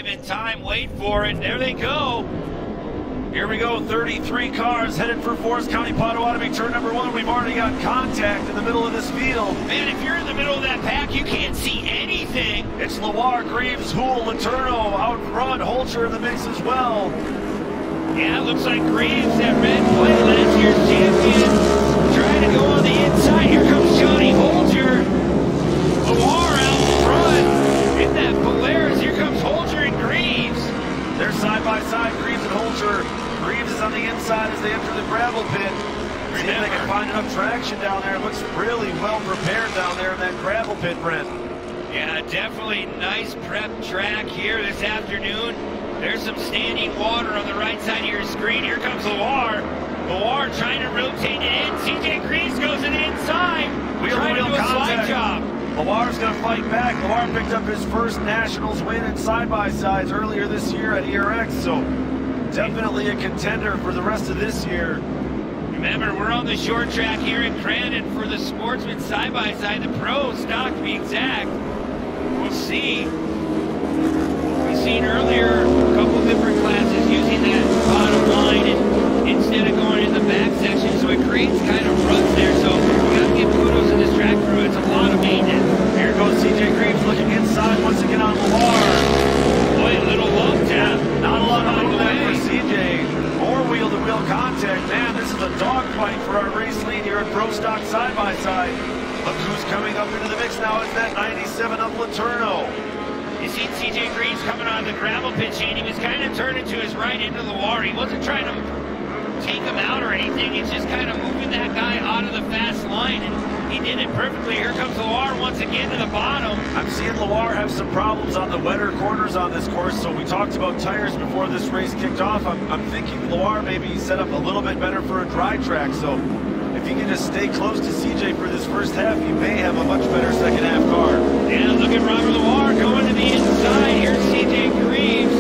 given time. Wait for it. There they go. Here we go, 33 cars headed for Forest County Potawatomi, turn number 1. We've already got contact in the middle of this field. Man, if you're in the middle of that pack, you can't see anything. It's Loire, Greaves, Houle, Letourneau out front, Holcher in the mix as well. Yeah, it looks like Greaves, that red plate last year's champion, trying to go on the inside. Here comes Johnny Holcher. Loire out front in that Polaris. Here comes Holcher and Greaves. They're side by side, Greaves and Holcher. Greaves is on the inside as they enter the gravel pit. See if they can find enough traction down there. It looks really well prepared down there in that gravel pit, Brent. Yeah, definitely nice prep track here this afternoon. There's some standing water on the right side of your screen. Here comes Loire. Loire trying to rotate it in. CJ Greaves goes to the inside. Trying to do a slide job. Loire's going to fight back. Loire picked up his first Nationals win in side-by-sides earlier this year at ERX, so definitely a contender for the rest of this year. Remember, we're on the short track here in Crandon for the Sportsman side-by-side, the pro stock to be exact. We'll see. We've seen earlier a couple different classes using that bottom line and instead of going in the back section, so it creates kind of ruts there. So we got to give kudos to this track crew. It's a lot of maintenance. Here goes CJ Greaves looking inside once again on Loire. Boy, a little love tap. Not a lot of movement for CJ. More wheel-to-wheel contact. Man, this is a dogfight for our race lead here at Pro Stock side-by-side. Look who's coming up into the mix now. It's that 97 of Letourneau. You see CJ Greaves coming on the gravel pit, Shane. He was kind of turning to his right into Loire. He wasn't trying to take him out or anything. He's just kind of moving that guy out of the fast line, and he did it perfectly. Here comes Loire once again to the bottom. I'm seeing Loire have some problems on the wetter corners on this course, so we talked about tires before this race kicked off. I'm thinking Loire maybe set up a little bit better for a dry track, so if you can just stay close to CJ for this first half, you may have a much better second half car. Yeah, look at Robert Loire going to the inside. Here's CJ Greaves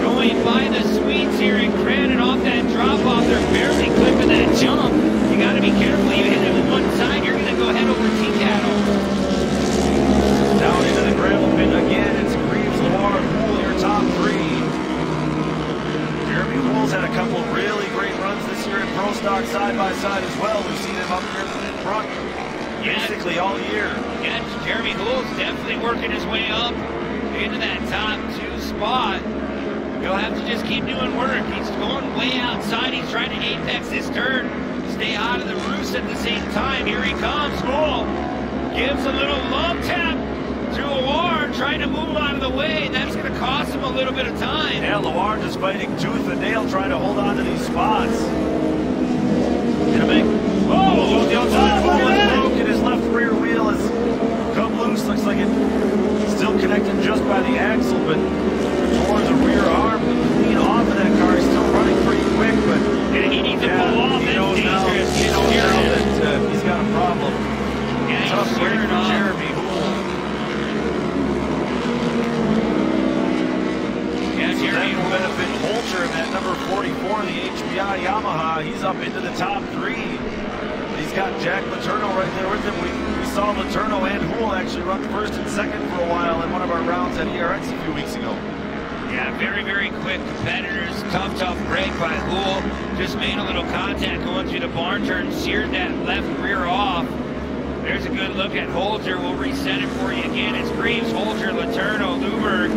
going by the Swedes here in Crandon off that drop-off. They're barely clipping that jump. You got to be careful. You hit it with one side, you're going to go head over T-Cattle. Down into the gravel pit again. It's Greaves, Loire, Houle, your top three. Jeremy Houle's had a couple of really great runs this year in Pro Stock side-by-side as well. We've seen him up here in front basically all year. Yeah, Jeremy Houle's definitely working his way up into that top 2 spot. He'll have to just keep doing work. He's going way outside. He's trying to apex this turn, stay out of the roost at the same time. Here he comes. Houle gives a little love tap to Loire, trying to move him out of the way. That's going to cost him a little bit of time. Yeah, Loire just fighting tooth and nail, trying to hold on to these spots. Gonna make the outside. Broken. His left rear wheel has come loose. Looks like it's still connected just by the axle, but towards the rear arm, clean off of that car. He's still running pretty quick, but yeah, he needs to pull off. He knows now that he's got a problem. Yeah, tough break for Jeremy Houle. Yeah, Jeremy will benefit Holcher in that number 44, the HBI Yamaha. He's up into the top 3. But he's got Jack Letourneau right there with him. We saw Letourneau and Houle actually run first and second for a while in one of our rounds at ERX a few weeks ago. Yeah, very, very quick competitors. Tough break by Houle. Just made a little contact going through the barn turn, seared that left rear off. There's a good look at Holcher. We'll reset it for you again. It's Greaves, Holcher, Letourneau, Luberg.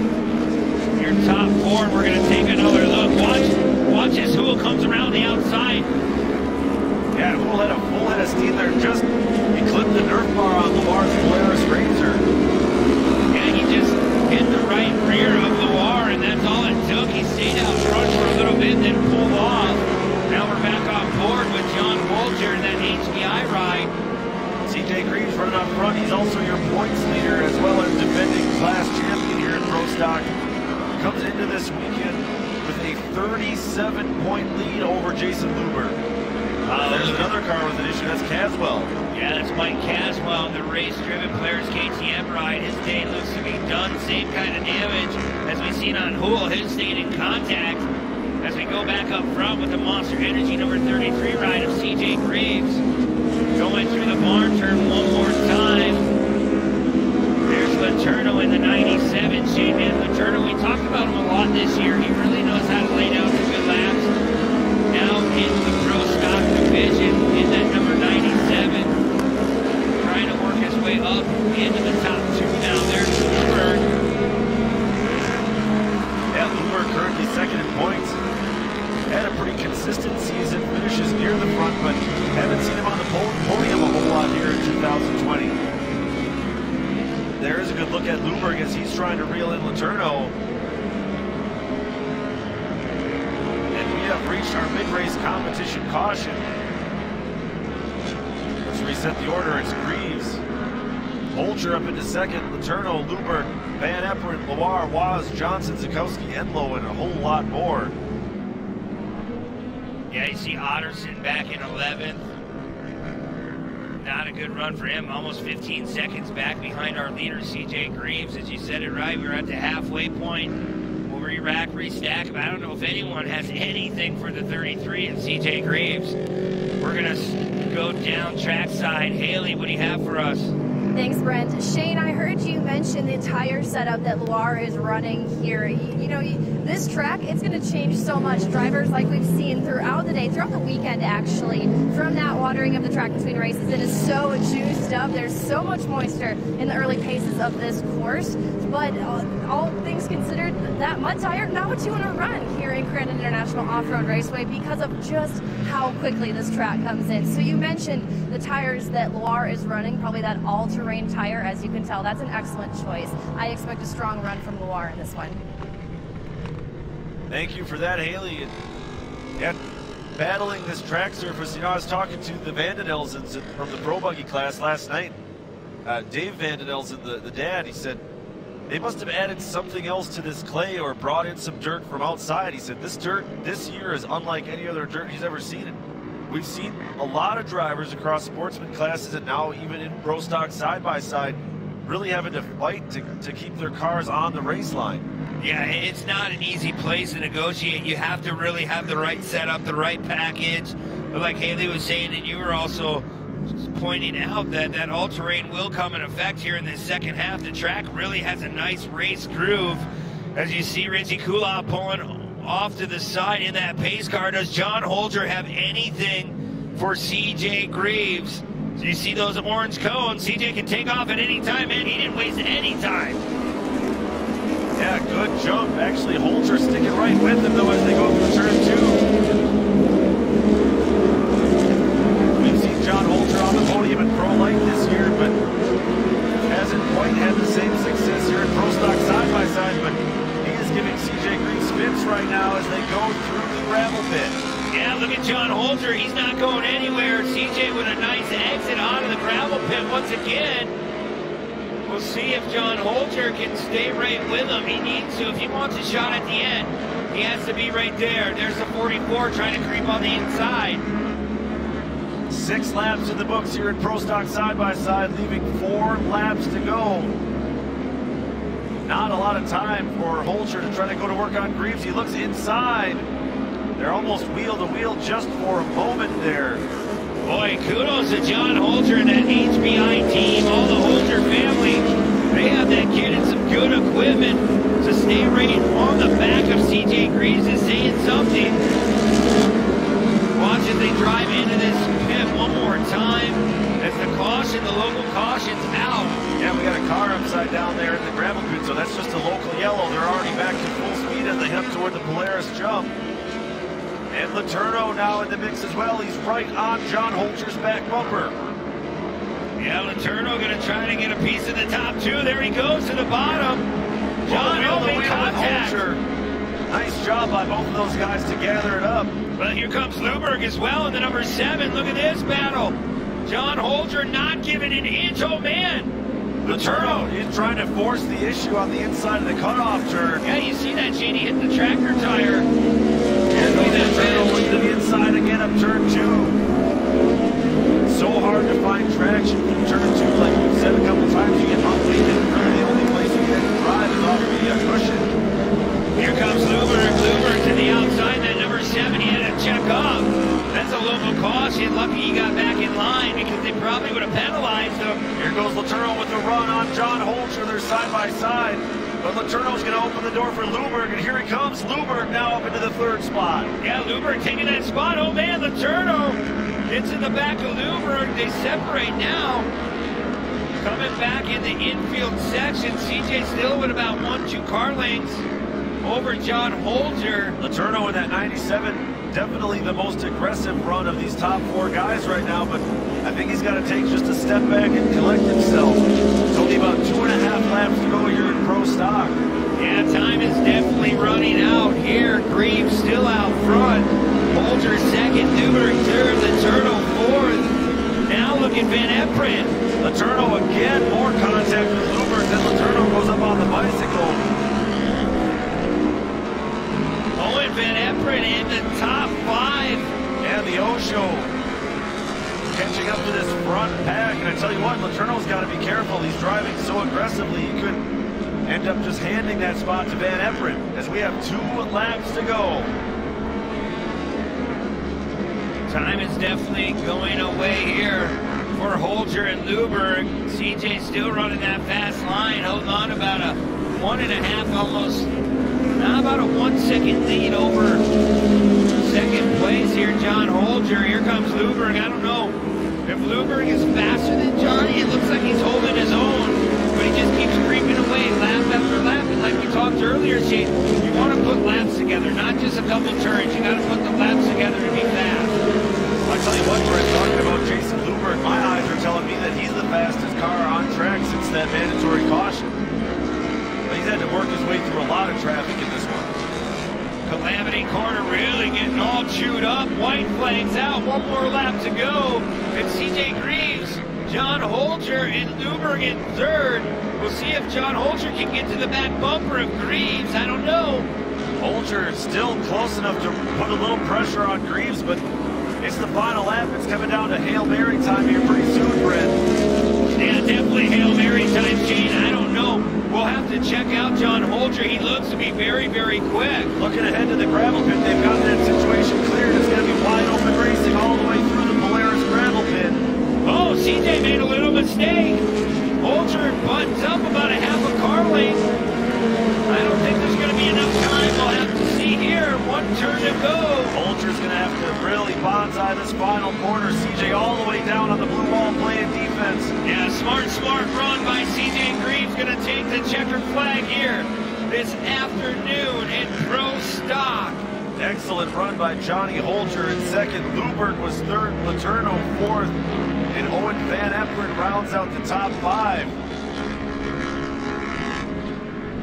Your top 4. We're going to take another look. Watch as Houle comes around the outside. Yeah, Houle had a full head of steam there. He clipped the Nerf bar on Loire's Polaris Razor. Yeah, he just hit the right rear of Loire, and that's all it took. He stayed out front for a little bit, then pulled off. Now we're back on board with John Holcher in that HBI ride. CJ Greaves running up front. He's also your points leader as well as defending class champion here in Pro Stock. Comes into this weekend with a 37-point lead over Jason Luberg. There's another car with an issue. That's Caswell. Yeah, that's Mike Caswell, the race-driven players KTM ride. His day looks to be done. Same kind of damage as we've seen on Houle. His stayed in contact. As we go back up front with the Monster Energy number 33 ride of CJ Greaves. Going through the barn turn one more time. There's Letourneau in the 97. Shaden Letourneau, we talked about him a lot this year. He really knows how to lay down some good laps. Now into the pro stock division in that number 97. Trying to work his way up into the top 2 now. There's Bloomberg. Yeah, Bloomberg currently second in points. Had a pretty consistent season, finishes near the front, but haven't seen him on the podium a whole lot here in 2020. There's a good look at Bloomberg as he's trying to reel in Letourneau. And we have reached our mid-race competition caution. Let's reset the order. It's Greaves, Holger up into second, Letourneau, Bloomberg, Van Everen, Loire, Waz, Johnson, Zukowski, Enlow, and a whole lot more. Yeah, you see Otterson back in 11th. Not a good run for him. Almost 15 seconds back behind our leader, CJ Greaves. As you said it right, we're at the halfway point. We'll re-rack, restack. I don't know if anyone has anything for the 33 and CJ Greaves. We're going to go down trackside. Haley, what do you have for us? Thanks, Brent. Shane, I heard you mention the tire setup that Loire is running here. You know, this track, it's going to change so much. Drivers, like we've seen throughout the day, throughout the weekend, actually, from that watering of the track between races, it is so juiced up. There's so much moisture in the early paces of this course. But all things considered, that mud tire, not what you want to run here in Crandon International Off-Road Raceway because of just how quickly this track comes in. So you mentioned the tires that Loire is running, probably that all-terrain tire. As you can tell, that's an excellent choice. I expect a strong run from Loire in this one. Thank you for that, Haley. And battling this track surface, you know, I was talking to the Van den Elsens from the Pro Buggy class last night. Dave Van den Elsen, the dad, he said, they must have added something else to this clay or brought in some dirt from outside. He said, this dirt this year is unlike any other dirt he's ever seen it. We've seen a lot of drivers across sportsman classes and now even in pro stock side-by-side really having to fight to keep their cars on the race line. Yeah, it's not an easy place to negotiate. You have to really have the right setup, the right package. But like Haley was saying, and you were also pointing out that all-terrain will come in effect here in the second half. The track really has a nice race groove. As you see Richie Kulop pulling off to the side in that pace car. Does John Holger have anything for CJ Greaves? So you see those orange cones. CJ can take off at any time, and he didn't waste any time. Yeah, good jump. Actually, Holger sticking right with him, though, as they go through turn 2. We've seen John Holger on the podium in Pro Light this year, but hasn't quite had the same success here in Pro Stock side-by-side, but he is giving CJ Greaves fits right now as they go through the gravel pit. Yeah, look at John Holger. He's not going anywhere. CJ with a nice exit out of the gravel pit once again. We'll see if John Holger can stay right with him. He needs to. If he wants a shot at the end, he has to be right there. There's the 44 trying to creep on the inside. 6 laps in the books here at Pro Stock side-by-side, leaving 4 laps to go. Not a lot of time for Holger to try to go to work on Greaves. He looks inside. They're almost wheel-to-wheel just for a moment there. Boy, kudos to John Holger and that HBI team, all the Holger family. They have that kid in some good equipment to stay right on the back of CJ Greaves is saying something. Watch as they drive into this pit one more time. As the caution, the local caution's out. Yeah, we got a car upside down there in the gravel pit, so that's just a local yellow. They're already back to full speed as they head toward the Polaris jump. And Letourneau now in the mix as well. He's right on John Holger's back bumper. Yeah, Letourneau going to try to get a piece of the top 2. There he goes to the bottom. John opening contact. Nice job by both of those guys to gather it up. Well, here comes Bloomberg as well in the number 7. Look at this battle. John Holger not giving an inch. Oh, man. Letourneau is trying to force the issue on the inside of the cutoff turn. Yeah, you see that, Shady hit the tractor tire. And Letourneau went to the inside again up turn 2. So hard to find traction from turn 2, like we've said a couple times. You get unweighted, really the only place you get to drive is off the cushion. Here comes Bloomberg to the outside. That number 7, he had to check off. That's a local caution. Lucky he got back in line because they probably would have penalized him. Here goes Letourneau with the run on John Holger. They're side by side. But Letourneau's going to open the door for Bloomberg, and here he comes. Bloomberg now up into the third spot. Yeah, Bloomberg taking that spot. Oh man, Letourneau gets in the back of Bloomberg. They separate now. Coming back in the infield section, CJ still with about 1-2 car lengths over John Holger. Letourneau in that 97, definitely the most aggressive run of these top 4 guys right now, but I think he's got to take just a step back and collect himself. It's only about 2.5 laps to go here in pro stock. Yeah, time is definitely running out here. Greaves still out front. Holger second, Newberg third, Letourneau fourth. Now look at Van Everen. Letourneau again, more contact with Bloomberg, then Letourneau goes up on the bicycle. Owen Van Everen in the top 5. And the O-Show catching up to this front pack. And I tell you what, Letourneau's got to be careful. He's driving so aggressively, he could end up just handing that spot to Van Everen as we have 2 laps to go. Time is definitely going away here for Holger and Bloomberg. CJ still running that fast line, holding on about a 1.5 almost. Now about a 1 second lead over second place here, John Holger. Here comes Bloomberg. I don't know if Bloomberg is faster than Johnny. It looks like he's holding his own, but he just keeps creeping away lap after lap. And like we talked earlier, Shane, you want to put laps together, not just a couple turns. You got to put the laps together to be fast. I'll tell you what, Brett, talking about Jason Bloomberg, my eyes are telling me that he's the fastest car on track since that mandatory caution. He's had to work his way through a lot of traffic in this one. Calamity Corner really getting all chewed up. White flags out. 1 more lap to go. It's CJ Greaves, John Holger, and Bloomberg in third. We'll see if John Holger can get to the back bumper of Greaves. I don't know. Holger still close enough to put a little pressure on Greaves, but it's the final lap. It's coming down to Hail Mary time here pretty soon, Brett. Yeah, definitely Hail Mary time, Gene. I don't know. We'll have to check out John Holger. He looks to be very, very quick. Looking ahead to the gravel pit, they've got that situation cleared. It's going to be wide open racing all the way through the Polaris gravel pit. Oh, CJ made a little mistake. Holger buttons up about a half a car length. I don't think there's going to be enough time. We'll have to see here. 1 turn to go. Holger's going to have to really bonsai this final corner. CJ all the way down on the blue wall playing defense. Yeah, smart run by CJ Greaves. Going to take the checkered flag here this afternoon in pro stock. Excellent run by Johnny Holger in second. Bloomberg was third, Letourneau fourth, and Owen Van Everen rounds out the top 5.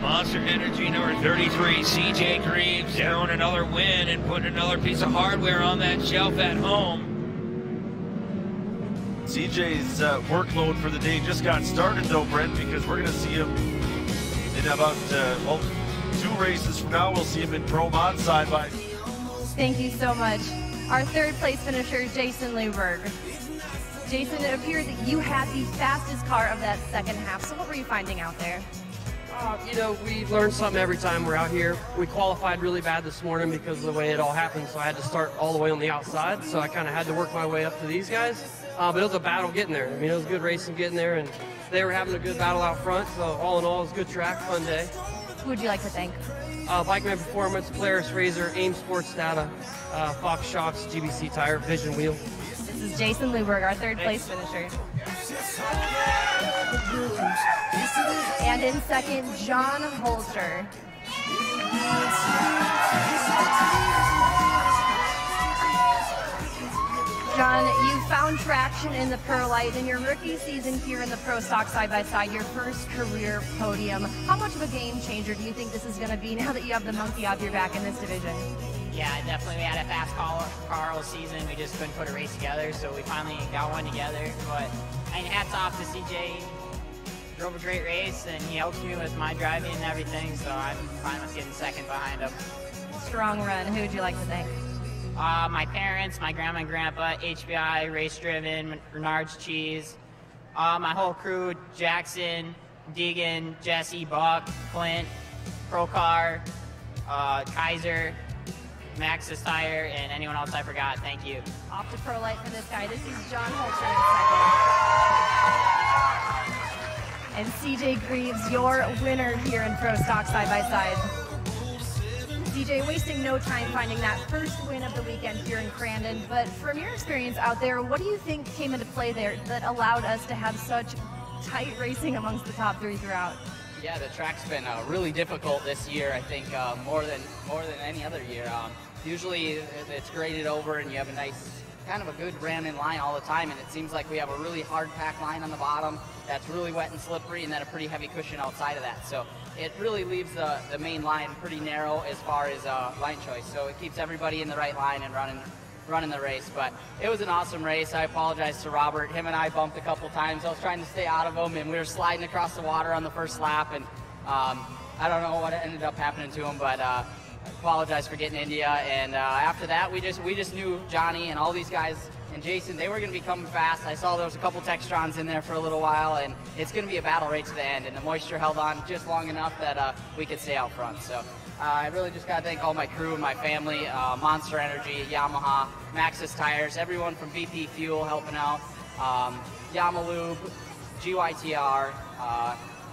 Monster Energy number 33, CJ Greaves down another win and putting another piece of hardware on that shelf at home. CJ's workload for the day just got started though, Brent, because we're going to see him in about 2 races from now. We'll see him in pro mod side by. Thank you so much. Our 3rd place finisher, Jason Bloomberg. Jason, it appears that you had the fastest car of that second half. So what were you finding out there? You know, we learn something every time we're out here. We qualified really bad this morning because of the way it all happened, so I had to start all the way on the outside, so I kind of had to work my way up to these guys. But it was a battle getting there. I mean, it was good racing getting there, and they were having a good battle out front, so all in all, it was a good track, fun day. Who would you like to thank? Bikeman Performance, Polaris Razor, AIM Sports Data, Fox Shocks, GBC Tire, Vision Wheel. This is Jason Bloomberg, our 3rd place finisher. And in second, John Holger. John, you found traction in the Pro Light in your rookie season here in the Pro Stock side-by-side, your first career podium. How much of a game changer do you think this is going to be now that you have the monkey off your back in this division? Yeah, definitely. We had a fast car all season. We just couldn't put a race together, so we finally got one together. But I mean, hats off to CJ. Drove a great race, and he helped me with my driving and everything, so I'm fine with getting second behind him. Strong run. Who would you like to thank? My parents, my grandma and grandpa, HBI, Race Driven, Renard's Cheese, my whole crew, Jackson, Deegan, Jesse, Buck, Clint, Procar, Kaiser, Maxxis Tire, and anyone else I forgot. Thank you. Off to Pro Light for this guy. This is John Holger in second. And CJ Greaves, your winner here in Pro Stock side by side. CJ, wasting no time finding that first win of the weekend here in Crandon, but from your experience out there, what do you think came into play there that allowed us to have such tight racing amongst the top three throughout? Yeah, the track's been really difficult this year, I think, more than any other year. Usually it's graded over and you have a nice, kind of a good ran-in line all the time, and it seems like we have a really hard pack line on the bottom that's really wet and slippery, and then a pretty heavy cushion outside of that. So it really leaves the main line pretty narrow as far as line choice. So it keeps everybody in the right line and running the race. But it was an awesome race. I apologize to Robert. Him and I bumped a couple times. I was trying to stay out of him, and we were sliding across the water on the first lap, and I don't know what ended up happening to him, but I apologize for getting into you. And after that, we just knew Johnny and all these guys and Jason, they were going to be coming fast. I saw there was a couple Textrons in there for a little while, and it's going to be a battle right to the end, and the moisture held on just long enough that we could stay out front. So I really just got to thank all my crew and my family, Monster Energy, Yamaha, Maxxis Tires, everyone from VP Fuel helping out, Yamalube, GYTR,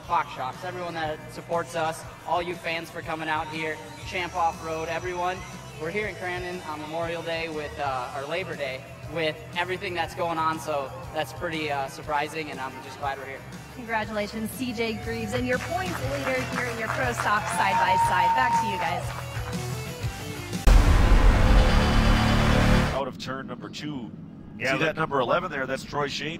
Fox Shops, everyone that supports us, all you fans for coming out here, Champ Offroad, everyone. We're here in Crandon on Memorial Day with, or Labor Day, with everything that's going on, so that's pretty surprising, and I'm just glad we're here. Congratulations, CJ Greaves, and your points leader here in your Pro Stock side by side. Back to you guys. Out of turn number 2. Yeah, see that number 11 there? That's Troy Shaden.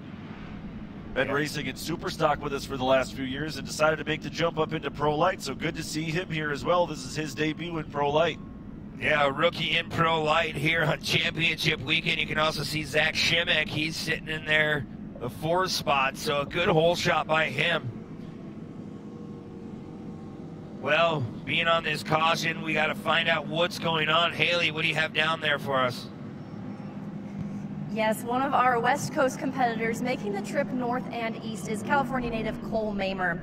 Been racing in Super Stock with us for the last few years and decided to make the jump up into Pro Light, so good to see him here as well. This is his debut in Pro Light. Yeah, a rookie in Pro Light here on Championship Weekend. You can also see Zach Shimek. He's sitting in there, the 4th spot, so a good hole shot by him. Well, being on this caution, we got to find out what's going on. Haley, what do you have down there for us? Yes, one of our West Coast competitors making the trip north and east is California native Cole Neymar.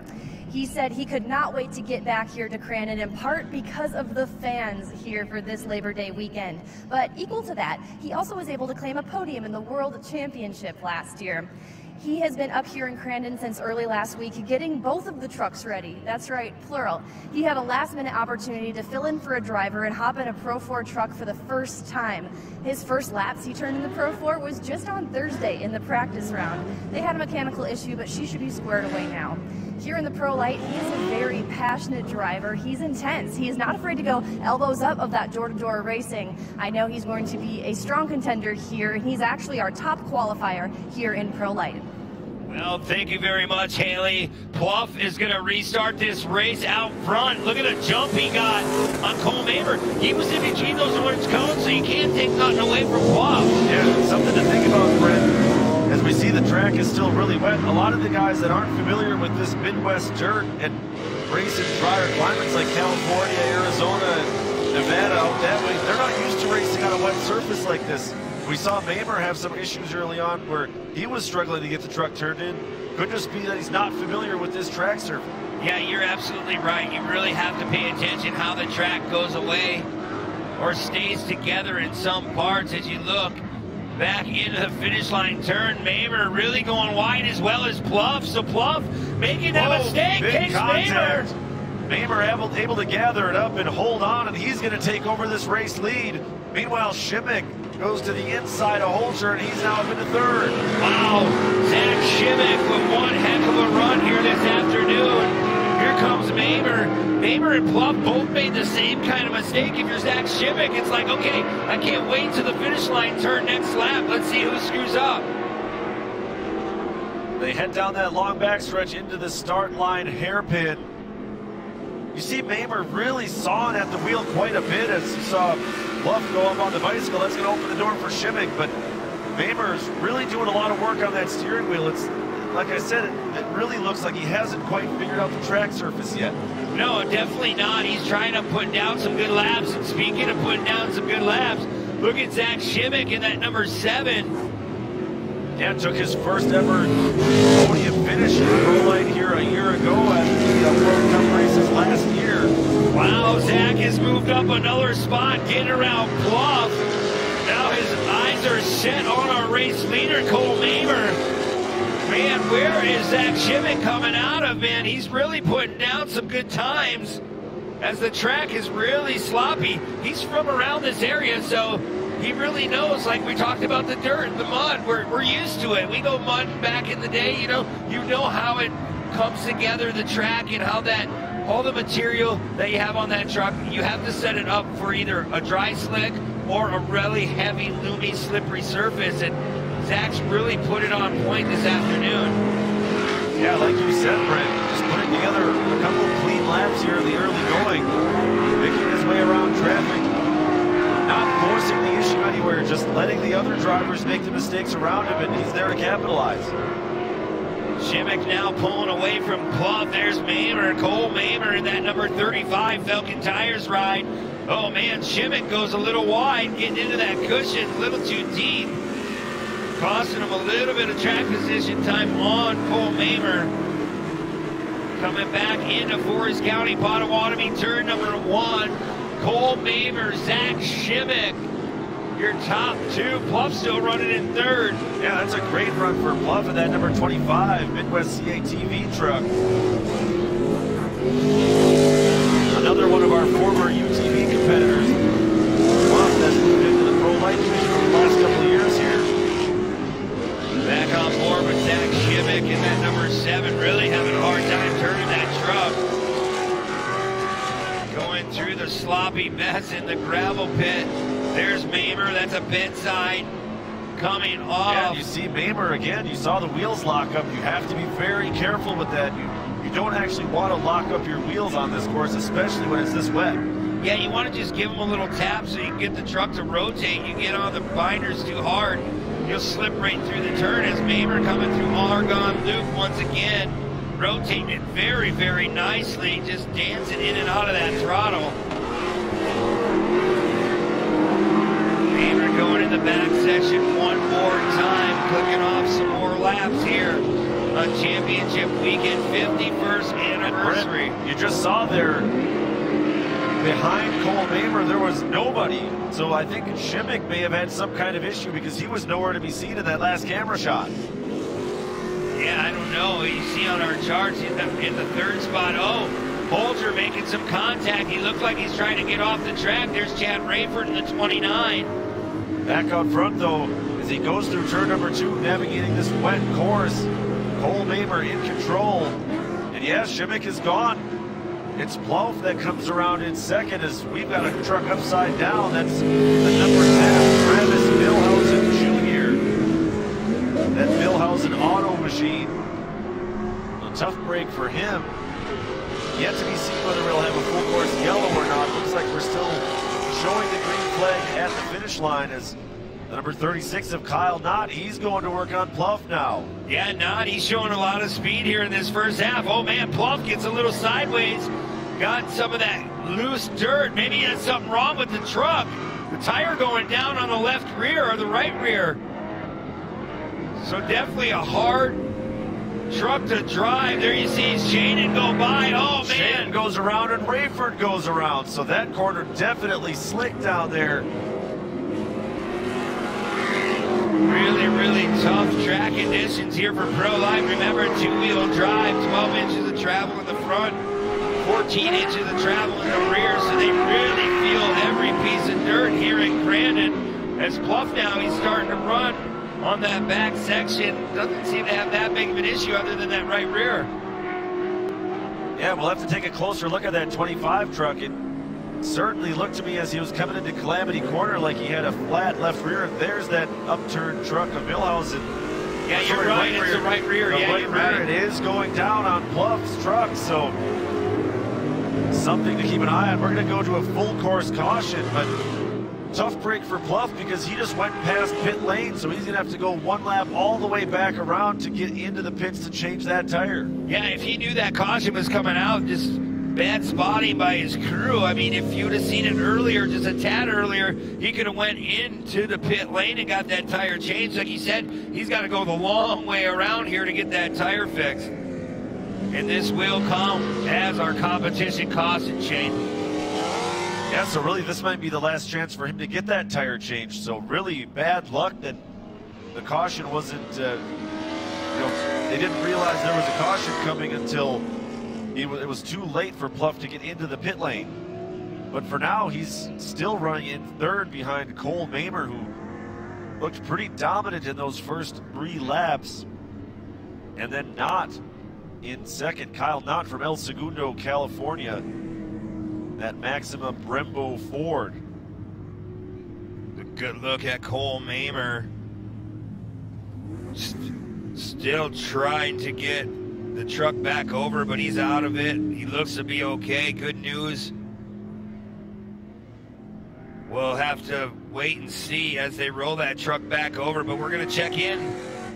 He said he could not wait to get back here to Crandon, in part because of the fans here for this Labor Day weekend. But equal to that, he also was able to claim a podium in the World Championship last year. He has been up here in Crandon since early last week, getting both of the trucks ready. That's right, plural. He had a last-minute opportunity to fill in for a driver and hop in a Pro 4 truck for the first time. His first laps he turned in the Pro 4 was just on Thursday in the practice round. They had a mechanical issue, but she should be squared away now. Here in the Pro Light, he's a very passionate driver. He's intense. He is not afraid to go elbows up of that door-to-door racing. I know he's going to be a strong contender here, and he's actually our top qualifier here in Pro Light. Well, thank you very much, Haley. Pluff is going to restart this race out front. Look at the jump he got on Cole Neymar. He was in between those orange cones, so you can't take nothing away from Pluff. Yeah, something to think about, Brent. As we see, the track is still really wet. A lot of the guys that aren't familiar with this Midwest dirt and race in drier climates like California, Arizona, and Nevada out that way, they're not used to racing on a wet surface like this. We saw Neymar have some issues early on where he was struggling to get the truck turned in. Could just be that he's not familiar with this track surface. Yeah, you're absolutely right. You really have to pay attention how the track goes away or stays together in some parts as you look back into the finish line turn. Neymar really going wide as well as Pluff. So Pluff making that mistake, takes Neymar. Neymar able to gather it up and hold on, and he's going to take over this race lead. Meanwhile, Shimek goes to the inside of Holzer, and he's now up into 3rd. Wow, Zach Shimek with one heck of a run here this afternoon. Here comes Neymar. Neymar and Pluff both made the same kind of mistake. If you're Zach Shimek, it's like, okay, I can't wait to the finish line turn next lap. Let's see who screws up. They head down that long backstretch into the start line hairpin. You see Neymar really sawing at the wheel quite a bit as you saw Pluff go up on the bicycle. That's going to open the door for Shimek, but Neymar's really doing a lot of work on that steering wheel. It's like I said, it really looks like he hasn't quite figured out the track surface yet. No, definitely not. He's trying to put down some good laps. And speaking of putting down some good laps, look at Zach Shimek in that number 7. Yeah, took his first ever podium finish in Pro Light here a year ago at the World Cup races last year. Wow, Zach has moved up another spot, getting around Pluff. Now his eyes are set on our race leader, Cole Neymar. Man, where is Zach Shimmick coming out of, man? He's really putting down some good times as the track is really sloppy. He's from around this area, so he really knows, like we talked about the dirt, the mud. We're used to it. We go mudding back in the day, you know how it comes together, the track, and how that, all the material that you have on that truck, you have to set it up for either a dry slick or a really heavy, loomy, slippery surface. And Zach's really put it on point this afternoon. Yeah, like you said, Brent, just putting together a couple of clean laps here in the early going, making his way around traffic, not forcing the issue anywhere, just letting the other drivers make the mistakes around him, and he's there to capitalize. Shimmick now pulling away from Clough. There's Maymer, Cole Maymer in that number 35 Falcon Tires ride. Oh man, Shimmick goes a little wide, getting into that cushion, a little too deep. Costing him a little bit of track position time on Cole Maymer. Coming back into Forest County, Pottawatomie, turn number 1. Cole Maymer, Zach Shimmick, your top two. Pluff still running in third. Yeah, that's a great run for Pluff in that number 25 Midwest CATV truck. Another one of our former UTV competitors. Pluff has moved into the Pro Light division for the last couple of years here. Back on board with Zach Shimmick in that number 7, really having a hard time turning that truck. Going through the sloppy mess in the gravel pit. There's Maymer, that's a pit side coming off. Yeah, you see Maymer again, you saw the wheels lock up. You have to be very careful with that. You don't actually want to lock up your wheels on this course, especially when it's this wet. Yeah, you want to just give them a little tap so you can get the truck to rotate. You get on the binders too hard, you'll slip right through the turn as Maymer coming through Argonne Loop once again, rotating it very, very nicely, just dancing in and out of that throttle. Maymer going in the back section one more time, clicking off some more laps here on championship weekend, 51st anniversary. Brent, you just saw there, behind Cole Maymer, there was nobody. So I think Shimmick may have had some kind of issue because he was nowhere to be seen in that last camera shot. Yeah, I don't know. You see on our charts in the third spot, oh, Bolger making some contact. He looked like he's trying to get off the track. There's Chad Rayford in the 29. Back out front, though, as he goes through turn number 2, navigating this wet course. Cole Maymer in control. And yeah, Shimmick is gone. It's Plouf that comes around in second as we've got a truck upside down. That's the number 10, Travis Milhausen Jr. That Milhausen auto machine. A tough break for him. Yet to be seen whether we'll have a full course yellow or not. Looks like we're still showing the green flag at the finish line as the number 36 of Kyle Knott, he's going to work on Plouf now. Yeah, Knott, he's showing a lot of speed here in this first half. Oh man, Plouf gets a little sideways. Got some of that loose dirt. Maybe he has something wrong with the truck. The tire going down on the left rear or the right rear. So definitely a hard truck to drive. There you see Shaden go by. Oh man. Shaden goes around and Rayford goes around. So that corner definitely slick down there. Really, really tough track conditions here for Pro Life. Remember, 2-wheel drive, 12 inches of travel in the front, 14 inches of travel in the rear, so they really feel every piece of dirt here in Crandon. As Plouf now, he's starting to run on that back section. Doesn't seem to have that big of an issue other than that right rear. Yeah, we'll have to take a closer look at that 25 truck. It certainly looked to me as he was coming into Calamity Corner like he had a flat left rear, and there's that upturned truck of Milhausen. Yeah, you're right, it's the right rear. Yeah, you're right. It is going down on Plough's truck, so something to keep an eye on. We're going to go to a full course caution, but tough break for Plouf because he just went past pit lane, so he's going to have to go one lap all the way back around to get into the pits to change that tire. Yeah, if he knew that caution was coming out, just bad spotting by his crew. I mean, if you'd have seen it earlier, just a tad earlier, he could have went into the pit lane and got that tire changed. Like he said, he's got to go the long way around here to get that tire fixed. And this will come as our competition caution change. Yeah, so really this might be the last chance for him to get that tire changed. So really bad luck that the caution wasn't they didn't realize there was a caution coming until it was too late for Pluff to get into the pit lane. But for now, he's still running in third behind Cole Mamer, who looked pretty dominant in those first 3 laps. And then Knott in second. Kyle Knott from El Segundo, California. That Maxima Brembo Ford. A good look at Cole Mamer. Still trying to get the truck back over, but he's out of it. He looks to be okay. Good news. We'll have to wait and see as they roll that truck back over, but we're going to check in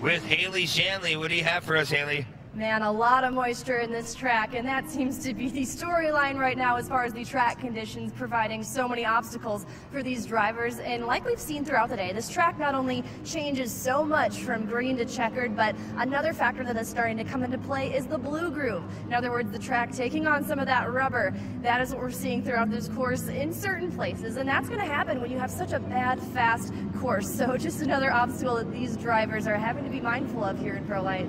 with Haley Shanley. What do you have for us, Haley? Man, a lot of moisture in this track, and that seems to be the storyline right now as far as the track conditions providing so many obstacles for these drivers. And like we've seen throughout the day, this track not only changes so much from green to checkered, but another factor that is starting to come into play is the blue groove. In other words, the track taking on some of that rubber. That is what we're seeing throughout this course in certain places, and that's going to happen when you have such a bad, fast course. So just another obstacle that these drivers are having to be mindful of here in Pro Light.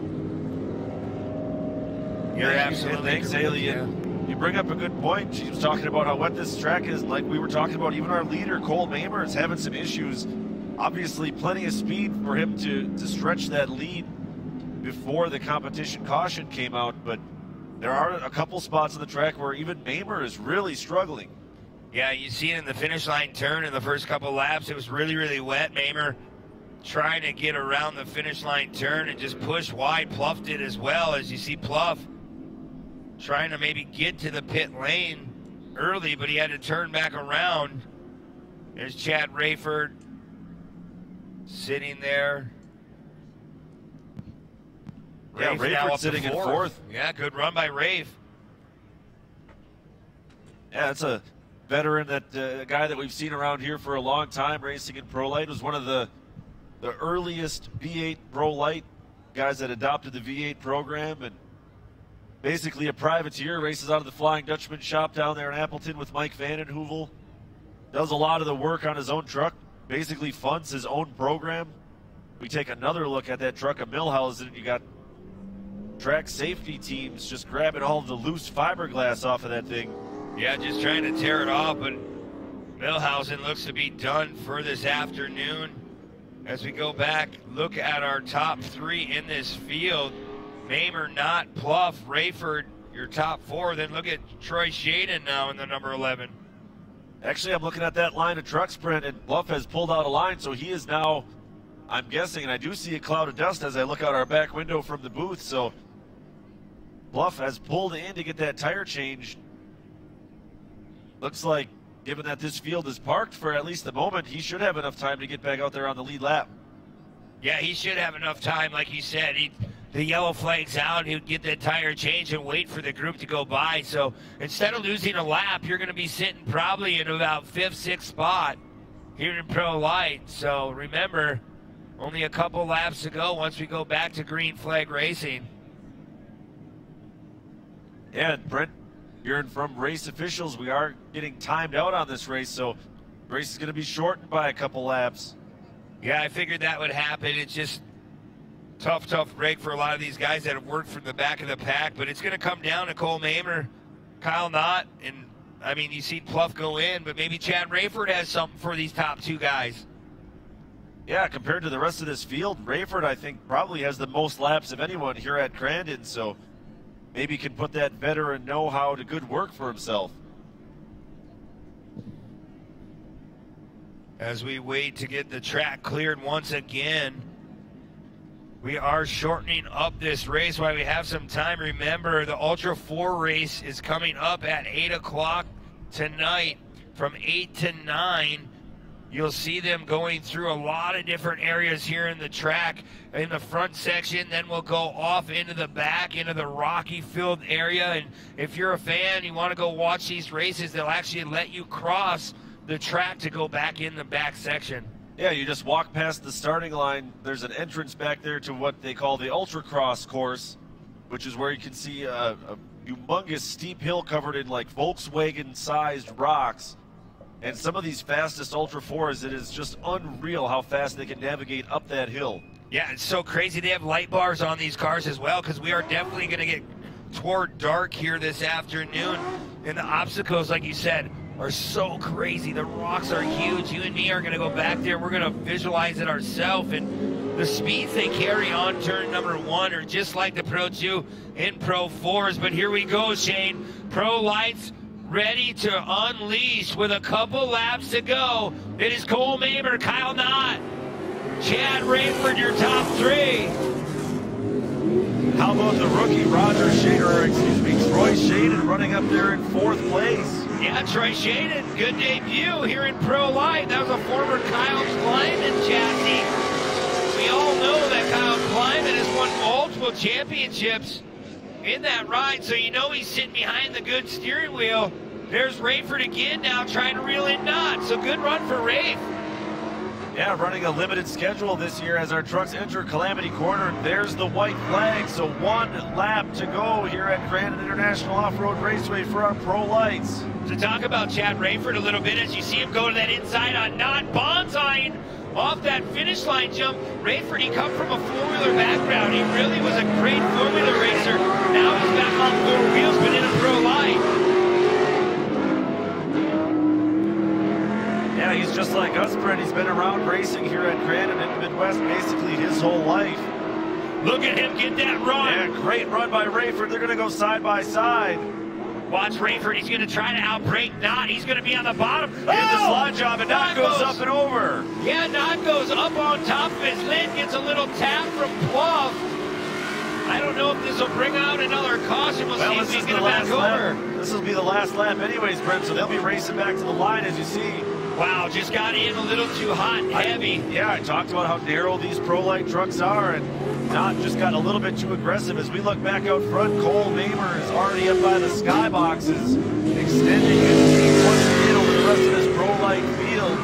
You're absolutely thanks, Haley. And you bring up a good point. She was talking about how wet this track is. Like we were talking about, even our leader, Cole Mamer, is having some issues. Obviously, plenty of speed for him to stretch that lead before the competition caution came out. But there are a couple spots on the track where even Mamer is really struggling. Yeah, you see it in the finish line turn in the first couple laps. It was really, really wet. Mamer trying to get around the finish line turn and just push wide. Pluff did as well. As you see Pluff trying to maybe get to the pit lane early, but he had to turn back around. There's Chad Rayford sitting there. Yeah, Rayford sitting in fourth. Yeah, good run by Rafe. Yeah, that's a veteran, that guy that we've seen around here for a long time, racing in Pro Light. Was one of the earliest V8 Pro Light guys that adopted the V8 program, and basically a privateer, races out of the Flying Dutchman shop down there in Appleton with Mike Vandenhoevel. Does a lot of the work on his own truck, basically funds his own program. We take another look at that truck of Millhausen. You got track safety teams just grabbing all the loose fiberglass off of that thing. Yeah, just trying to tear it off, but Millhausen looks to be done for this afternoon. As we go back, look at our top 3 in this field. Mamer, Knott, Pluff, Rayford, your top 4. Then look at Troy Shaden now in the number 11. Actually, I'm looking at that line of truck sprint, and Pluff has pulled out a line, so he is now, I'm guessing, and I do see a cloud of dust as I look out our back window from the booth, so Pluff has pulled in to get that tire changed. Looks like, given that this field is parked for at least the moment, he should have enough time to get back out there on the lead lap. Yeah, he should have enough time, like you said. The yellow flag's out, he would get that tire changed and wait for the group to go by. So instead of losing a lap, you're going to be sitting probably in about 5th, 6th spot here in Pro Light. So remember, only a couple laps to go once we go back to green flag racing. Yeah, and Brent, hearing from race officials, we are getting timed out on this race, so the race is going to be shortened by a couple laps. Yeah, I figured that would happen. It's just tough break for a lot of these guys that have worked from the back of the pack, but it's going to come down to Cole Mamer, Kyle Knott, and I mean, you see Pluff go in, but maybe Chad Rayford has something for these top 2 guys. Yeah, compared to the rest of this field, Rayford, I think, probably has the most laps of anyone here at Crandon, so maybe can put that veteran know-how to good work for himself. As we wait to get the track cleared once again, we are shortening up this race while we have some time. Remember, the Ultra 4 race is coming up at 8 o'clock tonight from 8 to 9. You'll see them going through a lot of different areas here in the track, in the front section. Then we'll go off into the back, into the rocky filled area. And if you're a fan, you want to go watch these races, they'll actually let you cross the track to go back in the back section. Yeah, you just walk past the starting line. There's an entrance back there to what they call the Ultra Cross course, which is where you can see a humongous steep hill covered in like Volkswagen-sized rocks. And some of these fastest Ultra 4s, it is just unreal how fast they can navigate up that hill. Yeah, it's so crazy. They have light bars on these cars as well, because we are definitely going to get toward dark here this afternoon. And the obstacles, like you said, are so crazy. The rocks are huge. You and me are going to go back there. We're going to visualize it ourselves. And the speeds they carry on turn number 1 are just like the Pro 2 and Pro 4s. But here we go, Shane. Pro Lights ready to unleash with a couple laps to go. It is Cole Mamer, Kyle Knott, Chad Rayford, your top 3. How about the rookie Troy Shaden running up there in 4th place? Yeah, Troy Shaden, good debut here in Pro Light. That was a former Kyle Kleiman chassis. We all know that Kyle Kleiman has won multiple championships in that ride, so you know he's sitting behind the good steering wheel. There's Rayford again now trying to reel in Knott, so good run for Rafe. Yeah, running a limited schedule this year as our trucks enter Calamity Corner. There's the white flag, so 1 lap to go here at Crandon International Off-Road Raceway for our Pro Lights. To talk about Chad Rayford a little bit, as you see him go to that inside on Knott, bonsaiing off that finish line jump. Rayford, he come from a 4-wheeler background. He really was a great 4-wheeler racer. Now he's back on 4 wheels, but in a Pro Light. Yeah, he's just like us, Brent. He's been around racing here at Crandon in the Midwest basically his whole life. Look at him get that run. Yeah, great run by Rayford. They're going to go side by side. Watch Rayford. He's going to try to outbrake Knott. He's going to be on the bottom. Here's the slide job, and Knott goes up and over. Yeah, Knott goes up on top of his lid, gets a little tap from Pluff. I don't know if this will bring out another caution. We'll see if he's going to back over. This will be the last lap anyways, Brent, so they'll be racing back to the line, as you see. Wow, just got in a little too hot and heavy. I talked about how narrow these Pro Light trucks are, and Knott just got a little bit too aggressive. As we look back out front, Cole Mamer is already up by the skyboxes, extending his lead once again over the rest of this Pro Light field.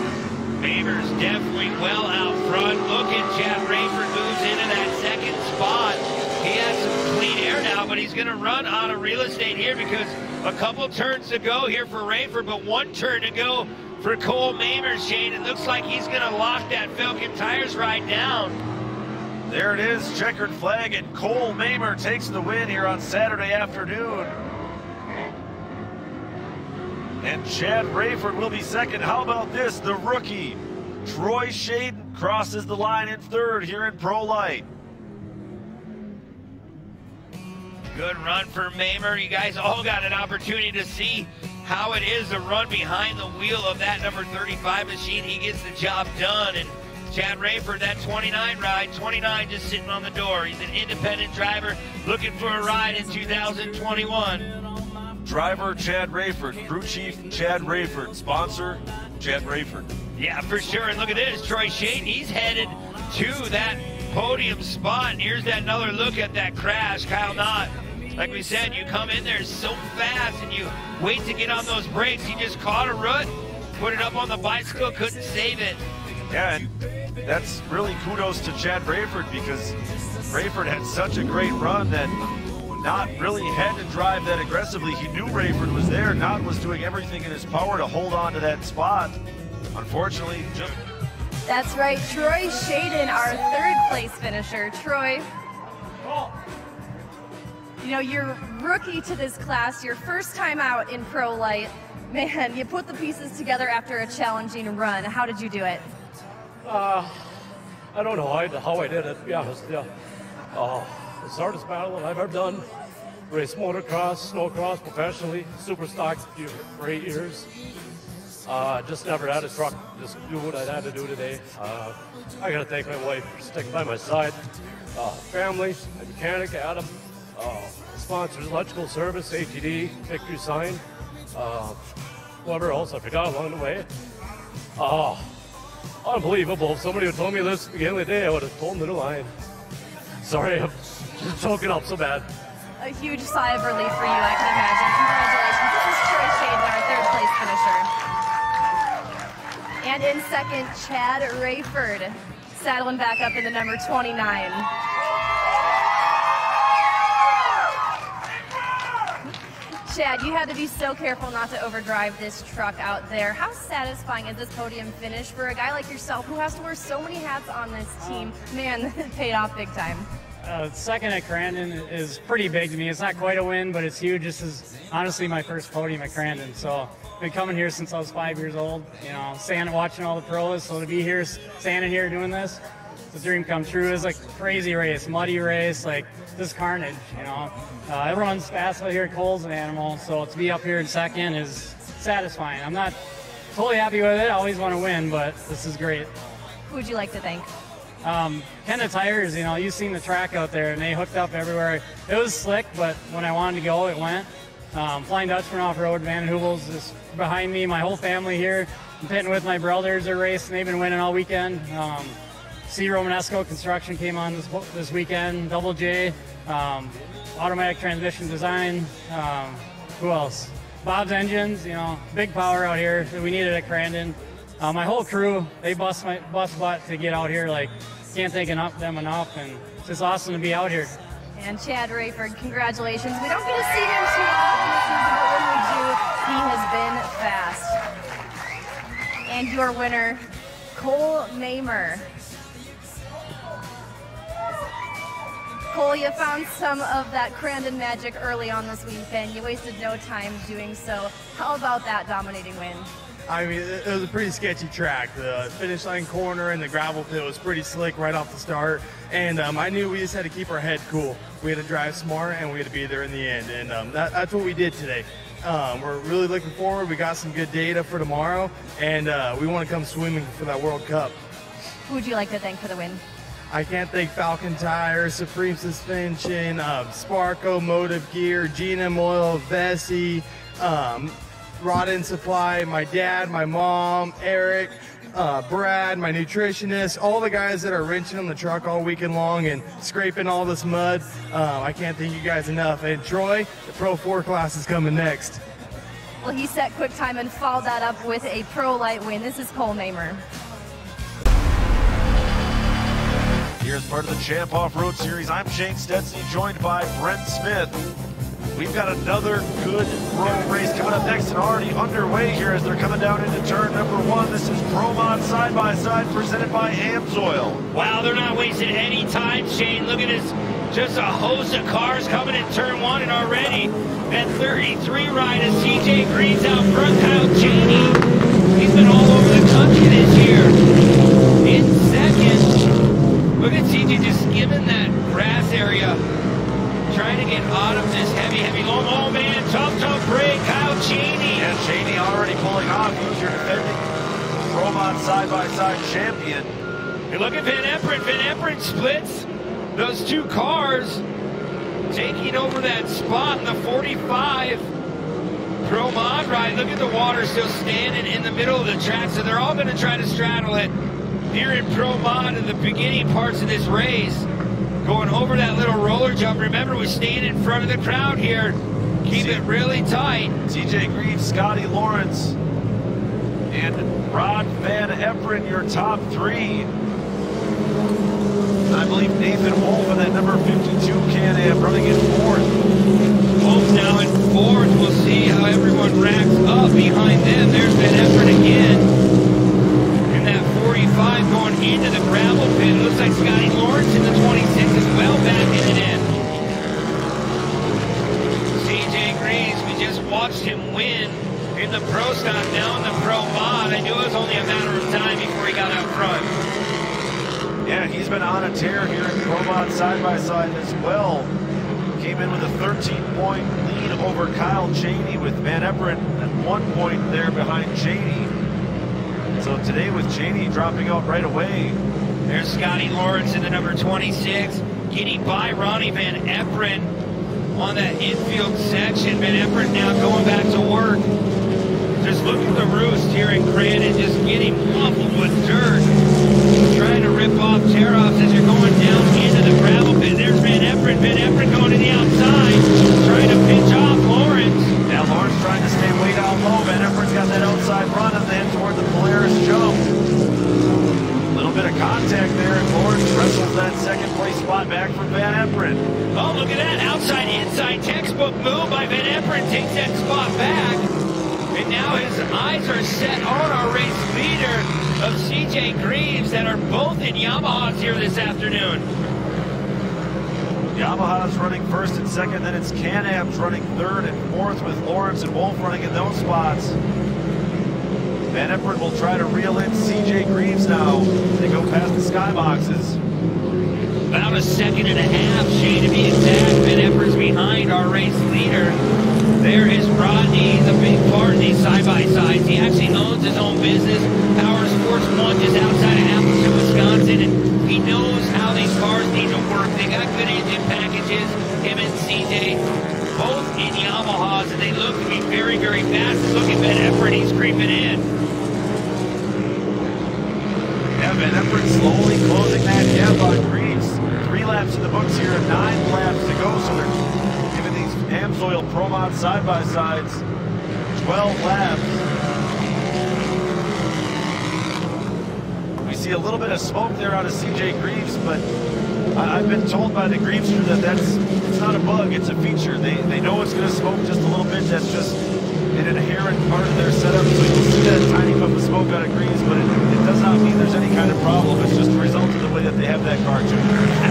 Mamer's definitely well out front. Look at Chad Rayford moves into that 2nd spot. He has some clean air now, but he's going to run out of real estate here because a couple turns to go here for Rayford, but 1 turn to go for Cole Mamer, Shane. It looks like he's going to lock that Falcon Tires ride down. There it is, checkered flag, and Cole Mamer takes the win here on Saturday afternoon. And Chad Rayford will be 2nd. How about this? The rookie, Troy Shaden, crosses the line in 3rd here in Pro Light. Good run for Mamer. You guys all got an opportunity to see how it is to run behind the wheel of that number 35 machine. He gets the job done. And Chad Rayford, that 29 ride, 29 just sitting on the door. He's an independent driver looking for a ride in 2021. Driver Chad Rayford, crew chief Chad Rayford, sponsor Chad Rayford. Yeah, for sure. And look at this, Troy Shaden, he's headed to that podium spot. And here's that another look at that crash. Kyle Knott, like we said, you come in there so fast and you wait to get on those brakes. He just caught a rut, put it up on the bicycle, couldn't save it. Yeah, and that's really kudos to Chad Rayford, because Rayford had such a great run that Knott really had to drive that aggressively. He knew Rayford was there. Knott was doing everything in his power to hold on to that spot. Unfortunately, just... That's right, Troy Shaden, our 3rd place finisher. Troy, you know, you're rookie to this class, your first time out in Pro Light. Man, you put the pieces together after a challenging run. How did you do it? I don't know how I did it, to be honest. Yeah. The hardest battle I've ever done. Raced motocross, snowcross professionally, super stock for 8 years. Just never had a truck, just do what I had to do today. I gotta thank my wife for sticking by my side. Family, my mechanic, Adam, sponsors, electrical service, ATD, Victory Sign, whoever else I forgot along the way. Unbelievable. If somebody had told me this at the beginning of the day, I would have told them to the line. Sorry, I'm just choking up so bad. A huge sigh of relief for you, I can imagine. Congratulations. This is Troy Shaden, our 3rd place finisher. And in 2nd, Chad Rayford, saddling back up into number 29. Chad, you had to be so careful not to overdrive this truck out there. How satisfying is this podium finish for a guy like yourself who has to wear so many hats on this team? Man, it paid off big time. Second at Crandon is pretty big to me. It's not quite a win, but it's huge. This is honestly my first podium at Crandon. So I've been coming here since I was 5 years old, you know, standing watching all the pros. So to be here, standing here doing this, it's a dream come true. It's like a crazy race, muddy race, like this carnage, you know. Everyone's fast out here. Cole's an animal, so to be up here in second is satisfying. I'm not totally happy with it. I always want to win, but this is great. Who would you like to thank? Kenda Tires, you know, you've seen the track out there, and they hooked up everywhere. It was slick, but when I wanted to go, it went. Flying Dutchman Offroad, Van Hubel's is behind me. My whole family here. I'm pitting with my brothers. They're racing. They've been winning all weekend. C. Romanesco Construction came on this weekend. Double J, automatic transmission design. Who else? Bob's Engines, you know, big power out here that we needed at Crandon. My whole crew, they bust butt to get out here. Like, can't thank them enough, and it's just awesome to be out here. And Chad Rayford, congratulations. We don't get to see him too often this season, but when we do, he has been fast. And your winner, Cole Neymar. Cole, you found some of that Crandon magic early on this weekend. You wasted no time doing so. How about that dominating win? I mean, it was a pretty sketchy track. The finish line corner and the gravel pit was pretty slick right off the start. And I knew we just had to keep our head cool. We had to drive smart, and we had to be there in the end. And that's what we did today. We're really looking forward. We got some good data for tomorrow, and we want to come swimming for that World Cup. Who would you like to thank for the win? I can't thank Falcon Tires, Supreme Suspension, Sparco Motive Gear, GM Oil, Vessi, Rod and Supply, my dad, my mom, Eric, Brad, my nutritionist, all the guys that are wrenching on the truck all weekend long and scraping all this mud. I can't thank you guys enough. And Troy, the Pro 4 class is coming next. Well, he set quick time and followed that up with a Pro Light win. This is Cole Neymar. Here's part of the Champ Off-Road Series. I'm Shane Stetson, joined by Brent Smith. We've got another good road race coming up next and already underway here as they're coming down into turn number 1. This is ProMod side-by-side presented by AMSOIL. Wow, they're not wasting any time, Shane. Look at this, just a host of cars coming in turn 1, and already that 33 ride of CJ Green's out front. Kyle Cheney, he's been all over the country this year. In second, look at CJ just skimming that grass area, trying to get out of this heavy oh man, tough break, Kyle Cheney. And Cheney already pulling off. He's your defending ProMod side-by-side champion. And look at Van Everen. Van Everen splits those two cars, taking over that spot in the 45 ProMod ride. Look at the water still standing in the middle of the track, so they're all going to try to straddle it here in ProMod in the beginning parts of this race. Going over that little roller jump. Remember, we're staying in front of the crowd here. Keep it really tight. TJ Greaves, Scotty Lawrence, and Rod Van Everen, your top 3. I believe Nathan Wolf in that number 52 Can-Am running in 4th. Wolf's now in 4th. We'll see how everyone racks up behind them. There's Van Everen again. In that 45 going into the gravel pit. It looks like Scotty Lawrence in the 26 as well backing it in. CJ Greaves, we just watched him win in the Pro Stock, now in the Pro Mod. I knew it was only a matter of time before he got out front. Yeah, he's been on a tear here in ProMod side-by-side as well. Came in with a 13-point lead over Kyle Cheney, with Van Everen at 1 point there behind Cheney. So today with Cheney dropping out right away. There's Scotty Lawrence in the number 26, getting by Rodney Van Everen on that infield section. Van Everen now going back to work. Just look at the roost here in Crandon, just getting muffled with dirt. Trying to rip off tear-offs as you're going down into the gravel pit. There's Van Everen. Van Everen going to the outside, trying to pinch off Lawrence. Now Lawrence trying to stay way down low. Van Everen's got that outside run and then toward the Polaris jump. A little bit of contact there, and Lawrence wrestles that second place spot back from Van Everen. Oh, look at that, outside-inside textbook Smooth move by Van Everen, takes that spot back. And now his eyes are set on our race leader of CJ Greaves that are both in Yamahas here this afternoon. Yamaha's running first and second, then it's Can-Am's running third and fourth with Lawrence and Wolf running in those spots. Van Everen will try to reel in CJ Greaves now. They go past the skyboxes. About a second and a half, Shane, to be exact. Van Everen's behind our race leader. There is Rodney, the big part in these side-by-sides. He actually owns his own business. Power Sports 1 just outside of Appleton, Wisconsin, and he knows how these cars need to work. They got good engine packages. Him and CJ, both in Yamahas, and they look to be very, very fast. Look at Van Everen, he's creeping in. Yeah, Van Everen slowly closing that gap on Greaves. 3 laps in the books here and 9 laps to go, so they're giving these Amsoil Pro Mod side-by-sides 12 laps. We see a little bit of smoke there out of CJ Greaves, but I've been told by the Greavester that it's not a bug, it's a feature. They know it's going to smoke just a little bit. That's just an inherent part of their setup. So you'll see that tiny puff of smoke out of Greaves, but it does not mean there's any kind of problem. It's just a result of the way that they have that car tuned.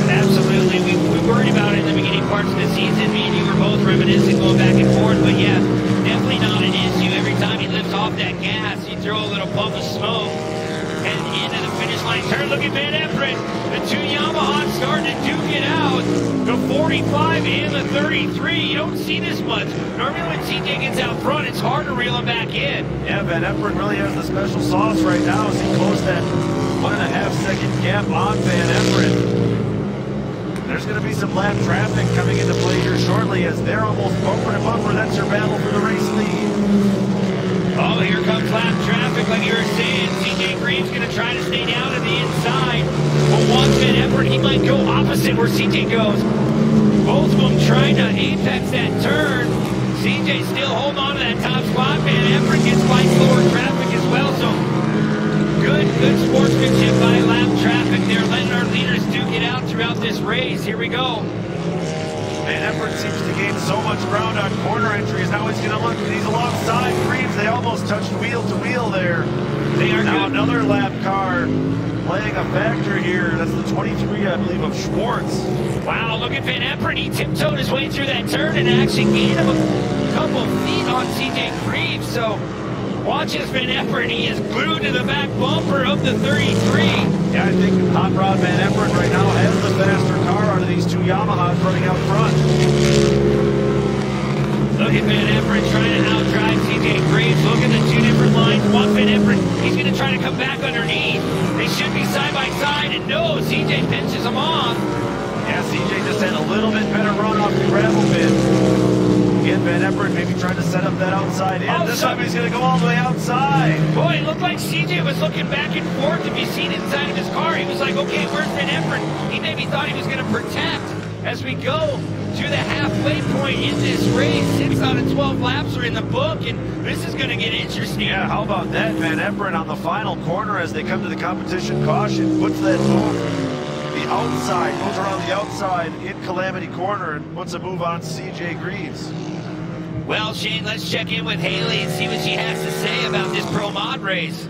Absolutely. We worried about it in the beginning parts of the season. Me and you were both reminiscing, going back and forth, but yeah, definitely not an issue. Every time he lifts off that gas, you throw a little puff of smoke. And into the finish line turn. Look at Van Everen. The 2 Yamahas starting to duke it out. The 45 and the 33. You don't see this much. Normally when CJ gets out front, it's hard to reel him back in. Yeah, Van Everen really has the special sauce right now as he closed that 1.5 second gap on Van Everen. There's going to be some lap traffic coming into play here shortly as they're almost bumper to bumper. That's your battle for the race lead. Oh, here comes lap traffic, like you were saying. CJ Greaves going to try to stay down to the inside. But once Van Everen, he might go opposite where CJ goes. Both of them trying to apex that turn. CJ still holding on to that top spot. Van Everen gets by slower traffic as well. So good sportsmanship by lap traffic. They're letting our leaders duke it out throughout this race. Here we go. Van Everen seems to gain so much ground on corner entries. Now he's going to look, he's alongside Greaves. They almost touched wheel to wheel there. They are now another lap car playing a factor here. That's the 23, I believe, of Schwartz. Wow, look at Van Everen. He tiptoed his way through that turn and actually gained him a couple feet on CJ Greaves. So watch as Van Everen, he is glued to the back bumper of the 33. Yeah, I think Hot Rod Van Everen right now has the faster car out of these 2 Yamahas running out front. Look at Van Everen trying to outdrive CJ Greaves. Look at the 2 different lines. One Van Everen, he's going to try to come back underneath. They should be side by side, and no, CJ pinches him off. Yeah, CJ just had a little bit better run off the gravel pit. Again, Van Everen maybe trying to set up that outside in. This time he's going to go all the way outside. Boy, it looked like CJ was looking back and forth to be seen inside of his car. He was like, okay, where's Van Everen? He maybe thought he was going to protect as we go to the halfway point in this race. 6 out of 12 laps are in the book, and this is going to get interesting. Yeah, how about that? Van Everen on the final corner as they come to the competition caution, puts that move the outside, goes around the outside in Calamity Corner and puts a move on CJ Greaves. Well, Shane, let's check in with Haley and see what she has to say about this Pro Mod race.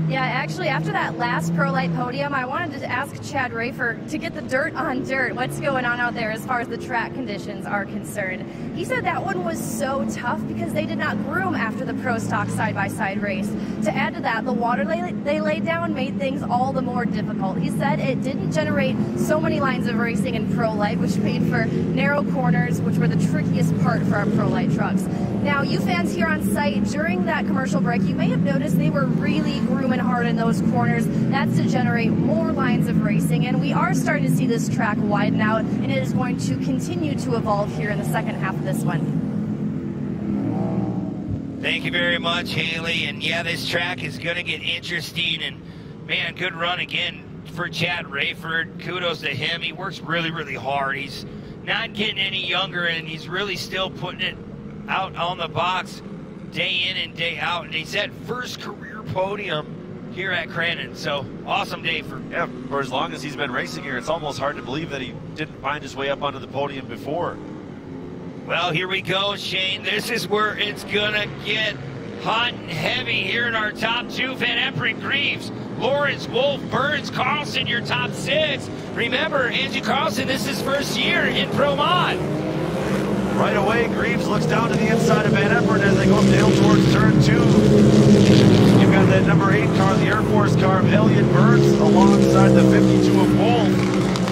Yeah, actually, after that last Pro Light podium, I wanted to ask Chad Rayford to get the dirt on dirt. What's going on out there as far as the track conditions are concerned? He said that one was so tough because they did not groom after the Pro Stock side-by-side race. To add to that, the water they laid down made things all the more difficult. He said it didn't generate so many lines of racing in Pro Light, which made for narrow corners, which were the trickiest part for our Pro Light trucks. Now, you fans here on site, during that commercial break, you may have noticed they were really grooming hard in those corners. That's to generate more lines of racing, and we are starting to see this track widen out, and it is going to continue to evolve here in the second half of this one. Thank you very much, Haley. And yeah, this track is going to get interesting, and man, good run again for Chad Rayford. Kudos to him. He works really, really hard. He's not getting any younger, and he's really still putting it out on the box day in and day out. And he said first career podium here at Crandon. So awesome day for for as long as he's been racing here. It's almost hard to believe that he didn't find his way up onto the podium before. Well, here we go, Shane. This is where it's going to get hot and heavy here in our top two. Van Everen, Greaves, Lawrence, Wolf, Burns, Carlson, your top six. Remember, Angie Carlson, this is his first year in Pro Mod. Right away, Greaves looks down to the inside of Van Everen as they go uphill towards turn 2. You've got that number 8 car, the Air Force car of Elliott Burns, alongside the 52 of Wolf.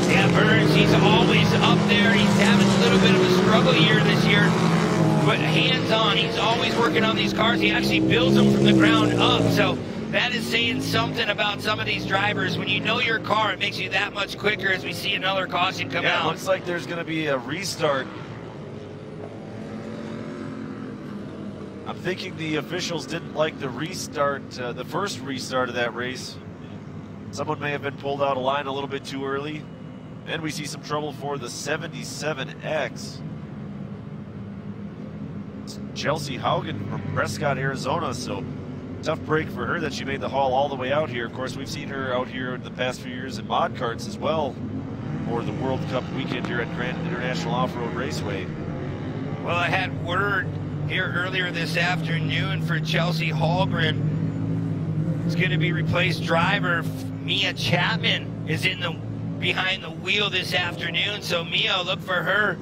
Yeah, Burns, he's always up there. He's having a little bit of a struggle year this year, but hands-on. He's always working on these cars. He actually builds them from the ground up, so that is saying something about some of these drivers. When you know your car, it makes you that much quicker as we see another caution come out. Yeah, looks like there's going to be a restart. I'm thinking the officials didn't like the restart, the first restart of that race. Someone may have been pulled out of line a little bit too early. And we see some trouble for the 77X. It's Chelsea Haugen from Prescott, Arizona. So tough break for her that she made the haul all the way out here. Of course, we've seen her out here in the past few years in mod carts as well for the World Cup weekend here at Crandon International Off-Road Raceway. Well, I had word here earlier this afternoon for Chelsea Haugen. It's going to be replaced driver Mia Chapman is behind the wheel this afternoon, so Mia, look for her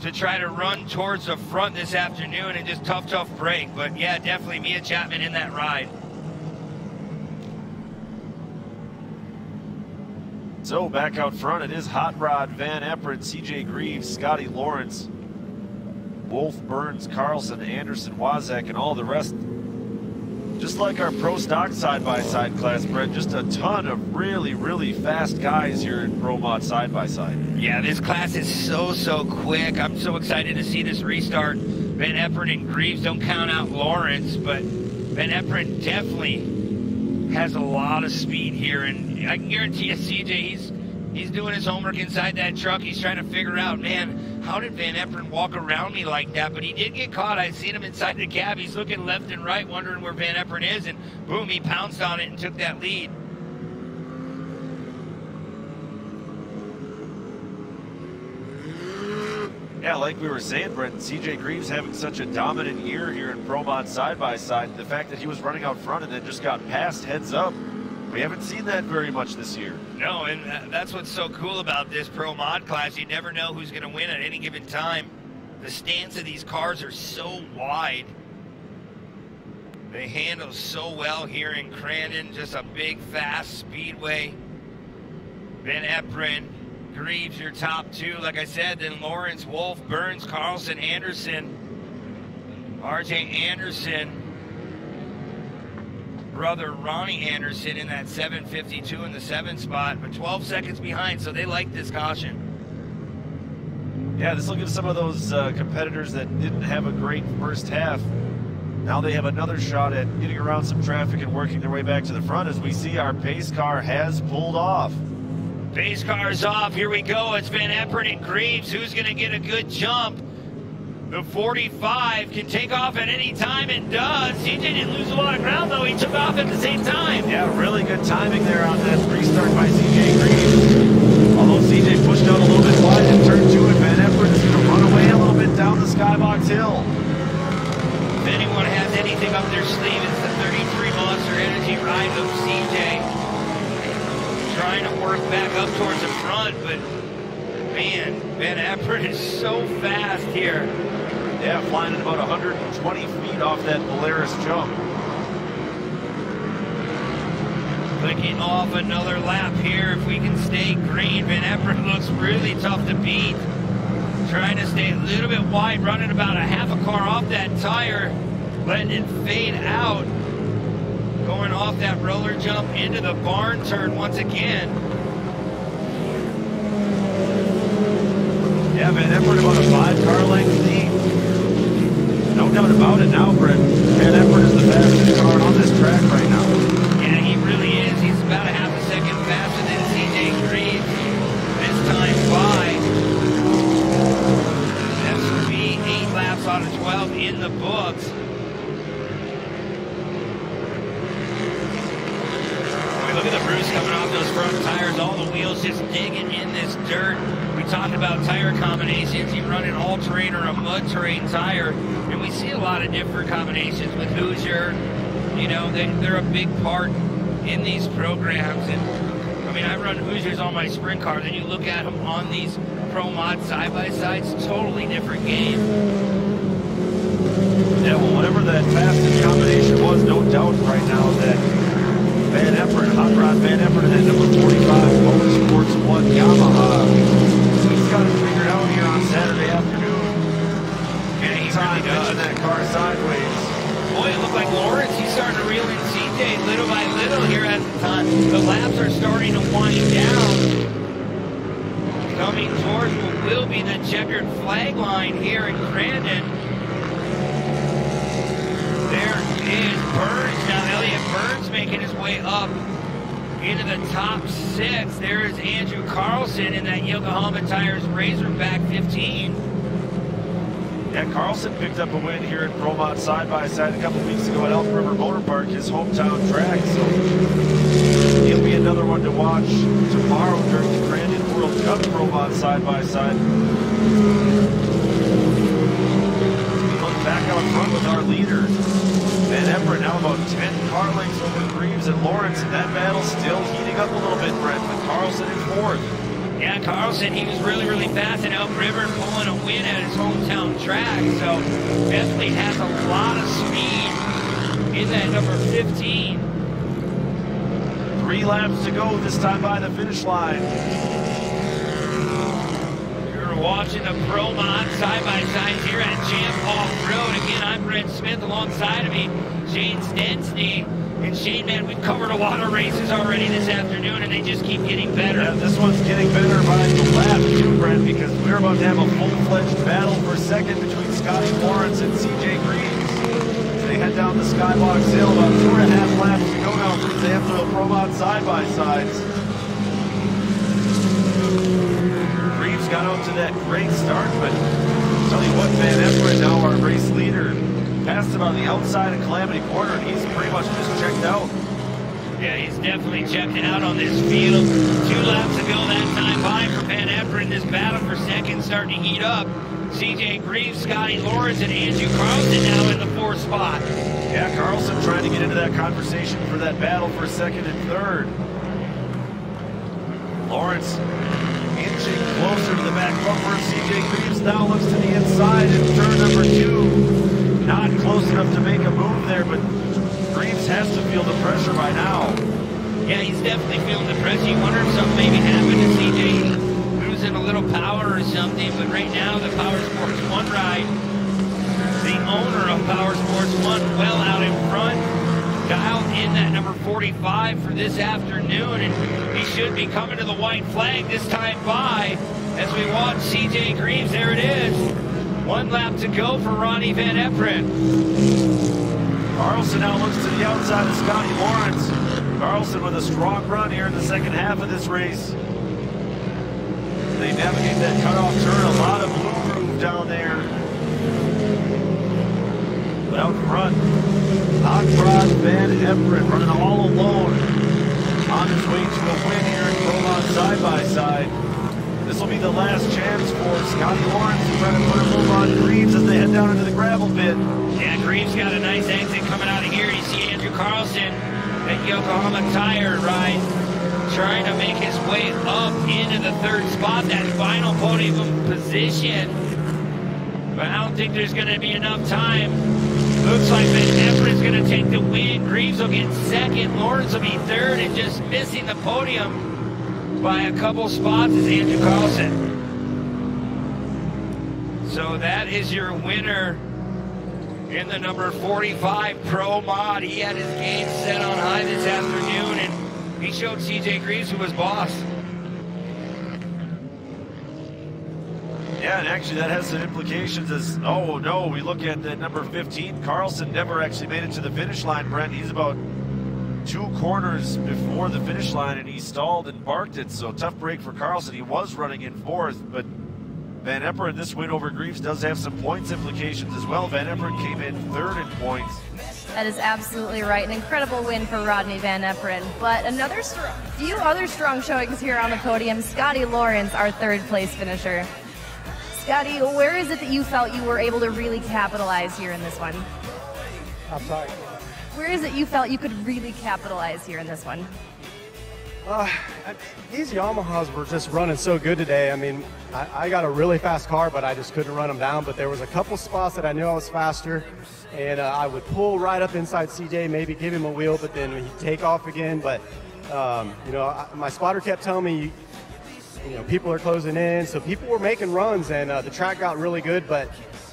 to try to run towards the front this afternoon, and just tough break. But yeah, definitely Mia Chapman in that ride. So back out front, it is Hot Rod, Van Everen, CJ Greaves, Scotty Lawrence, Wolf, Burns, Carlson, Anderson, Wazak, and all the rest. Just like our Pro Stock side-by-side class, Brett, just a ton of really fast guys here in Pro Mod side-by-side. Yeah, this class is so quick. I'm so excited to see this restart. Van Everen and Greaves, don't count out Lawrence, but Van Everen definitely has a lot of speed here, and I can guarantee you, CJ, he's doing his homework inside that truck. He's trying to figure out, man, how did Van Everen walk around me like that? But he did get caught. I seen him inside the cab. He's looking left and right, wondering where Van Everen is, and boom, he pounced on it and took that lead. Yeah, like we were saying, Brent, CJ Greaves having such a dominant year here in Pro Mod side-by-side. The fact that he was running out front and then just got passed heads up, we haven't seen that very much this year. No, and that's what's so cool about this Pro Mod class. You never know who's going to win at any given time. The stance of these cars are so wide. They handle so well here in Crandon. Just a big, fast speedway. Van Everen, Greaves, your top two. Like I said, then Lawrence, Wolf, Burns, Carlson, Anderson, RJ Anderson, brother Ronnie Anderson in that 752 in the 7 spot, but 12 seconds behind, so they like this caution. Yeah, this will give some of those competitors that didn't have a great first half. Now they have another shot at getting around some traffic and working their way back to the front, as we see our pace car has pulled off. Pace car's off. Here we go. It's Van Everen and Greaves. Who's going to get a good jump? The 45 can take off at any time and does. CJ didn't lose a lot of ground, though. He took off at the same time. Yeah, really good timing there on that restart by CJ Greaves. Although CJ pushed out a little bit wide in turn 2, and Van Everen is going to run away a little bit down the Skybox Hill. If anyone has anything up their sleeve, it's the 33 Monster Energy ride of CJ. Trying to work back up towards the front, but man, Van Everen is so fast here. Yeah, flying at about 120 feet off that Polaris jump. Clicking off another lap here. If we can stay green, Van Everen looks really tough to beat. Trying to stay a little bit wide, running about a half a car off that tire, letting it fade out. Going off that roller jump into the barn turn once again. Yeah, Van Everen about a 5-car length lead. No doubt about it now, Brett. Van Everen is the fastest car on this track right now. Yeah, he really is. He's about a half a second faster than CJ Greaves. This time by. That should be 8 laps out of 12 in the books. Look at the Bruce coming off those front tires, all the wheels just digging in this dirt. We we talked about tire combinations. You run an all-terrain or a mud-terrain tire, and we see a lot of different combinations with Hoosier. You know, they're a big part in these programs. And I mean, I run Hoosiers on my sprint car. Then you look at them on these Pro Mod side-by-sides, totally different game. Yeah, well, whatever that fastest combination was, no doubt right now that Van Everen, Hot Rod Van Everen, that number 45 Motorsports 1 Yamaha. He's got it figured out here on Saturday afternoon. Yeah, he really does. That car sideways. Boy, it looked like Lawrence, he's starting to reel in CJ little by little here as the laps are starting to wind down. Coming towards what will be the checkered flag line here in Crandon. There is Burns. Now Elliott Burns making his way up into the top 6. There is Andrew Carlson in that Yokohama Tires Razorback 15. Yeah, Carlson picked up a win here at Pro Mod side-by-side a couple weeks ago at Elk River Motor Park, his hometown track. So he'll be another one to watch tomorrow during the Crandon World Cup Pro Mod side-by-side. Look back out front with our leader. Van Everen now about 10 car lengths over Greaves and Lawrence, and that battle still heating up a little bit, Brent, with Carlson in 4th. Yeah, Carlson, he was really, really fast in Elk River, pulling a win at his hometown track, so definitely has a lot of speed in that number 15. 3 laps to go this time by the finish line. You're watching the Pro Mod side-by-sides here at Champ Offroad. Again, I'm Brent Smith alongside of me, Shane Stensny. And Shane, man, we've covered a lot of races already this afternoon, and they just keep getting better. Yeah, this one's getting better by the lap too, Brent, because we're about to have a full-fledged battle for second between Scotty Lawrence and CJ Greaves. As they head down the Skybox Hill, about 2.5 laps to go now for the Pro Mod side-by-sides. Greaves got out to that great start, but I'll tell you what, Van Everen, now our race leader, passed him on the outside of Calamity Corner, and he's pretty much just checked out. Yeah, he's definitely checked out on this field. 2 laps ago that time by for Van Everen. This battle for second starting to heat up. CJ Greaves, Scotty Lawrence, and Andrew Carlson now in the 4th spot. Yeah, Carlson trying to get into that conversation for that battle for second and third. Lawrence inching closer to the back bumper. CJ Greaves now looks to the inside in turn number 2. Not close enough to make a move there, but Greaves has to feel the pressure by now. Yeah, he's definitely feeling the pressure. You wonder if something maybe happened to CJ, losing a little power or something, but right now the Power Sports 1 ride, the owner of Power Sports 1 well out in front, dialed in that number 45 for this afternoon, and he should be coming to the white flag this time by as we watch CJ Greaves. There it is. 1 lap to go for Rodney Van Everen. Carlson now looks to the outside of Scotty Lawrence. Carlson with a strong run here in the second half of this race. They navigate that cutoff turn, a lot of blue groove down there. But out front, Hot Rod Van Everen running all alone on his way to a win here in Pro Mod side-by-side. This will be the last chance for Scotty Lawrence to try to put a move on Greaves as they head down into the gravel pit. Yeah, Greaves got a nice exit coming out of here. You see Andrew Carlson at Yokohama Tire ride trying to make his way up into the 3rd spot, that final podium position. But I don't think there's going to be enough time. Looks like Van Everen's going to take the win. Greaves will get 2nd. Lawrence will be 3rd, and just missing the podium by a couple spots is Andrew Carlson. So that is your winner in the number 45 Pro Mod. He had his game set on high this afternoon, and he showed CJ Greaves who was boss. Yeah, and actually that has some implications as, oh no, we look at that number 15. Carlson never actually made it to the finish line, Brent. He's about 2 corners before the finish line, and he stalled and barked it. So tough break for Carlson. He was running in 4th, but Van Everen, this win over Greaves does have some points implications as well. Van Everen came in 3rd in points. That is absolutely right. An incredible win for Rodney Van Everen. But few other strong showings here on the podium. Scotty Lawrence, our 3rd place finisher. Scotty, where is it that you felt you were able to really capitalize here in this one? I'm sorry. Where is it you felt you could really capitalize here in this one? These Yamahas were just running so good today. I mean, I got a really fast car, but I just couldn't run them down. But there was a couple spots that I knew I was faster, and I would pull right up inside CJ, maybe give him a wheel, but then he'd take off again. But, you know, my spotter kept telling me, you know, people are closing in. So people were making runs, and the track got really good. But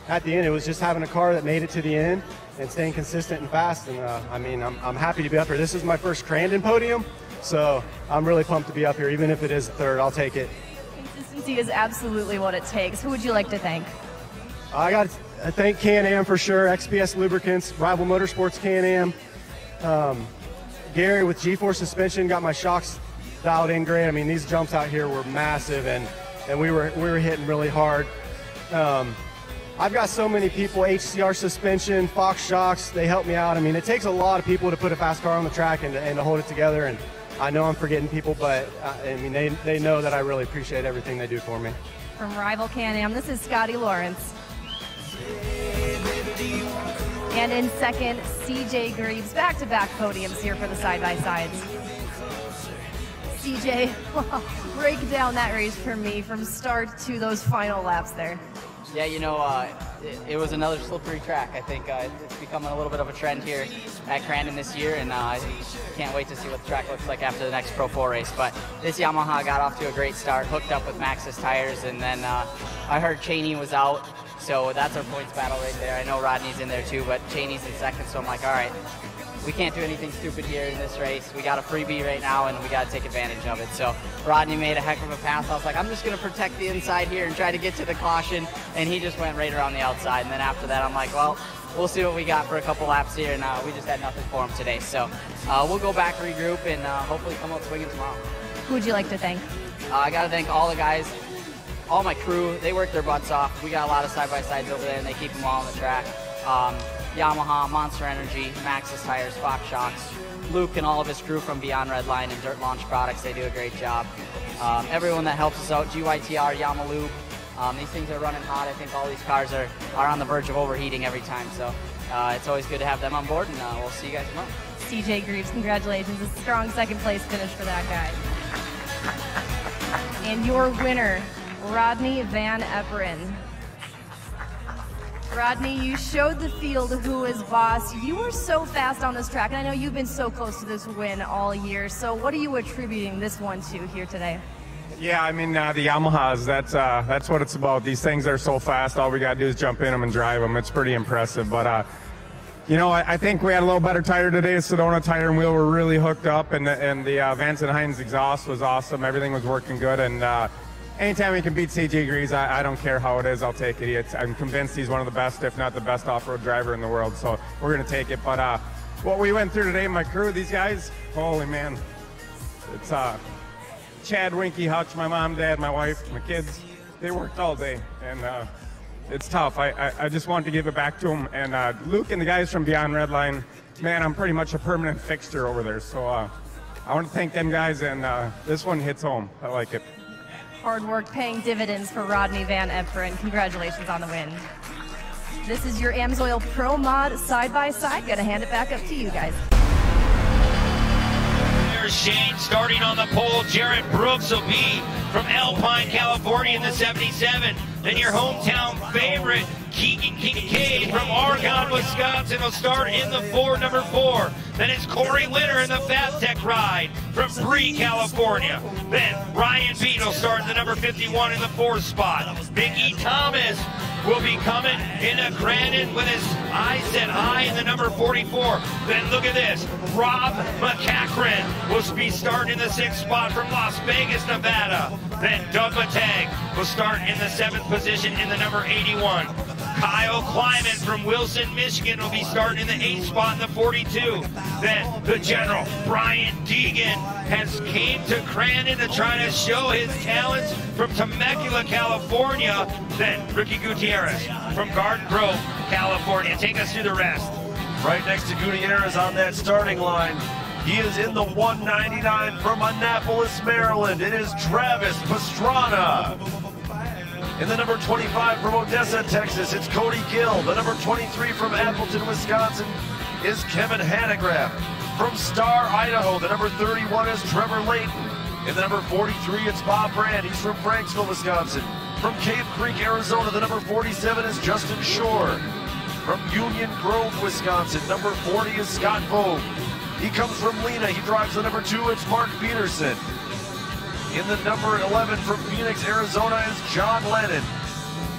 at the end, it was just having a car that made it to the end and staying consistent and fast. And, I mean, I'm happy to be up here. This is my first Crandon podium. So I'm really pumped to be up here. Even if it is 3rd, I'll take it. Consistency is absolutely what it takes. Who would you like to thank? I got to thank Can-Am for sure, XPS Lubricants, Rival Motorsports Can-Am. Gary with G-Force suspension got my shocks dialed in great. I mean, these jumps out here were massive, and we were hitting really hard. I've got so many people, HCR suspension, Fox shocks, they help me out. I mean, it takes a lot of people to put a fast car on the track and to hold it together. And I know I'm forgetting people, but I mean, they know that I really appreciate everything they do for me. From Rival Can-Am, this is Scotty Lawrence. And in 2nd, CJ Greaves, back-to-back podiums here for the side-by-sides. CJ, break down that race for me from start to those final laps there. Yeah, you know, it was another slippery track. I think it's becoming a little bit of a trend here at Crandon this year, and I can't wait to see what the track looks like after the next Pro 4 race. But this Yamaha got off to a great start, hooked up with Maxxis tires, and then I heard Cheney was out, so that's our points battle right there. I know Rodney's in there too, but Cheney's in 2nd, so I'm like, all right, we can't do anything stupid here in this race. We got a freebie right now, and we got to take advantage of it. So Rodney made a heck of a pass. I was like, I'm just going to protect the inside here and try to get to the caution, and he just went right around the outside. And then after that, I'm like, well, we'll see what we got for a couple laps here, and we just had nothing for him today. So we'll go back, regroup, and hopefully come out swinging tomorrow. Who would you like to thank? I got to thank all the guys, all my crew. They work their butts off. We got a lot of side-by-sides over there, and they keep them all on the track. Yamaha, Monster Energy, Maxxis tires, Fox shocks, Luke and all of his crew from Beyond Redline and Dirt Launch Products, they do a great job. Everyone that helps us out, GYTR, Yamalube, these things are running hot. I think all these cars are on the verge of overheating every time, so it's always good to have them on board, and we'll see you guys tomorrow. CJ Greaves, congratulations. A strong 2nd place finish for that guy. And your winner, Rodney Van Everen. Rodney, you showed the field who is boss. You were so fast on this track, and I know you've been so close to this win all year. So what are you attributing this one to here today? Yeah, I mean, the Yamahas, that's what it's about. These things are so fast, all we got to do is jump in them and drive them. It's pretty impressive. But, you know, I think we had a little better tire today. Sedona tire and wheel were really hooked up, and the Vance and Hines exhaust was awesome. Everything was working good, and anytime we can beat CJ Greaves, I don't care how it is, I'll take it. I'm convinced he's one of the best, if not the best off-road driver in the world, so we're going to take it. But what we went through today, my crew, these guys, holy man. It's Chad, Winky, Hutch, my mom, dad, my wife, my kids, they worked all day, and it's tough. I just wanted to give it back to them. And Luke and the guys from Beyond Redline, man, I'm pretty much a permanent fixture over there, so I want to thank them guys, and this one hits home. I like it. Hard work paying dividends for Rodney Van Everen. Congratulations on the win. This is your AMSOIL Pro Mod side-by-side. Gonna hand it back up to you guys. There's Shane starting on the pole. Jarrett Brooks will be from Alpine, California in the 77. Then your hometown favorite, Keegan Kincaid from Argonne, Wisconsin will start in the number 4. Then it's Corey Litter in the Fast Tech ride from Bree, California. Then Ryan Beat will start in the number 51 in the 4th spot. Mickey Thomas will be coming into Crandon with his eyes set high in the number 44. Then look at this, Rob McCachran will be starting in the 6th spot from Las Vegas, Nevada. Then Doug Matag will start in the 7th position in the number 81. Kyle Kleiman from Wilson, Michigan will be starting in the 8th spot in the 42. Then the general, Brian Deegan, has came to Crandon to try to show his talents from Temecula, California. Then Ricky Gutierrez from Garden Grove, California. Take us through the rest. Right next to Gutierrez on that starting line, he is in the 199 from Annapolis, Maryland. It is Travis Pastrana. In the number 25 from Odessa, Texas, it's Cody Gill. The number 23 from Appleton, Wisconsin is Kevin Hanegraaff. From Star, Idaho, the number 31 is Trevor Layton. In the number 43, it's Bob Brand. He's from Franksville, Wisconsin. From Cave Creek, Arizona, the number 47 is Justin Shore. From Union Grove, Wisconsin, number 40 is Scott Vogue. He comes from Lena. He drives the number 2. It's Mark Peterson. In the number 11 from Phoenix, Arizona is John Lennon.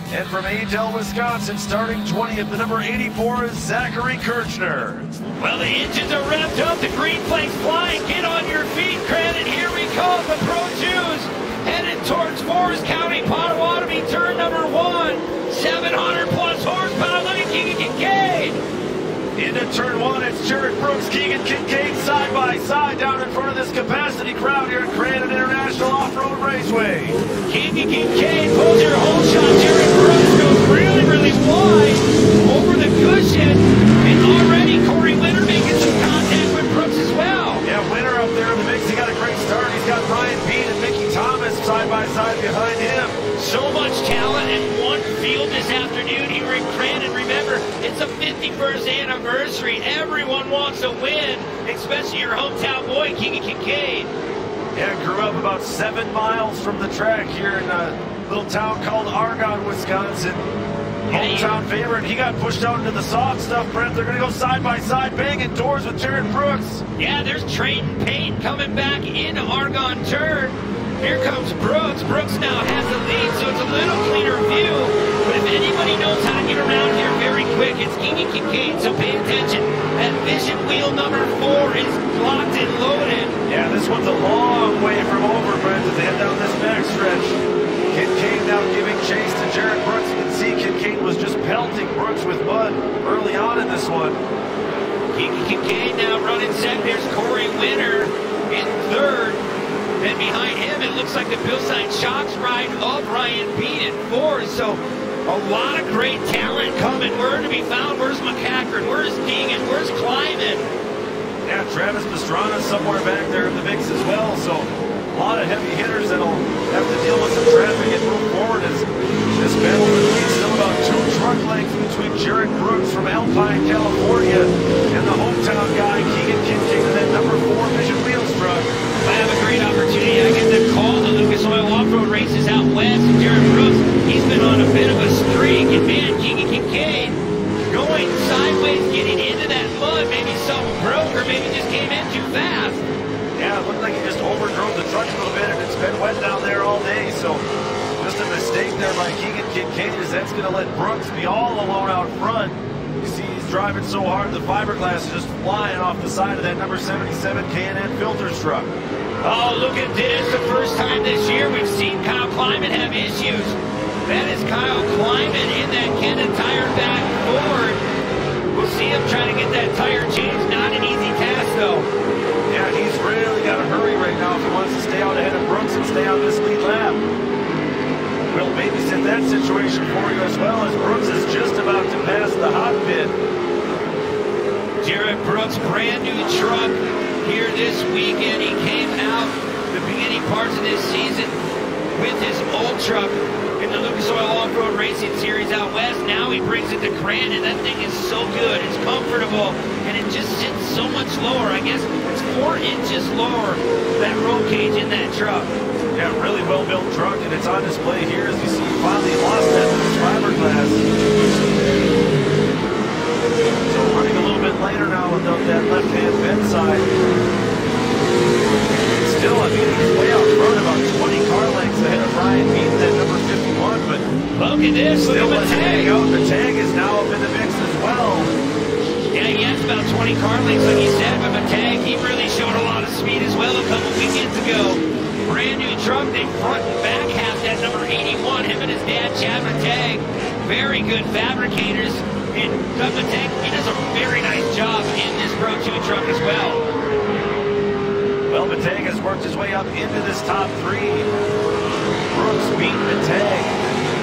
And from Adel, Wisconsin, starting 20th, the number 84 is Zachary Kirchner. Well, the engines are revved up, the green flag's flying. Get on your feet, Crandon. Here we come, the Pro 2s headed towards Forest County, Potawatomi, turn number 1. 700 plus horsepower. Look at Keegan Kincaid. Into turn 1, it's Jared Brooks, Keegan Kincaid side by side down in front of this capacity crowd here at Crandon International Off-Road Raceway. Keegan Kincaid pulls your whole shot. Jared Brooks goes really, really wide over the cushion. And already Corey Winter making some contact with Brooks as well. Yeah, Winter up there in the mix. He got a great start. He's got Ryan Beat and Mickey Thomas side by side behind him. So much talent in one field this afternoon here in Crandon. Remember, it's a 51st anniversary. Everyone wants to win, especially your hometown boy, Keegan Kincaid. Yeah, grew up about 7 miles from the track here in a little town called Argonne, Wisconsin. Hometown favorite. He got pushed out into the soft stuff, Brent. They're going to go side by side, banging doors with Jared Brooks. Yeah, there's Trayton Payne coming back in Argonne turn. Here comes Brooks. Brooks now has the lead, so it's a little cleaner view. But if anybody knows how to get around here very quick, it's Keegan Kincaid, so pay attention. That vision wheel number 4 is locked and loaded. Yeah, this one's a long way from over, Brent, as they head down this backstretch. Kincaid now giving chase to Jared Brooks. You can see Kincaid was just pelting Brooks with mud early on in this one. Keegan Kincaid now running second. There's Corey Winter in third. Then behind him, it looks like the Billside Shocks ride of Ryan Beat in 4th. So a lot of great talent coming. Where to be found? Where's McCackern? Where's Deegan? Where's Kleiman? Yeah, Travis Pastrana somewhere back there in the mix as well. So a lot of heavy hitters that'll have to deal with some traffic and move forward as this battle between still about 2 truck lengths between Jared Brooks from Alpine, California, and the hometown guy, Keegan Kincaid, in that number 4 Vision Wheels truck. I have a great opportunity. I get to call the Lucas Oil Off-Road races out west. And Jared Brooks, he's been on a bit of a streak. And man, Keegan Kincaid going sideways, getting into that mud. Maybe something broke or maybe just came in too fast. Yeah, it looked like he just overdrove the truck a little bit, and it's been wet down there all day. So just a mistake there by Keegan Kincaid, as that's going to let Brooks be all alone out front. You see he's driving so hard, the fiberglass is just flying off the side of that number 77 K&N Filters truck. Oh, look at this. The first time this year we've seen Kyle Kleiman have issues. That is Kyle Kleiman in that Cannon tire back forward. We'll see him trying to get that tire changed. Not an easy task, though. Yeah, he's really got to hurry right now if he wants to stay out ahead of Brooks and stay on this lead lap. We'll babysit that situation for you as well, as Brooks is just about to pass the hot pit. Jared Brooks, brand new truck here this weekend. He came out the beginning parts of this season with his old truck in the Lucas Oil Off-Road Racing Series out west. Now he brings it to Crandon. That thing is so good. It's comfortable, and it just sits so much lower. I guess it's 4 inches lower, that roll cage in that truck. Yeah, really well-built truck, and it's on display here as you see he finally lost that fiberglass. So running a little bit later now without that left-hand vent side. Still, I mean, he's way out front, about 20 car lengths ahead of Ryan Beat, that number 51, but look at this, look at the tag. The tag is now up in the mix as well. Yeah, he has about 20 car lengths, like he said, but Matag, he really showed a lot of speed as well a couple weekends ago. Brand new truck, they front and back half that number 81, him and his dad, Chad Mateg. Very good fabricators. And Doug Mateg, he does a very nice job in this Pro 2 truck as well. Well, Mateg has worked his way up into this top 3. Brooks beat Mateg.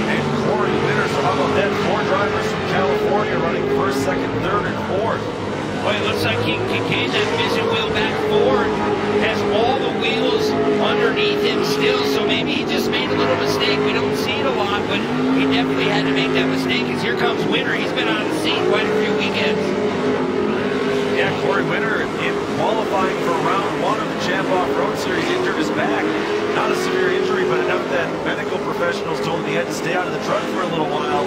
And Corey Winter, so how about that? 4 drivers from California running first, second, third, and fourth. Boy, it looks like Kincaid, that vision wheel back forward, has all the wheels underneath him still, so maybe he just made a little mistake. We don't see it a lot, but he definitely had to make that mistake, because here comes Winter. He's been on the scene quite a few weekends. Yeah, Corey Winter, in qualifying for round 1 of the Champ Off-Road Series, injured his back. Not a severe injury, but enough that medical professionals told him he had to stay out of the truck for a little while.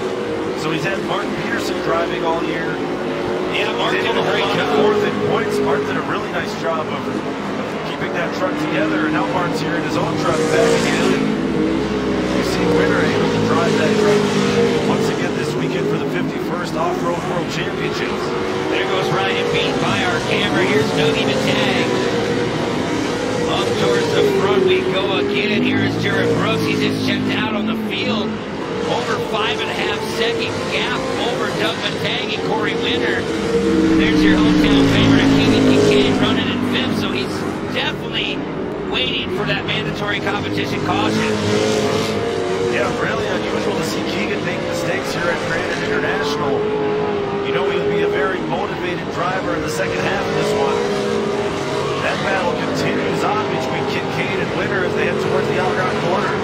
So he's had Martin Peterson driving all year. Yeah, Martin did a great job. Fourth in points. Martin did a really nice job of keeping that truck together, and now Martin's here in his own truck back again. You see Winter able to drive that truck once again this weekend for the 51st Off-Road World Championships. There goes Ryan beat by our camera. Here's Dougie Mateg. Up towards the front we go again. Here is Jared Brooks. He's just checked out on the field. Over 5.5-second gap over Doug Mateg and Corey Winter. There's your hometown favorite, Keegan Kincaid, running in 5th, so he's definitely waiting for that mandatory competition caution. Yeah, really unusual to see Keegan make mistakes here at Crandon International. You know he'll be a very motivated driver in the second half of this one. That battle continues on between Kincaid and Winter as they head towards the outrun corner.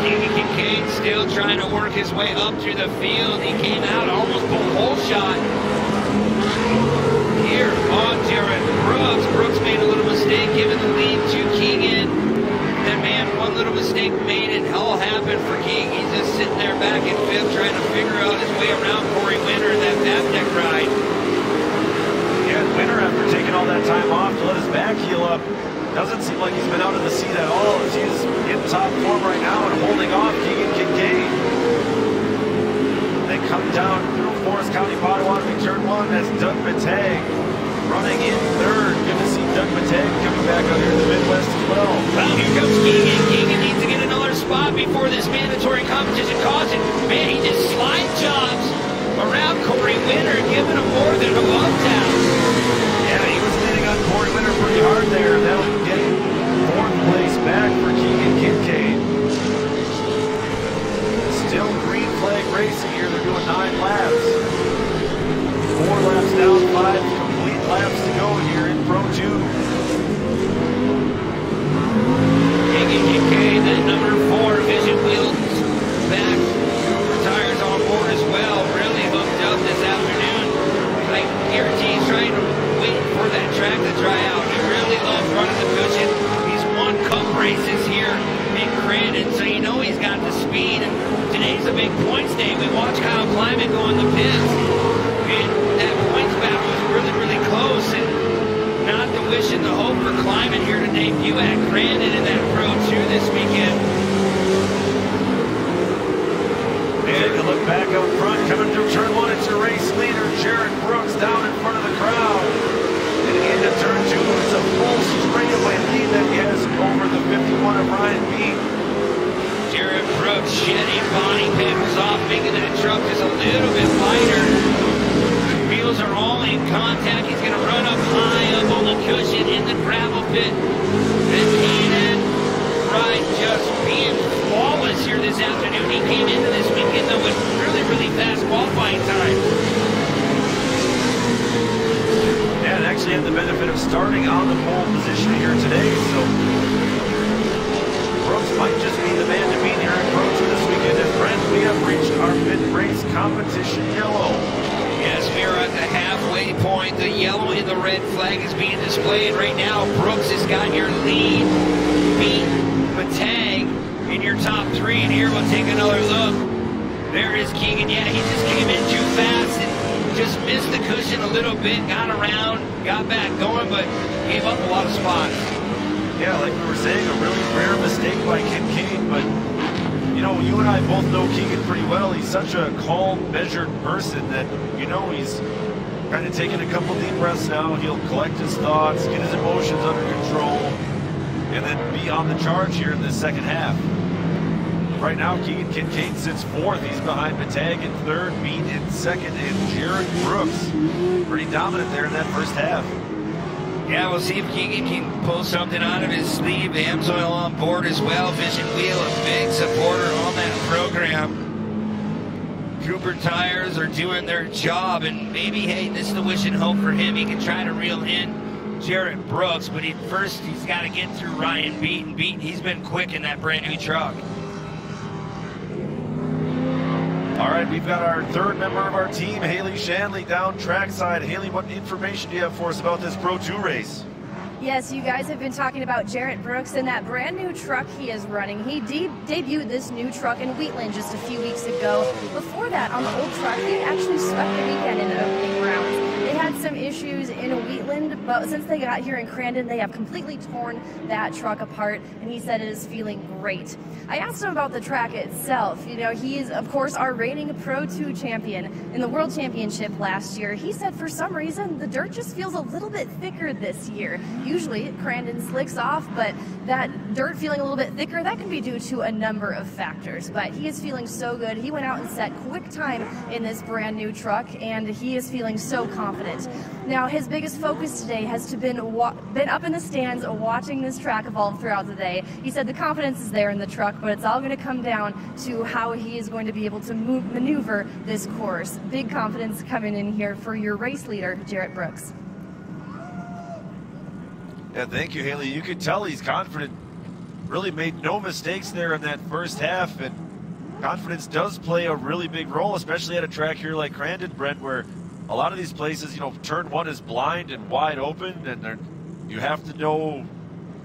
Kincaid still trying to work his way up through the field. He came out, almost pulled a whole shot. Here on Jared Brooks. Brooks made a little mistake, giving the lead to Keegan. And man, one little mistake made it all happen for Keegan. He's just sitting there back in 5th trying to figure out his way around Corey Winter in that Vaptec ride. Yeah, Winter, after taking all that time off to let his back heal up, doesn't seem like he's been out of the seat at all, as he's in top form right now and holding off Keegan Kincaid. They come down through Forest County, Potawatomi, turn 1. That's Doug Mateg running in 3rd. Good to see Doug Mateg coming back out here in the Midwest as well. Well, here comes Keegan. Keegan needs to get another spot before this mandatory competition caution. Man, he just slide jobs around Corey Winter, giving him more than a love tap. Yeah, he was leaning on Corey Winter pretty hard there. That'll get 4th place back for Keegan Kincaid. Still green flag racing here. They're doing 9 laps. 4 laps down, 5 complete laps to go here in Pro 2. Keegan Kincaid, that number 4 vision wheels back. Tires on board as well. Really hooked up this afternoon. I guarantee he's trying to wait for that track to dry out. He really loves running the cushion. He's won cup races here in Crandon, so you know he's got the speed. And today's a big points day. We watched Kyle Kleiman go in the pits, and that points battle was really, really close. And not the wish and the hope for Kleiman here to debut at Crandon in that Pro 2 this weekend. Take a look back up front, coming through turn 1, it's your race leader, Jared Brooks, down in front of the crowd. And into turn 2, it's a full straightaway lead that he has over the 51 of Ryan Beat. Jared Brooks shedding body panels off, making that truck just a little bit lighter. Wheels are all in contact. He's going to run up high up on the cushion in the gravel pit. And Hayden ride just being flawless here this afternoon. He came into this weekend though with really, really fast qualifying time. Yeah, and actually had the benefit of starting on the pole position here today, so Brooks might just be the man to beat here in Pro 2 this weekend. And friends, we have reached our mid-race competition yellow. Yes, we are at the halfway point. The yellow and the red flag is being displayed right now. Brooks has got your lead. Beat Mateg in your top 3, and here we'll take another look. There is Keegan. Yeah, he just came in too fast and just missed the cushion a little bit, got around, got back going, but gave up a lot of spots. Yeah, like we were saying, a really rare mistake by Kincaid, but you know, you and I both know Keegan pretty well. He's such a calm, measured person that, you know, he's kind of taking a couple deep breaths now. He'll collect his thoughts, get his emotions under control, and then be on the charge here in the second half. Right now, Keegan Kincaid sits fourth. He's behind Matag in third, Beat in second, and Jared Brooks pretty dominant there in that first half. Yeah, we'll see if Keegan can pull something out of his sleeve. Amsoil on board as well. Vision Wheel, a big supporter on that program. Cooper Tires are doing their job, and maybe, hey, this is the wish and hope for him. He can try to reel in Jared Brooks, but first he's got to get through Ryan Beat, and Beat, he's been quick in that brand new truck. All right, we've got our third member of our team, Haley Shanley, down trackside. Haley, what information do you have for us about this Pro 2 race? Yes, you guys have been talking about Jarrett Brooks and that brand new truck he is running. He debuted this new truck in Wheatland just a few weeks ago. Before that, on the old truck, he actually swept the weekend in the opening rounds. They had some issues in Wheatland, but since they got here in Crandon, they have completely torn that truck apart, and he said it is feeling great. I asked him about the track itself. You know, he is, of course, our reigning Pro 2 champion in the World Championship last year. He said for some reason, the dirt just feels a little bit thicker this year. Usually, Crandon slicks off, but that dirt feeling a little bit thicker, that can be due to a number of factors. But he is feeling so good. He went out and set quick time in this brand new truck, and he is feeling so confident. Now, his biggest focus today has been up in the stands watching this track evolve throughout the day. He said the confidence is there in the truck, but it's all going to come down to how he is going to be able to maneuver this course. Big confidence coming in here for your race leader, Jarrett Brooks. Yeah, thank you, Haley. You could tell he's confident. Really made no mistakes there in that first half, and confidence does play a really big role, especially at a track here like Crandon, Brent, where a lot of these places, you know, turn one is blind and wide open, and you have to know,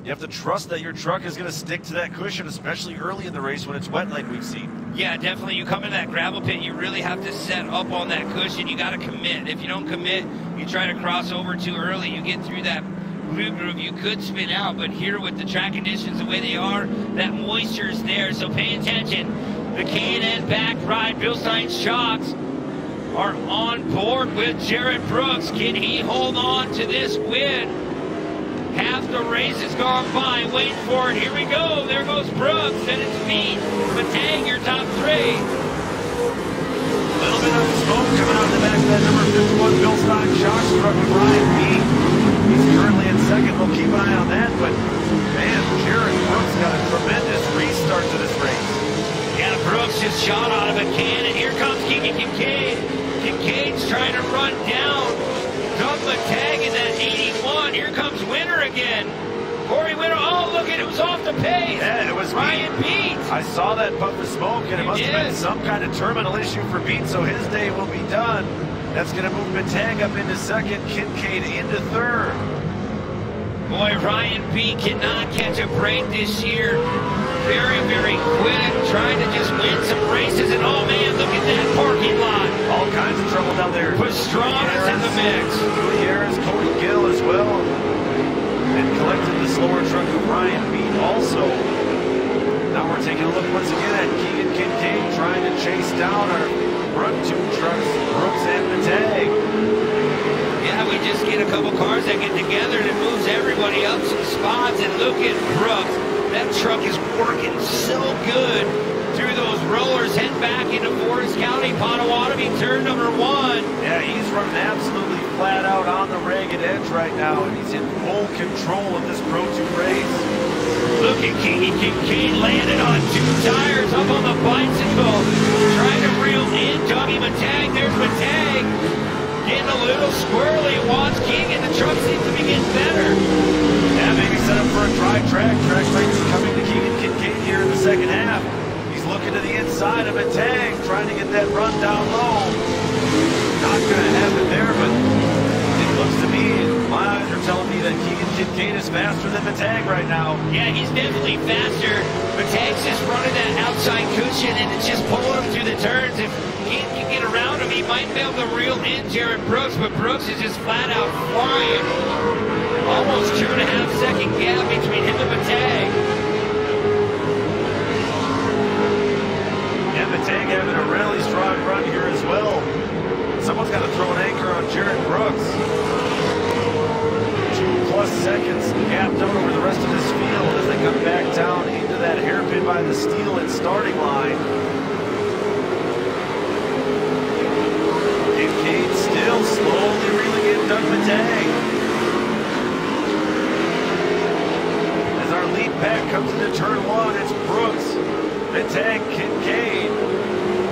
you have to trust that your truck is going to stick to that cushion, especially early in the race when it's wet like we've seen. Yeah, definitely. You come in that gravel pit, you really have to set up on that cushion. You got to commit. If you don't commit, you try to cross over too early, you get through that blue groove, you could spin out. But here with the track conditions the way they are, that moisture is there, so pay attention. The K&N back ride, Bill Stein's shocks are on board with Jarrett Brooks. Can he hold on to this win? Half the race has gone by. Wait for it. Here we go. There goes Brooks, and it's Beat. Matang, your top three. A little bit of smoke coming out of the back of that number 51 Bill Stein shock truck with Ryan Beat. He's currently in second. We'll keep an eye on that, but man, Jarrett Brooks got a tremendous restart to this race. Yeah, Brooks just shot out of a can, and here comes Keegan Kincaid. Kincaid's trying to run down Doug Matag in that 81. Here comes Winter again. Corey Winter, oh, look at it, was off the pace. Yeah, it was Ryan Beat. I saw that puff of smoke, and it must have been some kind of terminal issue for Beat, so his day will be done. That's going to move Matag up into second, Kincaid into third. Boy, Ryan Beat cannot catch a break this year. Very, very quick, trying to just win some races, and oh man, look at that parking lot. All kinds of trouble down there. Pastrana's in the mix. Gutierrez, Cody Gill as well. And collected the slower truck of Ryan Beat also. Now we're taking a look once again at Keegan Kincaid trying to chase down our front two trucks, Brooks and Matag. Yeah, we just get a couple cars that get together and it moves everybody up some spots, and look at Brooks. That truck is working so good through those rollers, head back into Forest County, Potawatomi, turn number 1. Yeah, he's running absolutely flat out on the ragged edge right now, and he's in full control of this Pro 2 race. Look at Keegan Kincaid landed on 2 tires up on the bicycle, trying to reel in Dougie Matag. There's Matag getting a little squirrely. Watch Keegan, the truck seems to be getting better. Yeah, maybe set up for a dry track. Track strength coming to Keegan Kincaid here in the second half. He's looking to the inside of Matag, trying to get that run down low. Not going to happen there, but it looks to me, my eyes are telling me that Keegan Kincaid is faster than Matag right now. Yeah, he's definitely faster. Matag's just running that outside cushion, and it's just pulling him through the turns. If Keegan can get around him, he might be able to reel in Jarrett Brooks, but Brooks is just flat out flying. Almost 2.5 second gap between him and Matag. Yeah, Matag having a really strong run here as well. Someone's got to throw an anchor on Jarrett Brooks. 2+ seconds gapped out over the rest of this field as separated by the steel and starting line. Kincaid still slowly reeling in Doug Matang. As our lead pack comes into turn one, it's Brooks, Matang, Kincaid.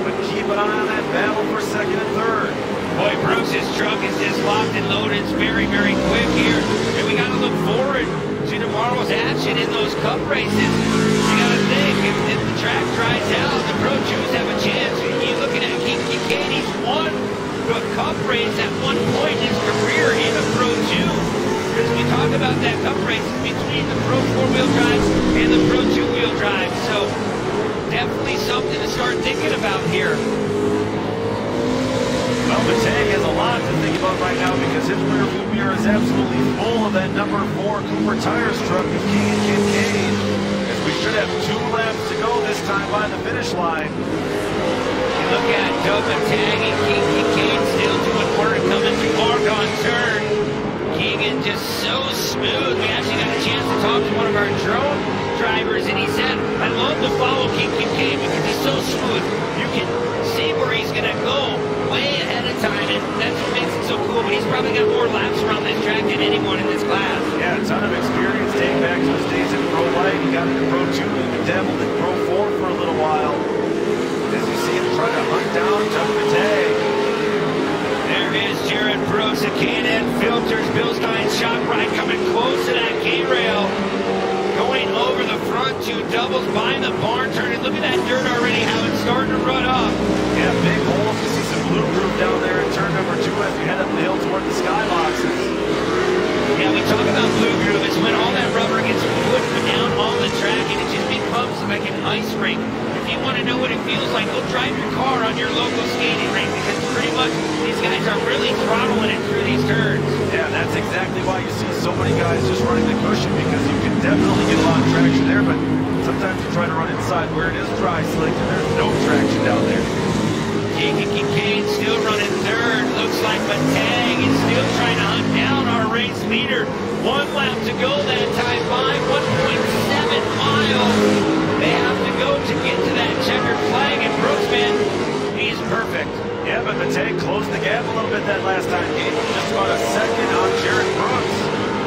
But keep an eye on that battle for second and third. Boy, Brooks' truck is just locked and loaded. It's very, very quick here. And we got to look forward to tomorrow's action in those cup races. You got to think, if the track dries out, the Pro 2s have a chance. You're looking at Kincaid, he's won a cup race at one point in his career in a Pro 2. Because we talk about that cup race between the Pro 4-wheel drives and the Pro 2-wheel drives. So definitely something to start thinking about here. Well, Matang has a lot to think about right now because his rear view mirror is absolutely full of that number 4 Cooper Tires truck with Keegan Kincaid. As we should have 2 laps to go this time by the finish line. You look at Doug Matang and Keegan Kincaid still doing work coming through Argonne turn. Keegan just so smooth. We actually got a chance to talk to one of our drone drivers, and he said, I love to follow Keegan Kincaid because he's so smooth. You can see where he's going to go way ahead of time, and that's what makes it so cool. But he's probably got more laps around this track than anyone in this class. Yeah, a ton of experience dating back to his days in Pro Light. He got into Pro 2 and dabbled in Pro 4 for a little while. As you see him try to hunt down Doug Matang. There is Jared Brooks at K&N Filters. Bill Stein's shot right coming close to that K-rail. Going over the front 2 doubles by the barn turn. And look at that dirt already, how it's starting to run up. Yeah, big holes. You see some blue groove down there in turn number 2 as we head up the hill toward the skylocks. Yeah, we talk about blue groove. It's when all that rubber gets put down on the track and it just becomes like an ice rink. If you want to know what it feels like, go drive your car on your local skating rink because pretty much these guys are really throttling it through these turns. Yeah, that's exactly why you see so many guys just running the cushion because you can definitely get a lot of traction there, but sometimes you try to run inside where it is dry slick and there's no traction down there. Keegan Kincaid still running third. Looks like Matang is still trying to hunt down our race leader. 1 lap to go that time by 1.7 miles. They have to go to get to that checkered flag, and Brooks, man, he's perfect. Yeah, but Matang closed the gap a little bit that last time. Gained just about a second on Jared Brooks.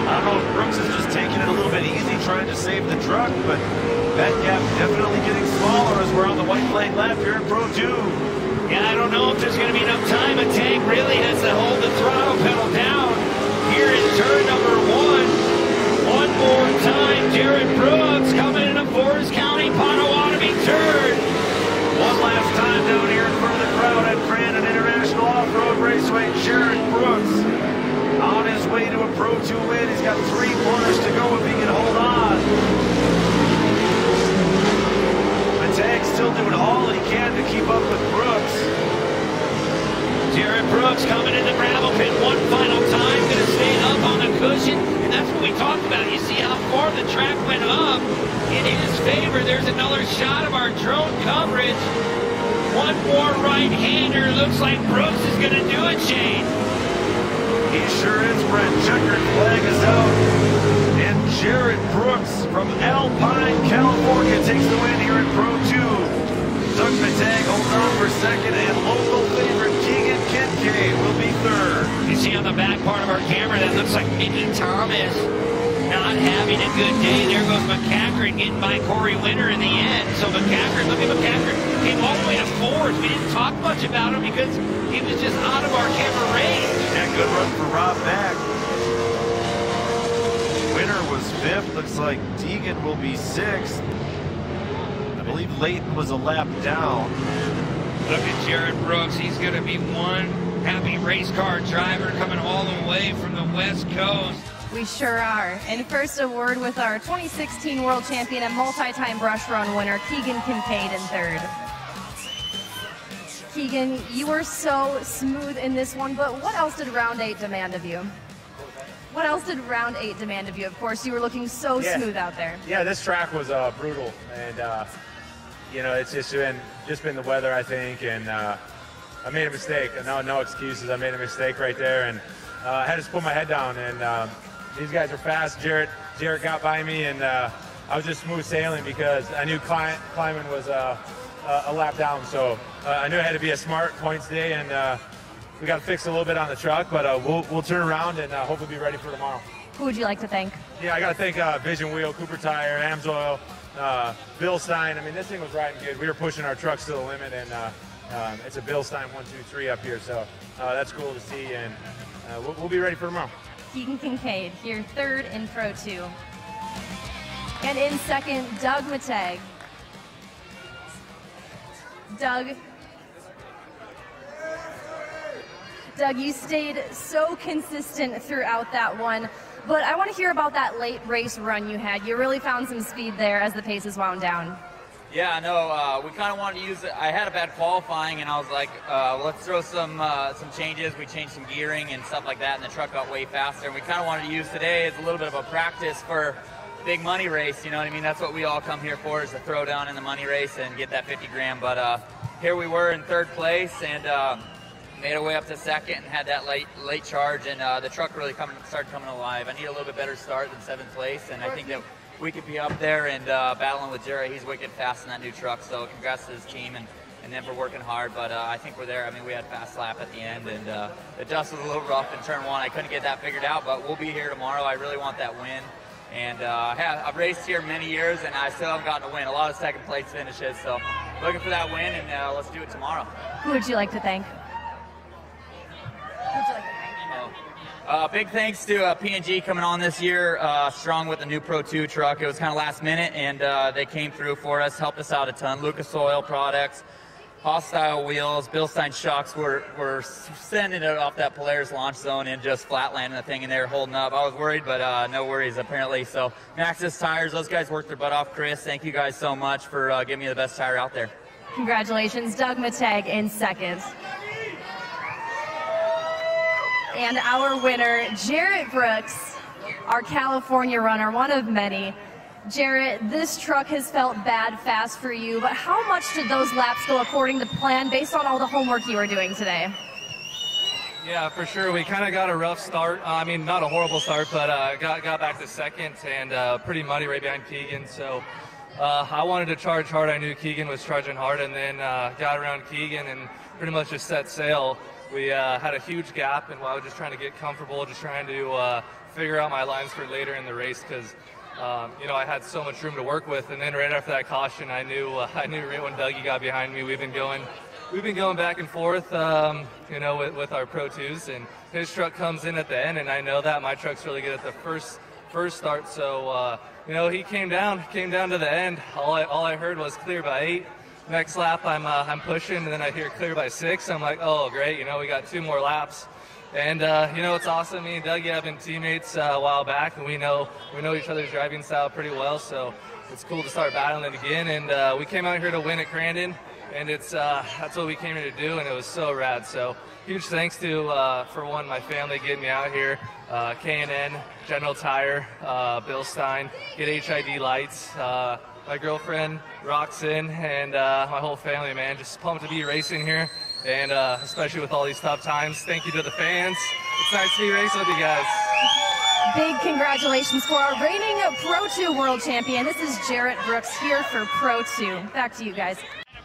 I don't know if Brooks is just taking it a little bit easy trying to save the truck, but that gap definitely getting smaller as we're on the white flag lap here in Pro 2. Yeah, I don't know if there's going to be enough time. Matang really has to hold the throttle pedal down here in turn number 1. One more time, Jared Brooks coming in a Forest County Potawatomi turn. One last time down here in front of the crowd at Crandon International Off-Road Raceway. Jared Brooks on his way to a Pro 2 win. He's got 3 corners to go if he can hold on. Matang still doing all he can to keep up with Brooks. Jared Brooks coming in the gravel pit one final time, going to stay up on the cushion, and that's what we talked about. You see how far the track went up in his favor. There's another shot of our drone coverage. One more right-hander. Looks like Brooks is going to do it, Shane. He sure is, Brent. Checkered flag is out. And Jared Brooks from Alpine, California takes the win here in Pro 2. Doug Matang holds on for second, and local favorite Keegan Kincaid will be third. You see on the back part of our camera, that looks like Mickey Thomas not having a good day. There goes McCaffrey getting by Corey Winter in the end. So McCaffrey, look at McCaffrey, came all the way to 4th. We didn't talk much about him because he was just out of our camera range. Yeah, good run for Rob Mack. Winter was 5th. Looks like Deegan will be 6th. I believe Layton was a lap down. Look at Jared Brooks. He's going to be one happy race car driver coming all the way from the West Coast. We sure are. And first, a word with our 2016 world champion and multi-time brush run winner, Keegan Kincaid in 3rd. Keegan, you were so smooth in this one, but what else did round 8 demand of you? What else did round 8 demand of you? Of course, you were looking so smooth out there. Yeah, this track was brutal, and you know, it's just been the weather, I think, and I made a mistake. No excuses. I made a mistake right there, and I had to just put my head down. And these guys are fast. Jarrett got by me, and I was just smooth sailing because I knew climbing was a lap down. So I knew it had to be a smart points day, and we got to fix a little bit on the truck, but we'll turn around and hopefully be ready for tomorrow. Who would you like to thank? Yeah, I got to thank Vision Wheel, Cooper Tire, Amsoil, Bill Stein. I mean, this thing was riding good. We were pushing our trucks to the limit, and it's a Bill Stein 1, 2, 3 up here, so that's cool to see, and we'll be ready for tomorrow. Keegan Kincaid, here third in Pro 2. And in second, Doug Mateg. Doug, you stayed so consistent throughout that one, but I want to hear about that late race run you had. You really found some speed there as the paces wound down. Yeah, no, we kind of wanted to use it. I had a bad qualifying, and I was like, let's throw some changes. We changed some gearing and stuff like that, and the truck got way faster. And we kind of wanted to use today as a little bit of a practice for big money race. You know what I mean? That's what we all come here for, is to throw down in the money race and get that 50 grand. But here we were in third place, and made our way up to second and had that late charge, and the truck really started coming alive. I need a little bit better start than 7th place, and I think that we could be up there and battling with Jerry. He's wicked fast in that new truck, so congrats to his team and them for working hard. But I think we're there. I mean, we had a fast lap at the end, and the dust was a little rough in turn 1. I couldn't get that figured out, but we'll be here tomorrow. I really want that win. And I've raced here many years, and I still haven't gotten a win. A lot of second place finishes, so looking for that win, and let's do it tomorrow. Who would you like to thank? Big thanks to P&G coming on this year, strong with the new Pro 2 truck. It was kind of last minute, and they came through for us, helped us out a ton. Lucas Oil Products, Hostile Wheels, Bill Stein Shocks were sending it off that Polaris launch zone and just flat landing the thing, and they were holding up. I was worried, but no worries apparently. So Maxxis Tires, those guys worked their butt off. Chris, thank you guys so much for giving me the best tire out there. Congratulations, Doug Mateg in second. And our winner, Jarrett Brooks, our California runner, one of many. Jarrett, this truck has felt bad fast for you, but how much did those laps go according to plan based on all the homework you were doing today? Yeah, for sure. We kind of got a rough start. I mean, not a horrible start, but got back to second and pretty muddy right behind Keegan. So I wanted to charge hard. I knew Keegan was charging hard, and then got around Keegan and pretty much just set sail. We had a huge gap, and I was just trying to get comfortable, just trying to figure out my lines for later in the race because, you know, I had so much room to work with. And then right after that caution, I knew right when Dougie got behind me, we've been going back and forth, you know, with our Pro 2s, and his truck comes in at the end, and I know that my truck's really good at the first start. So, you know, he came down to the end. All I heard was clear by 8. Next lap, I'm pushing, and then I hear clear by 6. I'm like, oh, great, you know, we got 2 more laps. And, you know, it's awesome. Me and Dougie have been teammates a while back, and we know each other's driving style pretty well, so it's cool to start battling again. And we came out here to win at Crandon, and that's what we came here to do, and it was so rad. So huge thanks to, for one, my family getting me out here, K&N, General Tire, Bill Stein, Get HID Lights, my girlfriend, Roxanne, and my whole family, man. Just pumped to be racing here, and especially with all these tough times. Thank you to the fans. It's nice to be racing with you guys. Big congratulations for our reigning Pro 2 world champion. This is Jarrett Brooks here for Pro 2. Back to you guys.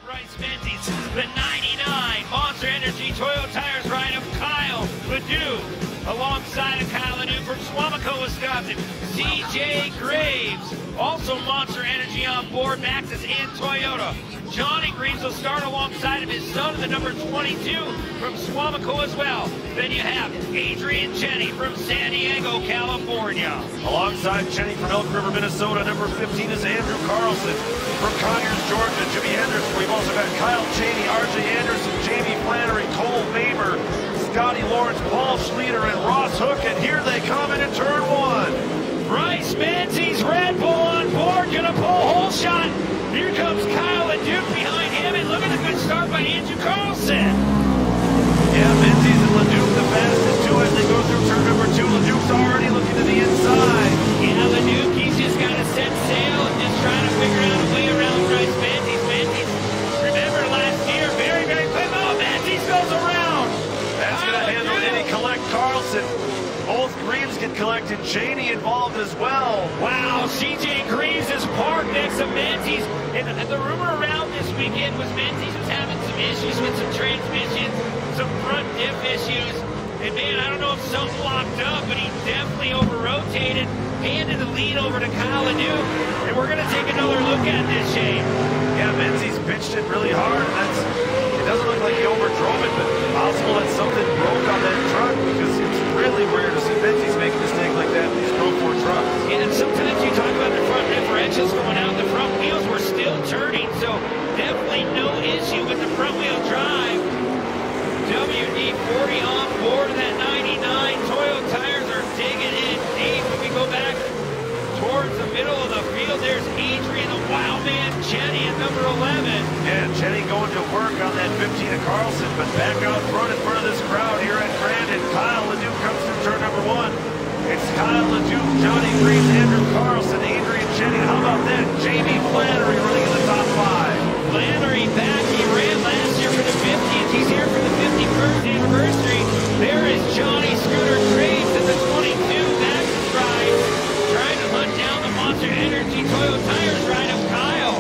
Bryce Menzies, the 99 Monster Energy Toyo Tires ride of Kyle Leduc, alongside of Kyle Leduc from Swamico, Wisconsin. CJ Graves, also Monster Energy on board, Maxxis and Toyota. Johnny Greaves will start alongside of his son, the number 22 from Swamico as well. Then you have Adrian Cheney from San Diego, California. Alongside Cheney from Elk River, Minnesota, number 15 is Andrew Carlson. From Conyers, Georgia, Jimmy Henderson. We've also got Kyle Cheney, RJ Anderson, Jamie Flannery, Cole Faber, Scotty Lawrence, Paul Schleter, and Ross Hook. And here they come into turn 1. Bryce Menzies, Red Bull on board, gonna pull whole shot. Here comes Kyle Leduc behind him, and look at the good start by Andrew Carlson. Yeah, Menzies and Leduc the fastest two as they go through turn number 2. Leduc's already looking to the inside. Yeah, Leduc, he's just got to set sail and just trying to figure out a way around Bryce Menzies. Menzies, remember last year, very, very quick. Oh, Menzies goes around. That's going to handle any collect Carlson. Both greens get collected. Cheney involved as well. Wow, CJ Greaves is parked next to Menzies. And the rumor around this weekend was Menzies was having some issues with some transmissions, some front diff issues. And man, I don't know if something locked up, but he definitely over-rotated, handed the lead over to Kyle Leduc. And we're going to take another look at this, Shane. Yeah, Menzies pitched it really hard. It doesn't look like he overdrove it, but possible that something broke on that truck, because it's really rare to see Menzies make a mistake like that in these Pro 4 trucks. Yeah, and sometimes you talk about the front differentials going out, the front wheels were still turning, so definitely no issue with the front wheel drive. WD-40 on board that 99. Toyo tires are digging in deep. When we go back towards the middle of the field, there's Adrian, the wild man, Cheney at number 11. Yeah, Cheney going to work on that 15 of Carlson, but back out front in front of this crowd here at Crandon. Kyle Leduc comes through turn number 1. It's Kyle Leduc, Johnny Greaves, Andrew Carlson, Adrian Cheney. How about that? Jamie Flannery running in the top 5. Flannery back. He ran last year for the 50th. He's here for the 51st anniversary. There is Johnny Scooter Graves at the 22. That's his ride. Trying to hunt down the Monster Energy Toyo Tires ride of Kyle.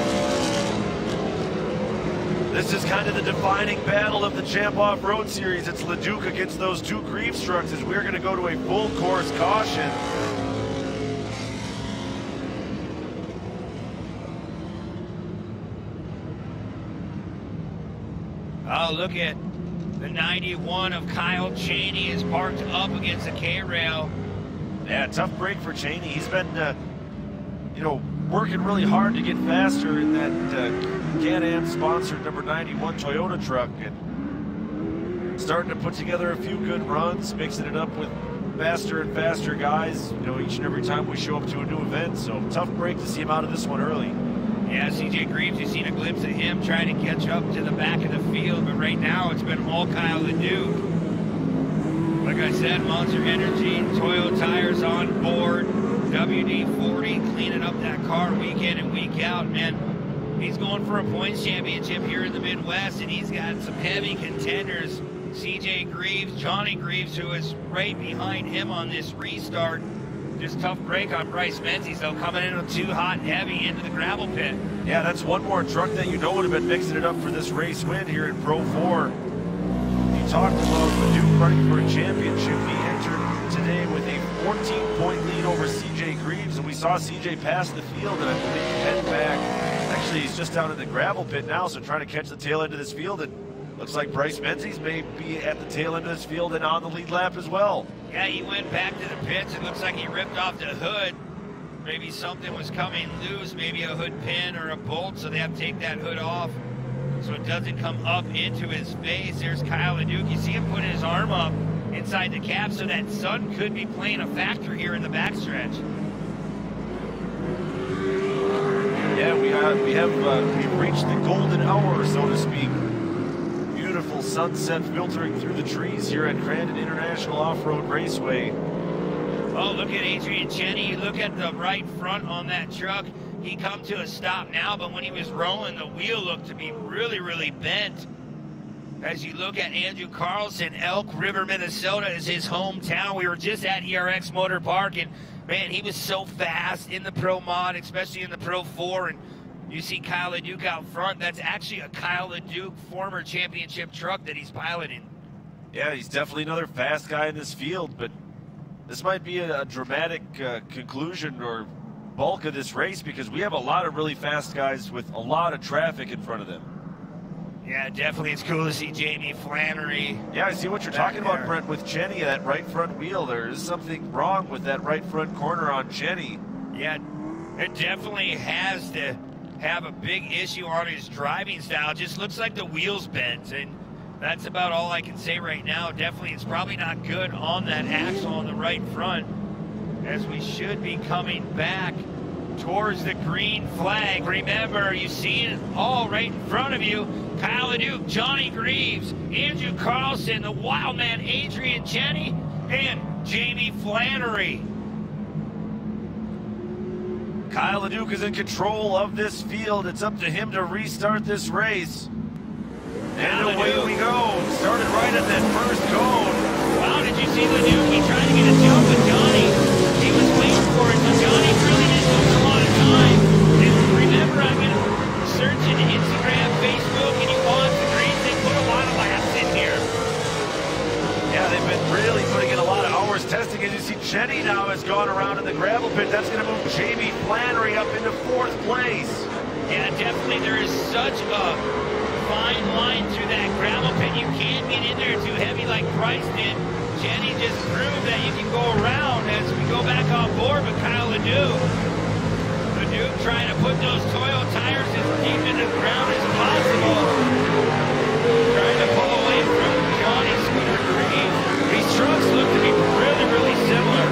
This is kind of the defining battle of the Champ Off-Road Series. It's Leduc against those two Greaves trucks, as we're going to go to a full course caution. Oh, look at the 91 of Kyle Cheney is parked up against the K-rail. Yeah, tough break for Cheney. He's been, working really hard to get faster in that Can-Am sponsored number 91 Toyota truck, and starting to put together a few good runs, mixing it up with faster and faster guys, each and every time we show up to a new event. So tough break to see him out of this one early. Yeah, CJ Greaves, you've seen a glimpse of him trying to catch up to the back of the field, but right now it's been all Kyle Leduc. Like I said, Monster Energy, Toyo tires on board, WD-40 cleaning up that car week in and week out, man. He's going for a points championship here in the Midwest, and he's got some heavy contenders. CJ Greaves, Johnny Greaves, who is right behind him on this restart. Just tough break on Bryce Menzies, though, coming in with 2 hot and heavy into the gravel pit. Yeah, that's one more truck that would have been mixing it up for this race win here in Pro 4. You talked about Leduc running for a championship. He entered today with a 14-point lead over CJ Greaves, and we saw CJ pass the field, and I believe head back. Actually, he's just down in the gravel pit now, so trying to catch the tail end of this field, and looks like Bryce Menzies may be at the tail end of this field and on the lead lap as well. Yeah, he went back to the pits. It looks like he ripped off the hood. Maybe something was coming loose, maybe a hood pin or a bolt, so they have to take that hood off so it doesn't come up into his face. There's Kyle Leduc. You see him putting his arm up inside the cap, so that sun could be playing a factor here in the backstretch. Yeah, we've reached the golden hour, so to speak. Beautiful sunset filtering through the trees here at Crandon International Off-Road Raceway. Oh, look at Adrian Cheney. Look at the right front on that truck. He come to a stop now, but when he was rolling, the wheel looked to be really, really bent. As you look at Andrew Carlson, Elk River, Minnesota is his hometown. We were just at ERX Motor Park, and man, he was so fast in the Pro Mod, especially in the Pro 4, and you see Kyle Leduc out front. That's actually a Kyle Leduc former championship truck that he's piloting. Yeah, he's definitely another fast guy in this field, but this might be a dramatic conclusion or bulk of this race, because we have a lot of really fast guys with a lot of traffic in front of them. Yeah, definitely. It's cool to see Jamie Flannery. Yeah, I see what you're talking about, Brent, with Cheney, that right front wheel. There is something wrong with that right front corner on Cheney. Yeah, it definitely has to have a big issue on his driving style. Just looks like the wheel's bent, and that's about all I can say right now. Definitely, it's probably not good on that axle on the right front, as we should be coming back towards the green flag. Remember, you see it all right in front of you. Kyle Leduc, Johnny Greaves, Andrew Carlson, the wild man Adrian Cheney, and Jamie Flannery. Kyle Leduc is in control of this field. It's up to him to restart this race. And away we go. Started right at that first cone. Wow, did you see Leduc? He tried to get a jump with Johnny. He was waiting gone around in the gravel pit. That's going to move Jamie Flannery up into 4th place. Yeah, definitely. There is such a fine line through that gravel pit. You can't get in there too heavy like Bryce did. Jenny just proved that you can go around as we go back on board with Kyle Leduc. Leduc trying to put those Toyo tires as deep in the ground as possible. Trying to pull away from Johnny Scooter Green. These trucks look to be really, really similar.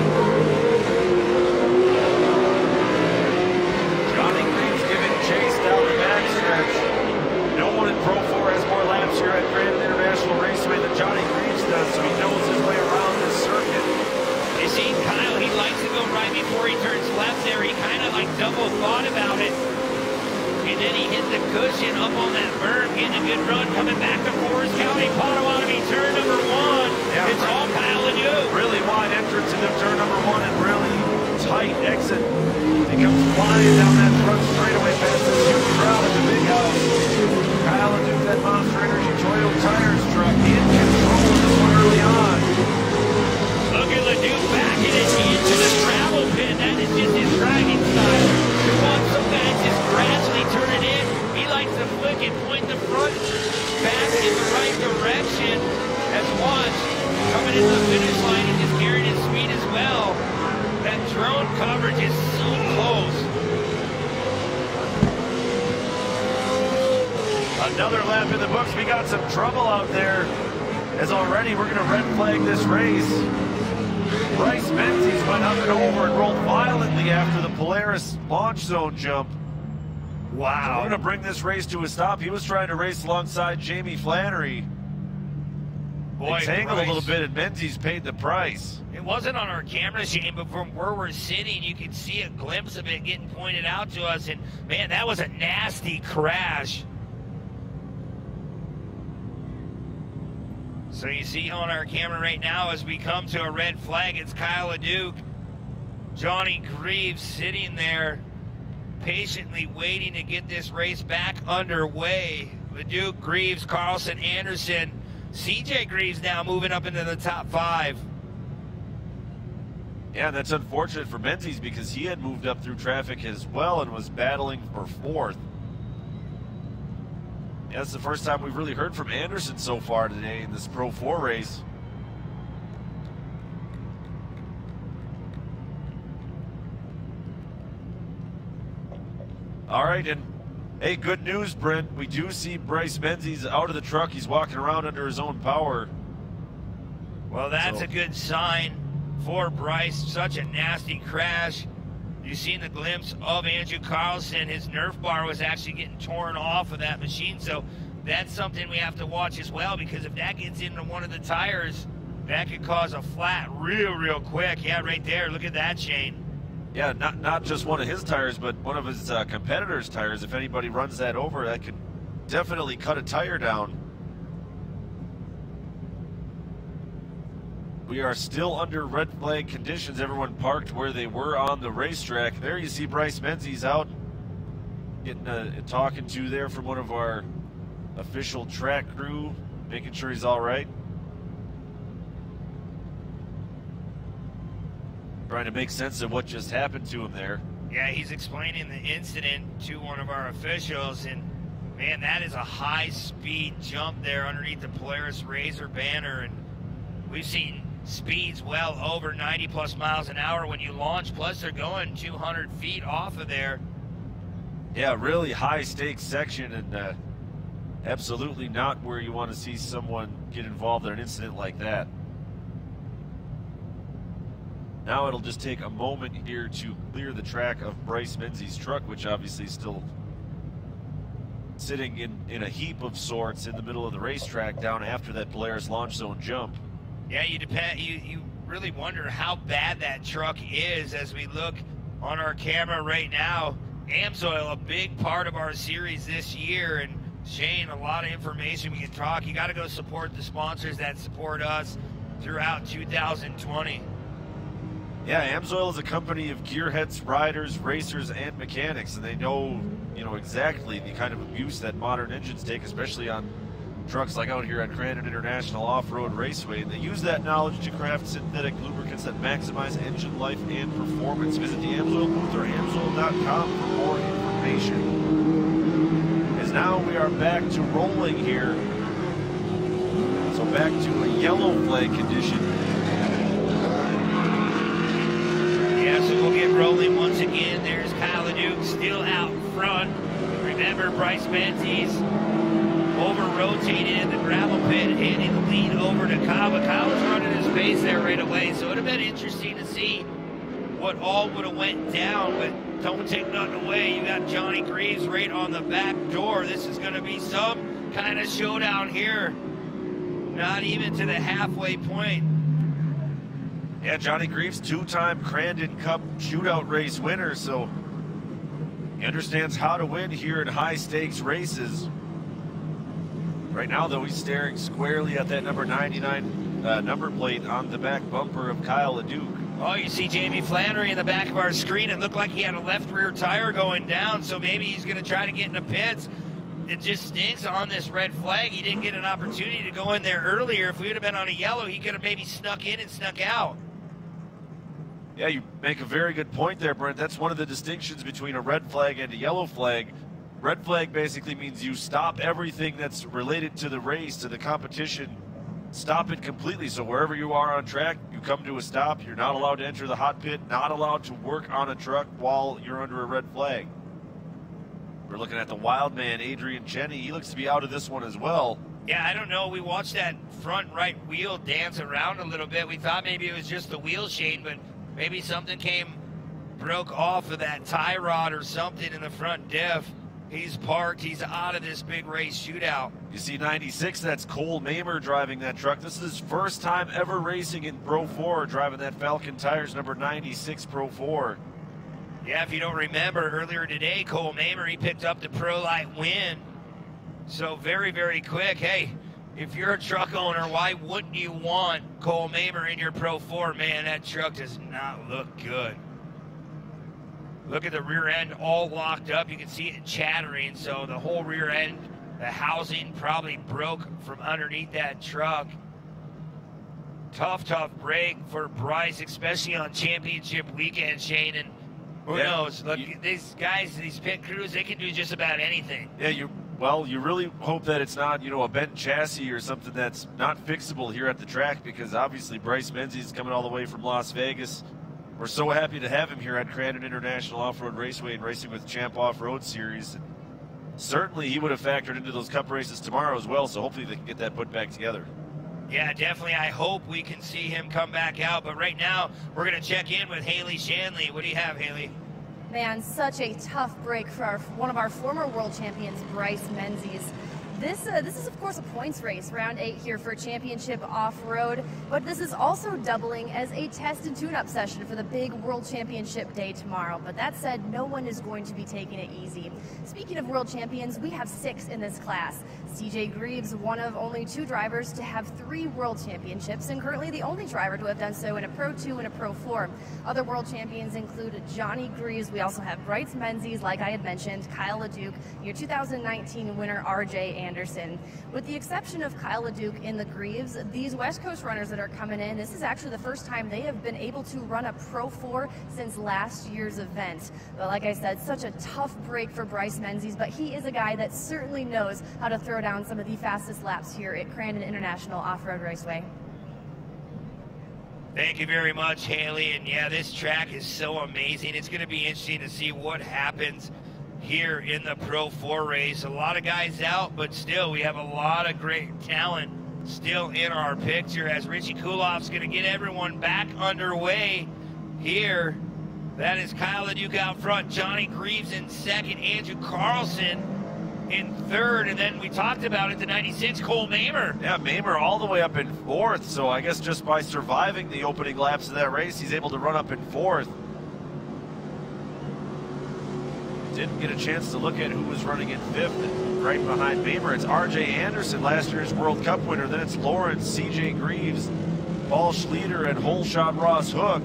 Johnny Green's giving chase down the backstretch. No one in Pro 4 has more laps here at Crandon International Raceway than Johnny Greaves does, so he knows his way around this circuit. You see Kyle, he likes to go right before he turns left there. He kind of like double thought about it. And then he hit the cushion up on that berm, getting a good run, coming back to Forest County, Potawatomi, turn number 1. Yeah, it's all Kyle Leduc. Really wide entrance into turn number 1 and really tight exit. He comes flying down that front straightaway past this huge crowd at the big house. Kyle Leduc, that Monster Energy Toyo Tires truck, in control of this one early on. Look at Leduc backing it into the gravel pit. That is just his driving style. He wants some guys just gradually turn it in. He likes to flick and point the front back in the right direction. As watch coming into the finish line and just carrying his speed as well. That drone coverage is so close. Another lap in the books. We got some trouble out there, as already we're going to red flag this race. Bryce Menzies went up and over and rolled violently after the Polaris launch zone jump. Wow. We're going to bring this race to a stop. He was trying to race alongside Jamie Flannery. Boy, they tangled Bryce, a little bit, and Menzies paid the price. It wasn't on our camera, Shane, but from where we're sitting, you could see a glimpse of it getting pointed out to us. And, man, that was a nasty crash. So you see on our camera right now as we come to a red flag, it's Kyle Leduc. Johnny Greaves sitting there patiently waiting to get this race back underway. Leduc, Greaves, Carlson, Anderson. CJ Greaves now moving up into the top 5. Yeah, that's unfortunate for Menzies because he had moved up through traffic as well and was battling for 4th. Yeah, that's the first time we've really heard from Anderson so far today in this Pro 4 race. All right, and hey, good news, Brent. We do see Bryce Menzies out of the truck. He's walking around under his own power. Well, that's a good sign for Bryce. Such a nasty crash. You've seen the glimpse of Andrew Carlson. His Nerf bar was actually getting torn off of that machine. So that's something we have to watch as well, because if that gets into one of the tires, that could cause a flat real quick. Yeah, right there. Look at that, Shane. Yeah, not just one of his tires, but one of his competitors' tires. If anybody runs that over, that could definitely cut a tire down. We are still under red flag conditions. Everyone parked where they were on the racetrack. There you see Bryce Menzies out getting talking to there from one of our official track crew, making sure he's all right. Trying to make sense of what just happened to him there. Yeah, he's explaining the incident to one of our officials, and man, that is a high-speed jump there underneath the Polaris Razor banner, and we've seen speeds well over 90+ miles an hour when you launch, plus they're going 200 feet off of there. Yeah, really high-stakes section, and absolutely not where you want to see someone get involved in an incident like that. Now it'll just take a moment here to clear the track of Bryce Menzies' truck, which obviously is still sitting in a heap of sorts in the middle of the racetrack down after that Polaris launch zone jump. Yeah, you really wonder how bad that truck is as we look on our camera right now. AMSOIL, a big part of our series this year, and Shane, a lot of information we can talk. You got to go support the sponsors that support us throughout 2020. Yeah, AMSOIL is a company of gearheads, riders, racers, and mechanics, and they know, exactly the kind of abuse that modern engines take, especially on trucks like out here at Crandon International Off-Road Raceway. They use that knowledge to craft synthetic lubricants that maximize engine life and performance. Visit the AMSOIL booth or AMSOIL.com for more information. As now we are back to rolling here. So back to a yellow flag condition. Yeah, so we'll get rolling once again. There's Kyle Leduc still out front. Remember, Bryce Menzies over-rotated in the gravel pit, handing the lead over to Kyle. But Kyle was running his pace there right away, so it would have been interesting to see what all would have went down. But don't take nothing away. You got Johnny Greaves right on the back door. This is going to be some kind of showdown here. Not even to the halfway point. Yeah, Johnny Greaves, two-time Crandon Cup shootout race winner, so he understands how to win here in high-stakes races. Right now, though, he's staring squarely at that number 99 number plate on the back bumper of Kyle Leduc. Oh, you see Jamie Flannery in the back of our screen. It looked like he had a left rear tire going down, so maybe he's going to try to get in the pits. It just stinks on this red flag. He didn't get an opportunity to go in there earlier. If we would have been on a yellow, he could have maybe snuck in and snuck out. Yeah, you make a very good point there, Brent. That's one of the distinctions between a red flag and a yellow flag. Red flag basically means you stop everything that's related to the race, to the competition. Stop it completely. So wherever you are on track, you come to a stop. You're not allowed to enter the hot pit, not allowed to work on a truck while you're under a red flag. We're looking at the wild man, Adrian Cheney. He looks to be out of this one as well. Yeah, I don't know. We watched that front right wheel dance around a little bit. We thought maybe it was just the wheel shade, but maybe something broke off of that tie rod or something in the front diff. He's parked. He's out of this big race shootout. You see 96, that's Cole Neymar driving that truck. This is his first time ever racing in Pro 4, driving that Falcon Tires number 96 Pro 4. Yeah, if you don't remember, earlier today, Cole Neymar, he picked up the Pro Light win. So very, very quick. Hey, if you're a truck owner, why wouldn't you want Cole Neymar in your Pro 4? Man, that truck does not look good. Look at the rear end all locked up. You can see it chattering. So the whole rear end, the housing probably broke from underneath that truck. Tough break for Bryce, especially on championship weekend, Shane. And who knows? Look, these guys, these pit crews, they can do just about anything. Yeah, you really hope that it's not, a bent chassis or something that's not fixable here at the track, because obviously Bryce Menzies is coming all the way from Las Vegas. We're so happy to have him here at Crandon International Off-Road Raceway and racing with Champ Off-Road Series. Certainly he would have factored into those cup races tomorrow as well, so hopefully they can get that put back together. Yeah, definitely. I hope we can see him come back out. But right now, we're going to check in with Haley Shanley. What do you have, Haley? Man, such a tough break for one of our former world champions, Bryce Menzies. This is, of course, a points race, round 8 here for championship off-road, but this is also doubling as a test and tune-up session for the big world championship day tomorrow. But that said, no one is going to be taking it easy. Speaking of world champions, we have 6 in this class. CJ Greaves, one of only 2 drivers to have 3 world championships, and currently the only driver to have done so in a Pro 2 and a Pro 4. Other world champions include Johnny Greaves. We also have Bryce Menzies, like I had mentioned, Kyle Leduc, your 2019 winner RJ Anderson. With the exception of Kyle Leduc in the Greaves, these West Coast runners that are coming in, this is actually the first time they have been able to run a Pro 4 since last year's event. But like I said, such a tough break for Bryce Menzies, but he is a guy that certainly knows how to throw down some of the fastest laps here at Crandon International Off-Road Raceway. Thank you very much, Haley. And yeah, this track is so amazing. It's going to be interesting to see what happens here in the Pro 4 race. A lot of guys out, but still we have a lot of great talent still in our picture as Richie Kulof's going to get everyone back underway here. That is Kyle Leduc out front, Johnny Greaves in second, Andrew Carlson in third, and then we talked about it, the 96, Cole Neymar. Yeah, Neymar all the way up in 4th, so I guess just by surviving the opening laps of that race, he's able to run up in 4th. Didn't get a chance to look at who was running in 5th. Right behind Neymar, it's RJ Anderson, last year's World Cup winner. Then it's Lawrence, CJ Greaves, Paul Schlieder, and Holeshot Ross Hook.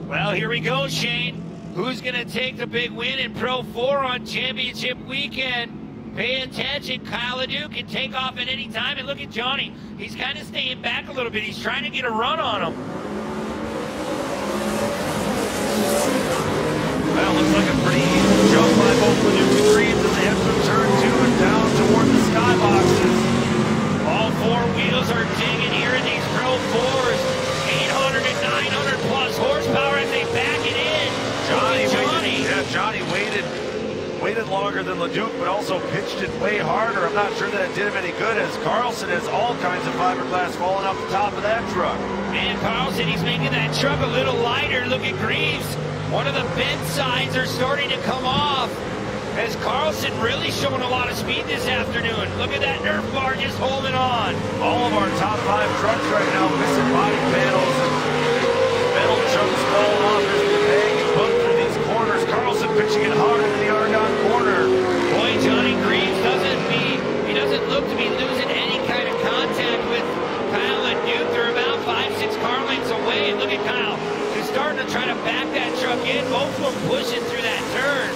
Well, here we go, Shane. Who's going to take the big win in Pro 4 on championship weekend? Pay attention, Kyle Leduc can take off at any time, and look at Johnny. He's kind of staying back a little bit. He's trying to get a run on him. Well, looks like a pretty easy jump by both Leduc and Greaves as they head through turn 2 and down toward the skyboxes. All four wheels are digging here in these Pro 4s. 800 and 900 plus horsepower as they back it in. Johnny waited longer than Leduc, but also pitched it way harder. I'm not sure that it did him any good, as Carlson has all kinds of fiberglass falling off the top of that truck. Man, Carlson, he's making that truck a little lighter. Look at Greaves. One of the bend sides are starting to come off. As Carlson really showing a lot of speed this afternoon. Look at that Nerf bar just holding on. All of our top 5 trucks right now missing body panels and metal chunks falling off as we hang and bump through these corners. Carlson pitching it hard into the Argonne corner. Boy, Johnny Greaves doesn't look to be losing any kind of contact with Kyle Leduc. They're about 5-6 car lengths away. And look at Kyle. He's starting to try to back that truck in. Both of them pushing through that turn.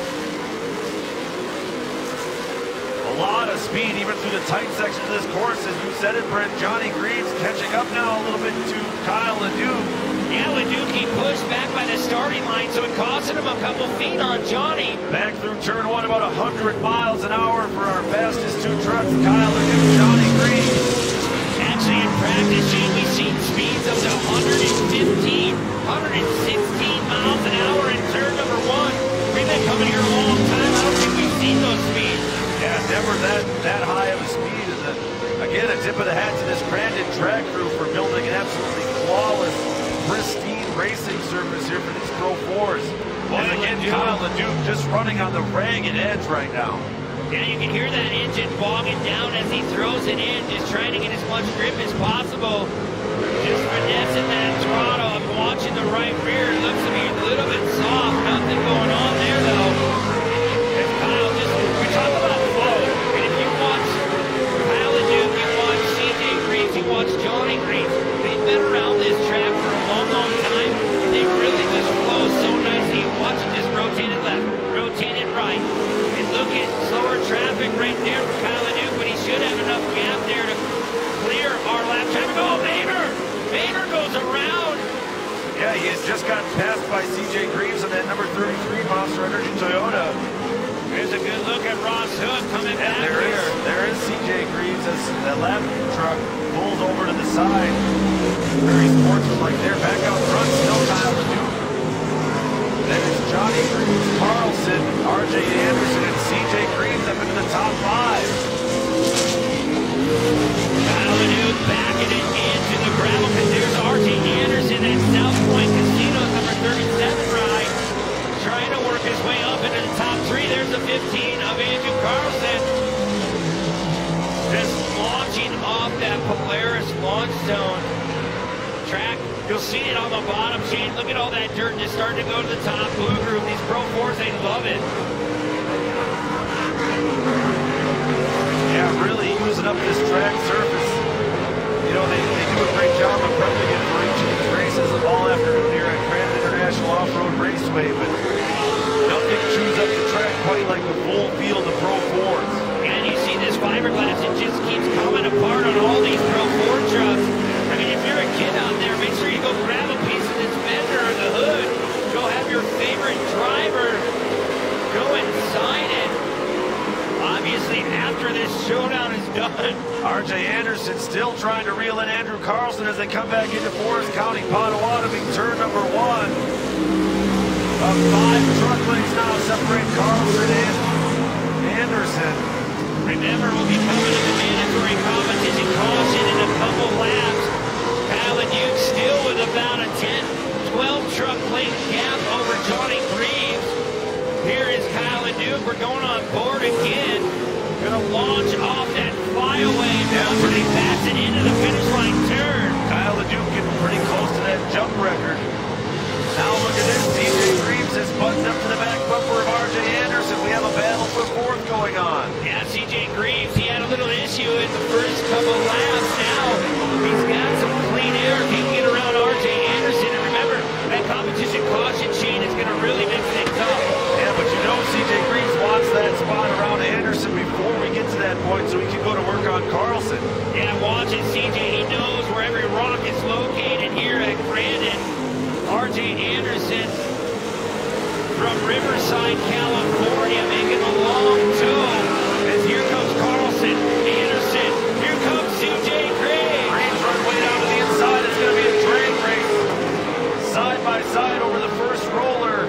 A lot of speed even through the tight section of this course. As you said it, Brent, Johnny Greaves catching up now a little bit to Kyle Leduc. Yeah, Leduc, he pushed back by the starting line, so it costed him a couple feet on Johnny. Back through turn 1, about 100 miles an hour for our fastest 2 trucks, Kyle Leduc, Johnny Greaves. Actually, in practice, Shane, we've seen speeds up to 115, 116 miles an hour in turn number 1. We've been coming here a long time. I don't think we've seen those speeds. Yeah, never that high of a speed. And again, a tip of the hat to this Crandon track crew for building an absolutely flawless, pristine racing surface here for these Pro 4s. And again, Kyle Leduc just running on the ragged edge right now. Yeah, you can hear that engine bogging down as he throws it in, just trying to get as much grip as possible. Just finessing that throttle. I'm watching the right rear. It looks to be a little bit soft. Nothing going on there, though. As Kyle we talk about flow. And if you watch Kyle Leduc, you watch CJ Greaves, you watch Johnny Greaves, they've been around this track for a long, long time. They really just flow so nicely. You watch it just rotate it left, rotate it right. And look at slower traffic right there for Kyle Leduc, but he should have enough gap there to clear our lap traffic. Oh, Vader goes around. Yeah, he has just gotten passed by CJ Greaves on that number 33 Monster Energy Toyota. Here's a good look at Ross Hook coming back here. There is CJ Greaves as that lap truck pulls over to the side. Very sportsmanlike there. Back out front, still Kyle Leduc. Then it's Johnny Greaves, Carlson, RJ Anderson, and CJ Greaves up into the top 5. Kyle Leduc backing it into the gravel pit. There's RJ Anderson at South Point Casino, number 37 ride, trying to work his way up into the top 3. There's the 15 of Andrew Carlson. Just launching off that Polaris launch zone track. You'll see it on the bottom, Shane. Look at all that dirt just starting to go to the top. Blue Group, these Pro 4s, they love it. Yeah, really using up this track surface. You know, they do a great job of prepping it for each of these races all afternoon here at Crandon International Off-Road Raceway, but nothing chews up the track quite like the full field of Pro 4s. And you see this fiberglass, it just keeps coming apart on all these Pro 4 trucks. I mean, if you're a kid out there, make sure you go grab a piece of this fender or the hood. Go have your favorite driver go inside it. Obviously, after this showdown is done. RJ Anderson still trying to reel in Andrew Carlson as they come back into Forest County, Potawatomi, turn number 1. 5 truck lengths now separate Carlson and Anderson. Remember, we'll be coming to the mandatory competition caution in a couple laps. Kyle Leduc still with about a 10-12 truck length gap over Johnny Greaves. Here is Kyle Leduc. We're going on board again. Going to launch off that flyaway. Now pretty fast and into the finish line turn. Kyle Leduc getting pretty close to that jump record. Now look at this. CJ Greaves is buttoned up to the back bumper of RJ Anderson. We have a battle for 4th going on. Yeah, CJ Greaves, he had a little issue in the first couple laps. Now he's got some clean air. If he can get around RJ Anderson, and remember, that competition caution chain is going to really mix things up. Yeah, but you know CJ Greaves wants that spot around Anderson Anderson before we get to that point so he can go to work on Carlson. Yeah, watch it, CJ. He knows where every rock is located here at Crandon. RJ Anderson from Riverside, California, making a long toe. As here comes Carlson, Anderson, here comes CJ Graves. Graves run way down to the inside. It's going to be a drag race. Side by side over the first roller.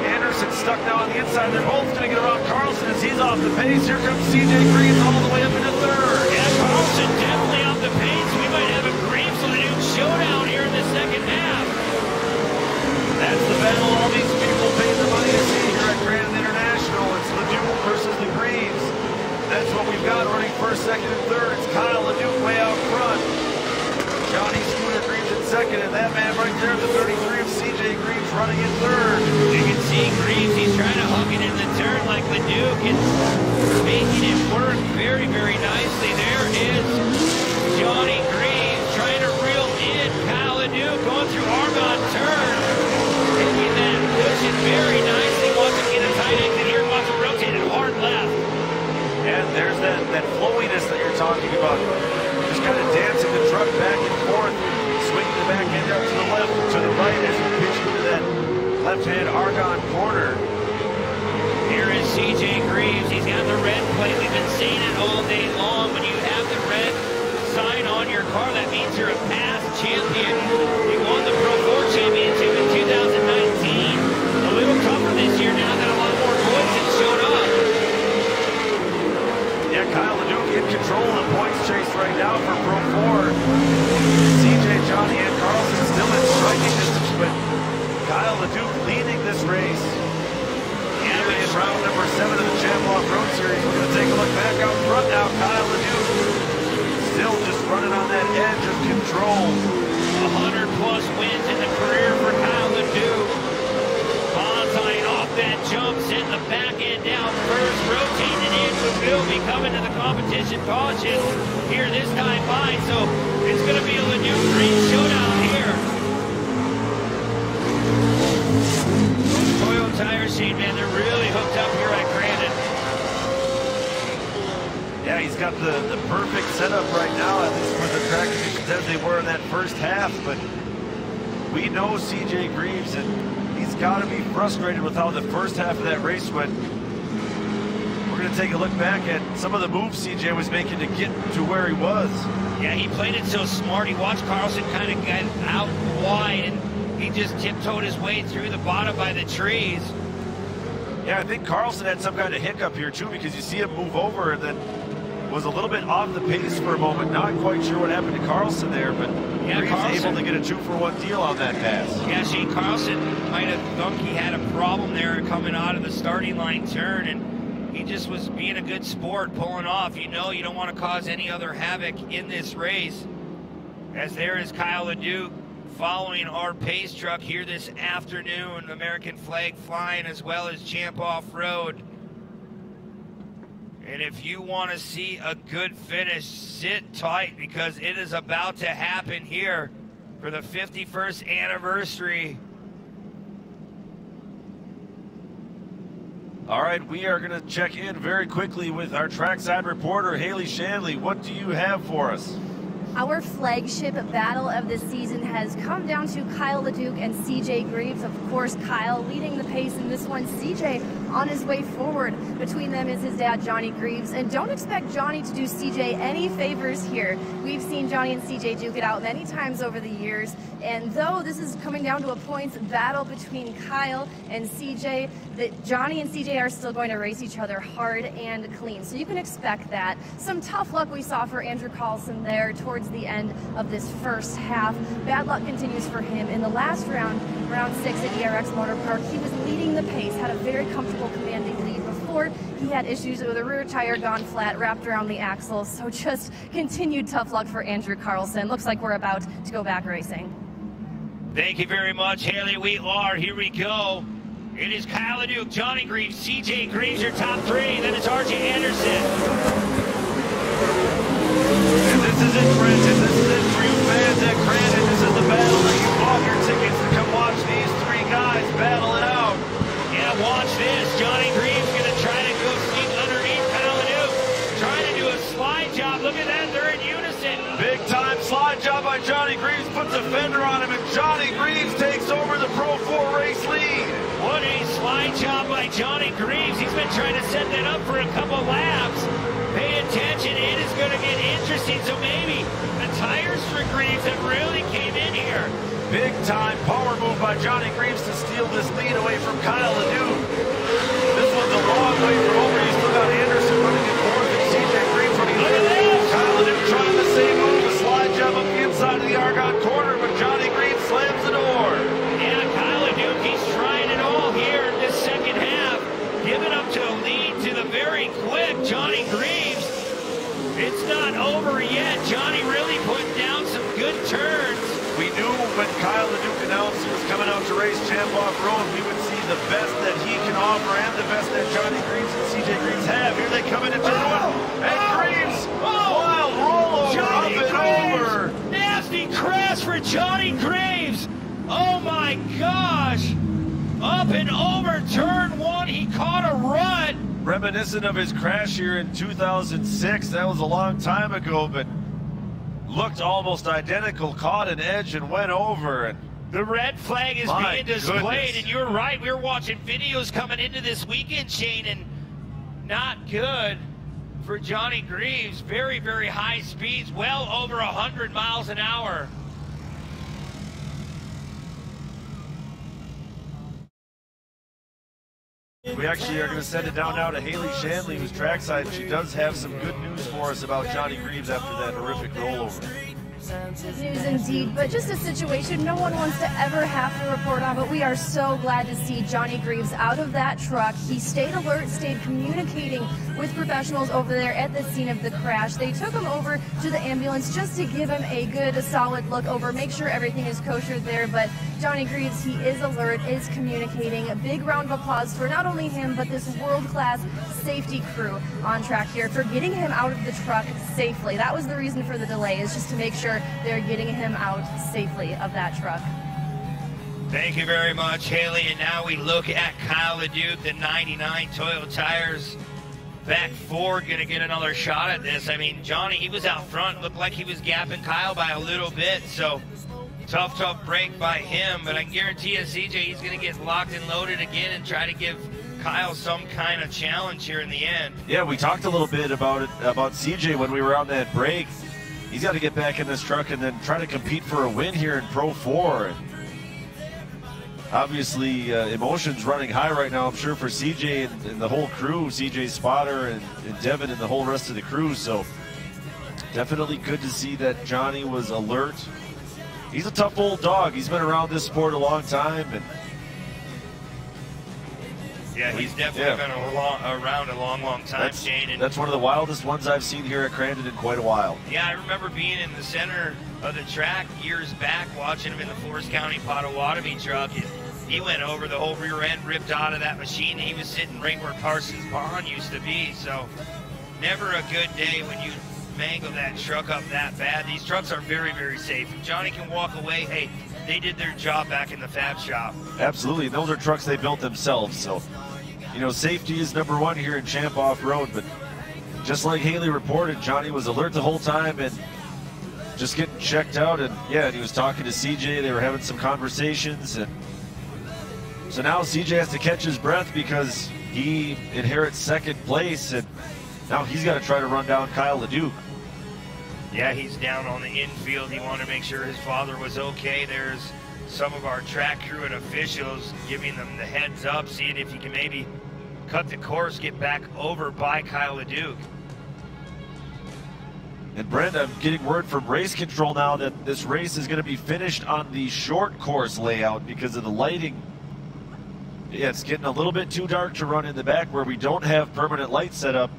Anderson stuck now on the inside. They're both going to get around Carlson as he's off the pace. Here comes CJ Graves all the way up into third. Yeah, Carlson definitely off the pace. We might have a Graves-Leduc showdown here in the second half. That's the battle all these people pay the money to see here at Crandon International. It's Leduc versus the Greaves. That's what we've got running first, second, and third. It's Kyle Leduc way out front. Johnny Scooter Greaves in second, and that man right there, the 33 of CJ Greaves running in third. You can see Greaves, he's trying to hook it in the turn like Leduc and making it work very, very nicely. There is Johnny Greaves trying to reel in Kyle Leduc going through Argonne turn. Taking that cushion very nicely. Wants to get a tight exit here, wants to rotate it hard left. And there's that flowiness that you're talking about. Just kind of dancing the truck back and forth, swinging the back end out to the left, to the right as you pitch into that left-hand Argonne corner. Here is CJ Greaves. He's got the red plate. We've been saying it all day long. When you have the red sign on your car, that means you're a past champion. He won the Pro 4 Championship in 2019. A little tougher this year now that a lot more boys have showed up. Yeah, Kyle Leduc in control of the points chase right now for Pro 4. CJ, Johnny, and Carlson still in striking distance, but Kyle Leduc leading this race. Yeah, in round number 7 of the Champ Offroad Series. We're going to take a look back out front now. Kyle Leduc still just running on that edge of control. 100+ wins in the career for Kyle Leduc. Valentine off that jump, sent the back end down first, rotated in, will be coming to the competition caution here this time by, so it's going to be a Leduc Green showdown here. Toyo Tire Shade, man, they're really hooked up here at Crandon. Yeah, he's got the perfect setup right now, at least for the track conditions as they were in that first half, but we know CJ Greaves, and he's got to be frustrated with how the first half of that race went. We're going to take a look back at some of the moves CJ was making to get to where he was. Yeah, he played it so smart. He watched Carlson kind of get out wide, and he just tiptoed his way through the bottom by the trees. Yeah, I think Carlson had some kind of hiccup here, too, because you see him move over and then was a little bit off the pace for a moment. Not quite sure what happened to Carlson there, but yeah, Greaves able to get a 2-for-1 deal on that pass. Yeah, Shane Carlson might have thought he had a problem there coming out of the starting line turn, and he just was being a good sport, pulling off. You know, you don't want to cause any other havoc in this race. As there is Kyle Leduc following our pace truck here this afternoon. American flag flying as well as Champ Off-Road. And if you want to see a good finish, sit tight because it is about to happen here for the 51st anniversary. All right, we are going to check in very quickly with our trackside reporter, Haley Shanley. What do you have for us? Our flagship battle of the season has come down to Kyle Leduc and CJ Greaves. Of course, Kyle leading the pace in this one. CJ on his way forward. Between them is his dad, Johnny Greaves. And don't expect Johnny to do CJ any favors here. We've seen Johnny and CJ duke it out many times over the years. And though this is coming down to a points battle between Kyle and CJ, that Johnny and CJ are still going to race each other hard and clean. So you can expect that. Some tough luck we saw for Andrew Carlson there towards the end of this first half. Bad luck continues for him. In the last round, round 6 at ERX Motor Park, he was leading the pace, had a very comfortable commanding lead before. He had issues with a rear tire gone flat, wrapped around the axle. So just continued tough luck for Andrew Carlson. Looks like we're about to go back racing. Thank you very much, Haley Wheatlar. Here we go. It is Kyle Leduc, Johnny Greaves, CJ Greaves, your top three. Then it's RJ Anderson. And this is it, Crandon. This is it for you fans at Crandon. This is the battle that you bought your tickets to come watch these three guys battle it out. Yeah, watch this. Johnny Greaves going to try to go sneak underneath Kyle Leduc. fender on him, and Johnny Greaves takes over the Pro 4 race lead. What a slide job by Johnny Greaves. He's been trying to set that up for a couple laps. Pay attention, it is going to get interesting. So maybe the tires for Greaves have really came in here. Big time power move by Johnny Greaves to steal this lead away from Kyle Leduc. This one's a long way from over. You still got Anderson running in fourth and CJ Greaves running in fifth. Kyle Leduc trying the same move, a slide jump up the inside of the Argonne corner, but Johnny Greaves slams the door. Yeah, Kyle Leduc, he's trying it all here in this second half. Giving up to a lead to the very quick Johnny Greaves. It's not over yet. Johnny really put down some good turns. We knew when Kyle Leduc announced he was coming out to race Champ Off-Road, we would see the best that he can offer and the best that Johnny Greaves and CJ Greaves have. Here they come into turn one. And Greaves, wild rollover, Johnny up and over. Nasty crash for Johnny Greaves. Oh my gosh. Up and over turn one. He caught a run. Reminiscent of his crash here in 2006. That was a long time ago, but looked almost identical, caught an edge and went over. And the red flag is being displayed, and you're right. We were watching videos coming into this weekend, Shane, and not good for Johnny Greaves. Very, very high speeds, well over 100 miles an hour. We actually are going to send it down now to Haley Shanley, who's trackside. She does have some good news for us about Johnny Greaves after that horrific rollover. Good news indeed, but just a situation no one wants to ever have to report on, but we are so glad to see Johnny Greaves out of that truck. He stayed alert, stayed communicating with professionals over there at the scene of the crash. They took him over to the ambulance just to give him a good, solid look over, make sure everything is kosher there, but Johnny Greaves, he is alert, is communicating. A big round of applause for not only him, but this world-class safety crew on track here for getting him out of the truck safely. That was the reason for the delay, is just to make sure they're getting him out safely of that truck. Thank you very much, Haley. And now we look at Kyle Leduc, the 99 Toyota tires. Back forward, going to get another shot at this. I mean, Johnny, he was out front. Looked like he was gapping Kyle by a little bit. So tough break by him. But I can guarantee you, CJ, he's going to get locked and loaded again and try to give Kyle some kind of challenge here in the end. Yeah, we talked a little bit about CJ when we were on that break. He's got to get back in this truck and then try to compete for a win here in Pro 4. And obviously, emotions running high right now, I'm sure, for CJ and the whole crew, CJ Spotter and Devin and the whole rest of the crew. So definitely good to see that Johnny was alert. He's a tough old dog. He's been around this sport a long time. And yeah, he's definitely been around a long time, Shane. And that's one of the wildest ones I've seen here at Crandon in quite a while. Yeah, I remember being in the center of the track years back, watching him in the Forest County Potawatomi truck. He went over, the whole rear end ripped out of that machine. He was sitting right where Carson's barn used to be. So never a good day when you mangle that truck up that bad. These trucks are very, very safe. If Johnny can walk away, hey, they did their job back in the fab shop. Absolutely. Those are trucks they built themselves. So, you know, safety is number one here in Champ Off-Road. But just like Haley reported, Johnny was alert the whole time and just getting checked out. And yeah, he was talking to CJ. They were having some conversations. And so now CJ has to catch his breath because he inherits second place. And now he's got to try to run down Kyle Leduc. Yeah, he's down on the infield. He wanted to make sure his father was okay. There's some of our track crew and officials giving them the heads up, seeing if he can maybe cut the course, get back over by Kyle Leduc. And Brent, I'm getting word from race control now that this race is going to be finished on the short course layout because of the lighting. Yeah, it's getting a little bit too dark to run in the back where we don't have permanent lights set up.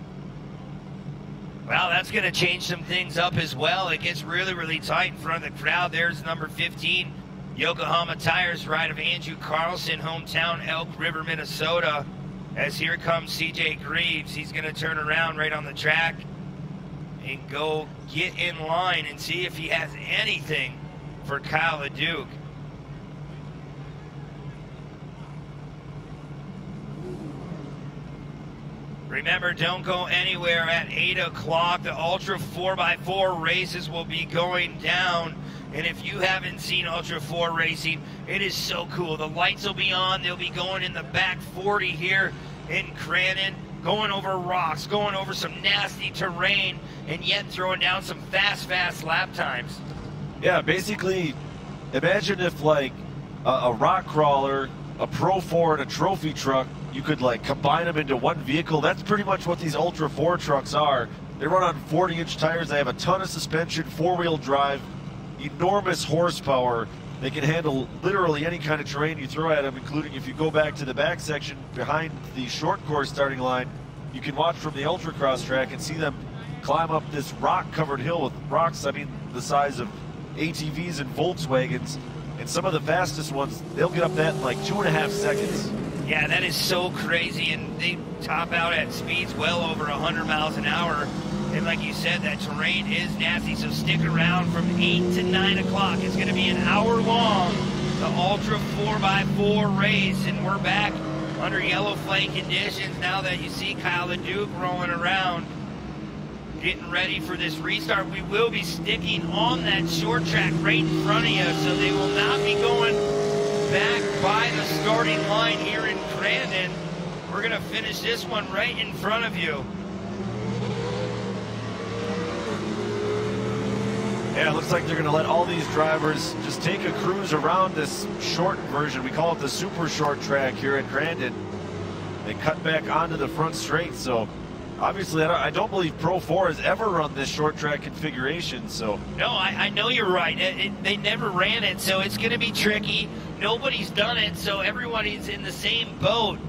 Well, that's going to change some things up as well. It gets really, really tight in front of the crowd. There's number 15, Yokohama Tires, ride of Andrew Carlson, hometown Elk River, Minnesota. As here comes CJ Greaves. He's going to turn around right on the track and go get in line and see if he has anything for Kyle Leduc. Remember, don't go anywhere at 8 o'clock. The Ultra 4x4 races will be going down. And if you haven't seen Ultra 4 racing, it is so cool. The lights will be on. They'll be going in the back 40 here in Crandon, going over rocks, going over some nasty terrain, and yet throwing down some fast lap times. Yeah, basically, imagine if like a rock crawler, a Pro 4, and a trophy truck, you could like combine them into one vehicle. That's pretty much what these Ultra 4 trucks are. They run on 40-inch tires. They have a ton of suspension, four-wheel drive, enormous horsepower. They can handle literally any kind of terrain you throw at them, including if you go back to the back section behind the short course starting line, you can watch from the Ultracross track and see them climb up this rock-covered hill with rocks, I mean, the size of ATVs and Volkswagens. And some of the fastest ones, they'll get up that in like 2.5 seconds. Yeah, that is so crazy, and they top out at speeds well over 100 miles an hour. And like you said, that terrain is nasty, so stick around from 8 to 9 o'clock. It's going to be an hour long, the Ultra 4x4 race, and we're back under yellow flag conditions now that you see Kyle Leduc rolling around, getting ready for this restart. We will be sticking on that short track right in front of you, so they will not be going back by the starting line here in Crandon. We're going to finish this one right in front of you. Yeah, it looks like they're going to let all these drivers just take a cruise around this short version. We call it the super short track here at Crandon. They cut back onto the front straight, so obviously I don't believe Pro 4 has ever run this short track configuration. So no, I know you're right. They never ran it, so it's going to be tricky. Nobody's done it, so everybody's in the same boat.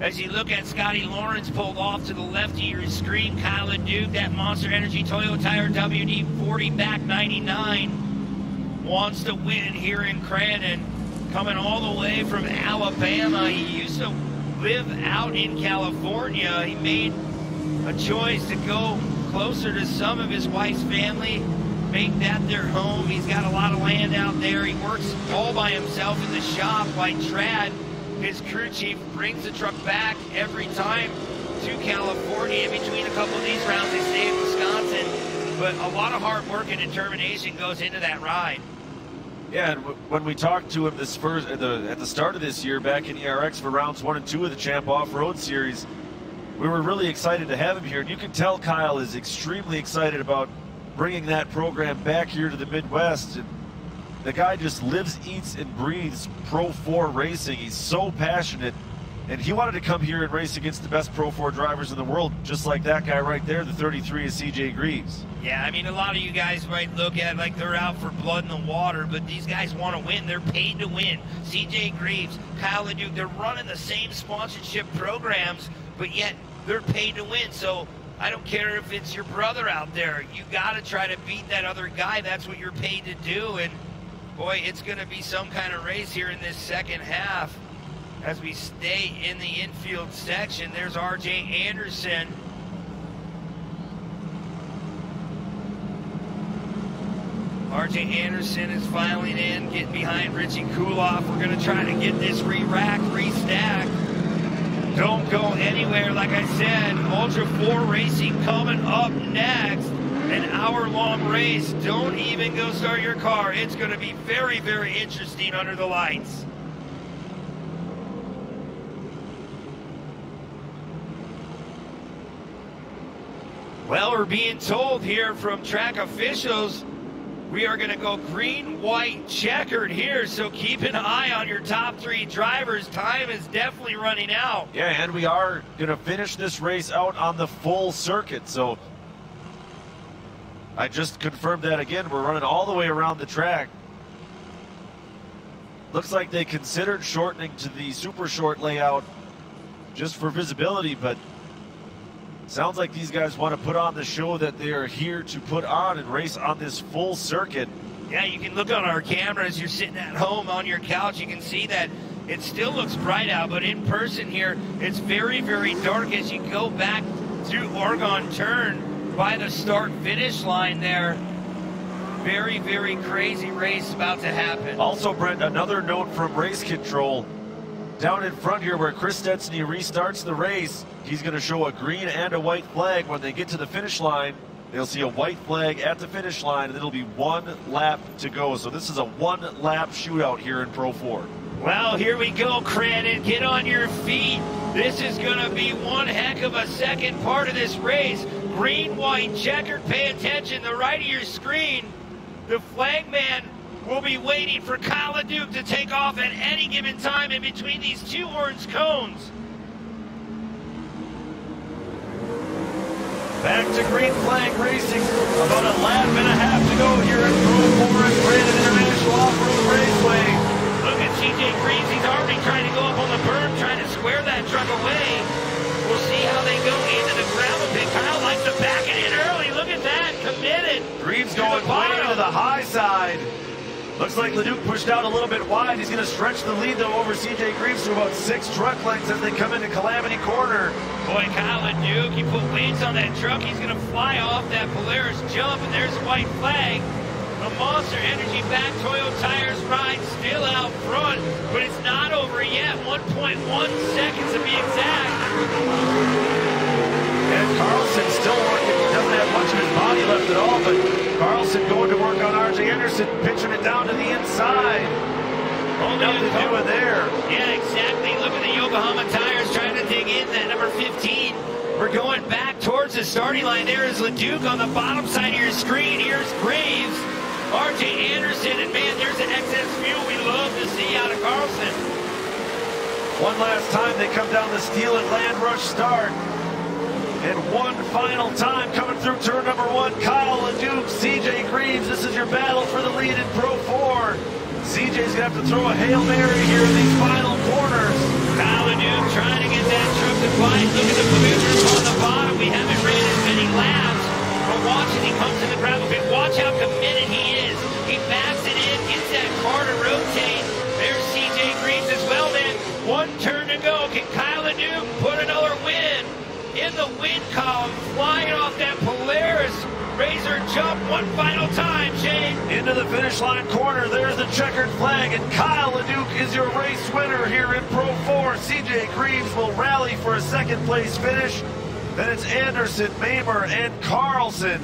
As you look at Scotty Lawrence pulled off to the left of your screen, Kyle Leduc, that Monster Energy Toyo Tire WD-40 back 99, wants to win here in Crandon, coming all the way from Alabama. He used to live out in California. He made a choice to go closer to some of his wife's family, make that their home. He's got a lot of land out there. He works all by himself in the shop like Trad. His crew chief brings the truck back every time to California. In between a couple of these rounds, they stay in Wisconsin. But a lot of hard work and determination goes into that ride. yeah, and when we talked to him this first at the start of this year back in ERX for rounds 1 and 2 of the Champ Off-Road Series, we were really excited to have him here. And you can tell Kyle is extremely excited about bringing that program back here to the Midwest. And the guy just lives, eats, and breathes Pro 4 racing. He's so passionate, and he wanted to come here and race against the best Pro 4 drivers in the world, just like that guy right there, the 33 is CJ Greaves. Yeah, I mean, a lot of you guys might look at it like they're out for blood in the water, but these guys want to win. They're paid to win. CJ Greaves, Kyle Leduc, they're running the same sponsorship programs, but yet they're paid to win. So I don't care if it's your brother out there. You got to try to beat that other guy. That's what you're paid to do. And boy, it's going to be some kind of race here in this second half as we stay in the infield section. There's RJ Anderson. RJ Anderson is filing in, getting behind Richie Kuloff. We're going to try to get this re-rack, re-stack. Don't go anywhere. Like I said, Ultra 4 racing coming up next. An hour-long race. Don't even go start your car. It's going to be very, very interesting under the lights. Well, we're being told here from track officials we are going to go green, white, checkered here, so keep an eye on your top 3 drivers. Time is definitely running out. Yeah, and we are going to finish this race out on the full circuit, so I just confirmed that again. We're running all the way around the track. Looks like they considered shortening to the super short layout just for visibility, but sounds like these guys want to put on the show that they are here to put on and race on this full circuit. Yeah, you can look on our cameras. You're sitting at home on your couch. You can see that it still looks bright out, but in person here, it's very, very dark as you go back through Oregon Turn by the start-finish line there. Very, very crazy race about to happen. Also, Brent, another note from race control. Down in front here where Chris Stetsny restarts the race, he's going to show a green and a white flag when they get to the finish line. They'll see a white flag at the finish line, and it'll be 1 lap to go. So this is a 1-lap shootout here in Pro 4. Well, here we go, Crandon. Get on your feet. This is going to be one heck of a second part of this race. Green, white, checkered. Pay attention. The right of your screen, the flagman will be waiting for Kyle Leduc to take off at any given time in between these 2 orange cones. Back to green flag racing. About a lap and a half to go here in Pro 4 at Crandon International Off-Road Raceway. Look at CJ Greaves. He's already trying to go up on the berm, trying to square that truck away. We'll see how they go into the gravel pit. Kyle likes to back it in early. Look at that. Committed. Greaves going way to the high side. Looks like Leduc pushed out a little bit wide. He's going to stretch the lead, though, over CJ Greaves to about 6 truck lengths as they come into Calamity Corner. Boy, Kyle Leduc, he put weights on that truck. He's going to fly off that Polaris jump, and there's a white flag. The Monster Energy back Toyo Tires ride still out front, but it's not over yet. 1.1 seconds to be exact. And Carlson still working. He doesn't have much of his body left at all, but Carlson going to work on RJ Anderson, pitching it down to the inside. Nothing doing there. Yeah, exactly. Look at the Yokohama tires trying to dig in that number 15. We're going back towards the starting line. There is Leduc on the bottom side of your screen. Here's Graves, RJ Anderson, and man, there's an excess fuel we love to see out of Carlson. One last time they come down the steel and land rush start. And one final time coming through turn number 1, Kyle Leduc, CJ Greaves. This is your battle for the lead in Pro 4. CJ's gonna have to throw a Hail Mary here in these final corners. Kyle Leduc trying to get that truck to fight. Look at the maneuvers on the bottom. We haven't ran as many laps, but watch as he comes to the gravel pit. Watch how committed he is. He backs it in, gets that car to rotate. There's CJ Greaves as well, man. 1 turn to go. Can Kyle Leduc put another win in the win column, flying off that Polaris Razor jump one final time, Shane? Into the finish line corner, there's the checkered flag, and Kyle Leduc is your race winner here in Pro 4. CJ Greaves will rally for a 2nd place finish. Then it's Anderson, Neymar, and Carlson.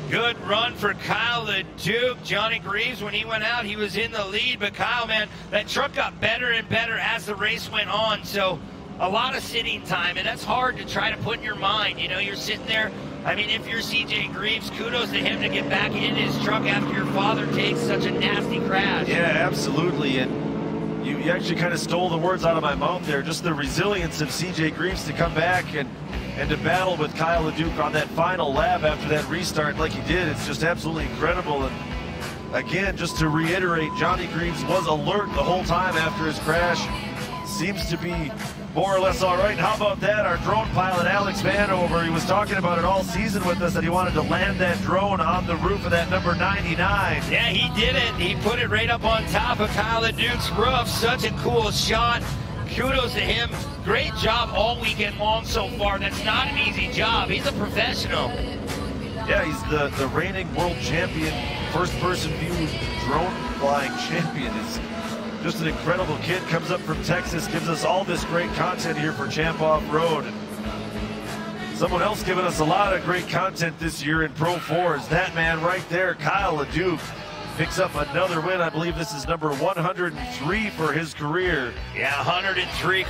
Good run for Kyle Leduc. Johnny Greaves, when he went out, he was in the lead, but Kyle, man, that truck got better and better as the race went on, so a lot of sitting time, and that's hard to try to put in your mind. You know, you're sitting there. I mean, if you're CJ Greaves, kudos to him to get back in his truck after your father takes such a nasty crash. Yeah, absolutely, and you actually kind of stole the words out of my mouth there. Just the resilience of CJ Greaves to come back and to battle with Kyle Leduc on that final lap after that restart like he did. It's just absolutely incredible. And again, just to reiterate, Johnny Greaves was alert the whole time after his crash. Seems to be more or less all right. And how about that? Our drone pilot, Alex Vanover, he was talking about it all season with us, that he wanted to land that drone on the roof of that number 99. Yeah, he did it. He put it right up on top of Kyle Leduc's roof. Such a cool shot. Kudos to him. Great job all weekend long so far. That's not an easy job. He's a professional. Yeah, he's the reigning world champion, first-person view drone flying champion. Is just an incredible kid. Comes up from Texas, gives us all this great content here for Champ Off-Road. Someone else giving us a lot of great content this year in Pro 4 is that man right there, Kyle Leduc. Picks up another win. I believe this is number 103 for his career. Yeah, 103.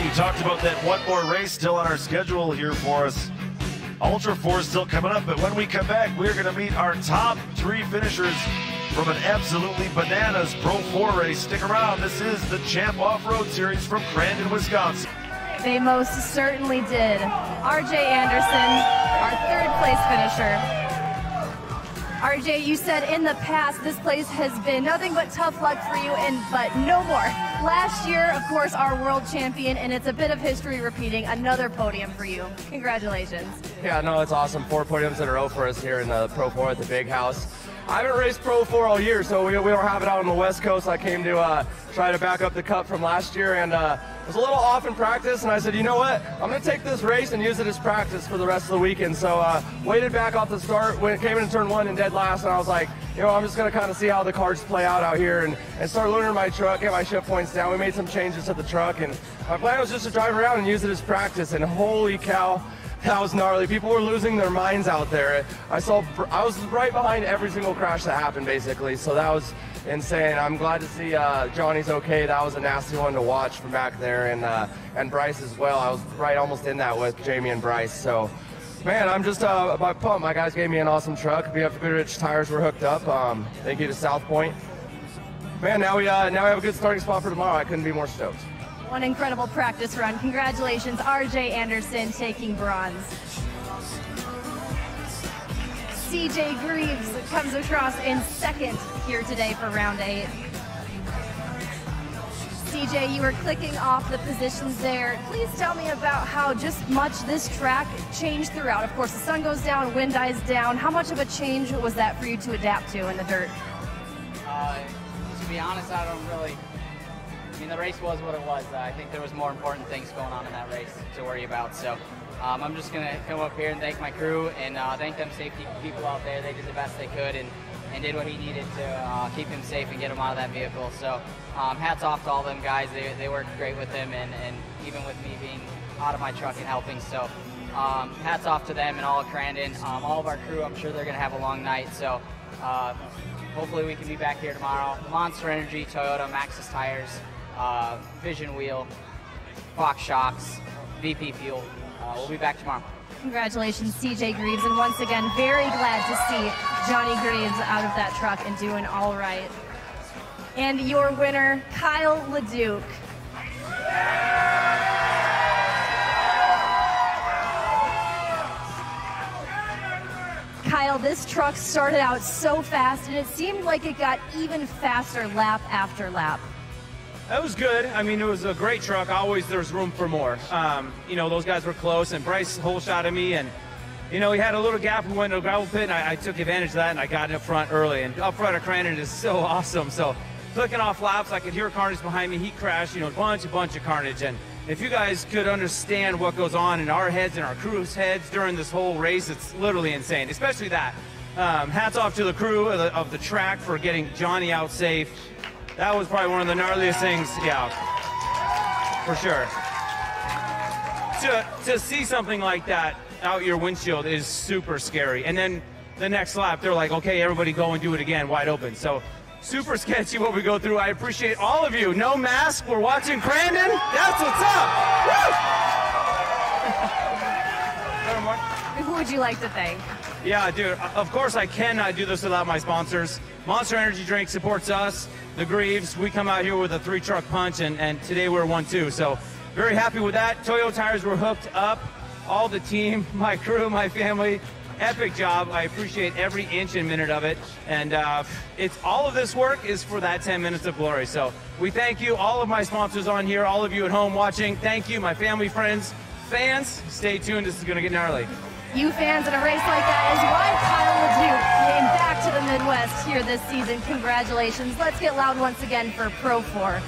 You talked about that one more race still on our schedule here for us. Ultra 4 is still coming up, but when we come back, we're going to meet our top 3 finishers from an absolutely bananas Pro 4 race. Stick around. This is the Champ Off-Road Series from Crandon, Wisconsin. They most certainly did. RJ Anderson, our 3rd place finisher. RJ, you said in the past this place has been nothing but tough luck for you, but no more. Last year, of course, our world champion, and it's a bit of history repeating. Another podium for you. Congratulations. Yeah, no, it's awesome. 4 podiums in a row for us here in the Pro 4 at the Big House. I haven't raced Pro 4 all year, so we don't have it out on the West Coast. I came to try to back up the Cup from last year, and was a little off in practice, and I said, you know what, I'm going to take this race and use it as practice for the rest of the weekend. So waited back off the start, when it came into turn 1 and dead last, and I was like, you know, I'm just going to kind of see how the cards play out here and start learning my truck, get my shift points down. We made some changes to the truck, and my plan was just to drive around and use it as practice, and holy cow, that was gnarly. People were losing their minds out there. I was right behind every single crash that happened, basically, so that was insane. I'm glad to see Johnny's okay. That was a nasty one to watch from back there, and Bryce as well. I was right almost in that with Jamie and Bryce. So, man, I'm just about pumped. My guys gave me an awesome truck. BF Goodrich tires were hooked up. Thank you to South Point. Man, now we have a good starting spot for tomorrow. I couldn't be more stoked. One incredible practice run. Congratulations, RJ Anderson taking bronze. CJ Greaves comes across in 2nd here today for round 8. CJ, you were clicking off the positions there. Please tell me about how just much this track changed throughout. Of course, the sun goes down, wind dies down. How much of a change was that for you to adapt to in the dirt? To be honest, I don't really. I mean, the race was what it was. I think there was more important things going on in that race to worry about. So I'm just going to come up here and thank my crew and thank them safety people out there. They did the best they could and did what he needed to keep him safe and get him out of that vehicle. So hats off to all them guys. They worked great with him and even with me being out of my truck and helping. So hats off to them and all of Crandon. All of our crew, I'm sure they're going to have a long night. So hopefully we can be back here tomorrow. Monster Energy, Toyota, Maxxis Tires, Vision Wheel, Fox Shocks, VP Fuel. We'll be back tomorrow. Congratulations, CJ Greaves, and once again, very glad to see Johnny Greaves out of that truck and doing all right. And your winner, Kyle Leduc. Kyle, this truck started out so fast, and it seemed like it got even faster lap after lap. That was good. I mean, it was a great truck. Always there was room for more. You know, those guys were close, and Bryce whole shot at me, and, you know, he had a little gap. We went to a gravel pit, and I took advantage of that, and I got in up front early. And up front of Crandon is so awesome. So clicking off laps, I could hear carnage behind me. He crashed, you know, a bunch of carnage. And if you guys could understand what goes on in our heads and our crew's heads during this whole race, it's literally insane, especially that. Hats off to the crew of the track for getting Johnny out safe. That was probably one of the gnarliest things, yeah, for sure. To see something like that out your windshield is super scary. And then the next lap, they're like, okay, everybody go and do it again, wide open. So super sketchy what we go through. I appreciate all of you. No mask, we're watching Crandon. That's what's up. Who would you like to thank? Yeah, dude, of course I cannot do this without my sponsors. Monster Energy Drink supports us, the Greaves. We come out here with a 3-truck punch, and today we're 1-2. So very happy with that. Toyo tires were hooked up. All the team, my crew, my family, epic job. I appreciate every inch and minute of it. And it's all of this work is for that 10 minutes of glory. So we thank you, all of my sponsors on here, all of you at home watching. Thank you, my family, friends, fans. Stay tuned. This is going to get gnarly. You fans in a race like that is why Kyle Leduc came back to the Midwest here this season. Congratulations. Let's get loud once again for Pro 4.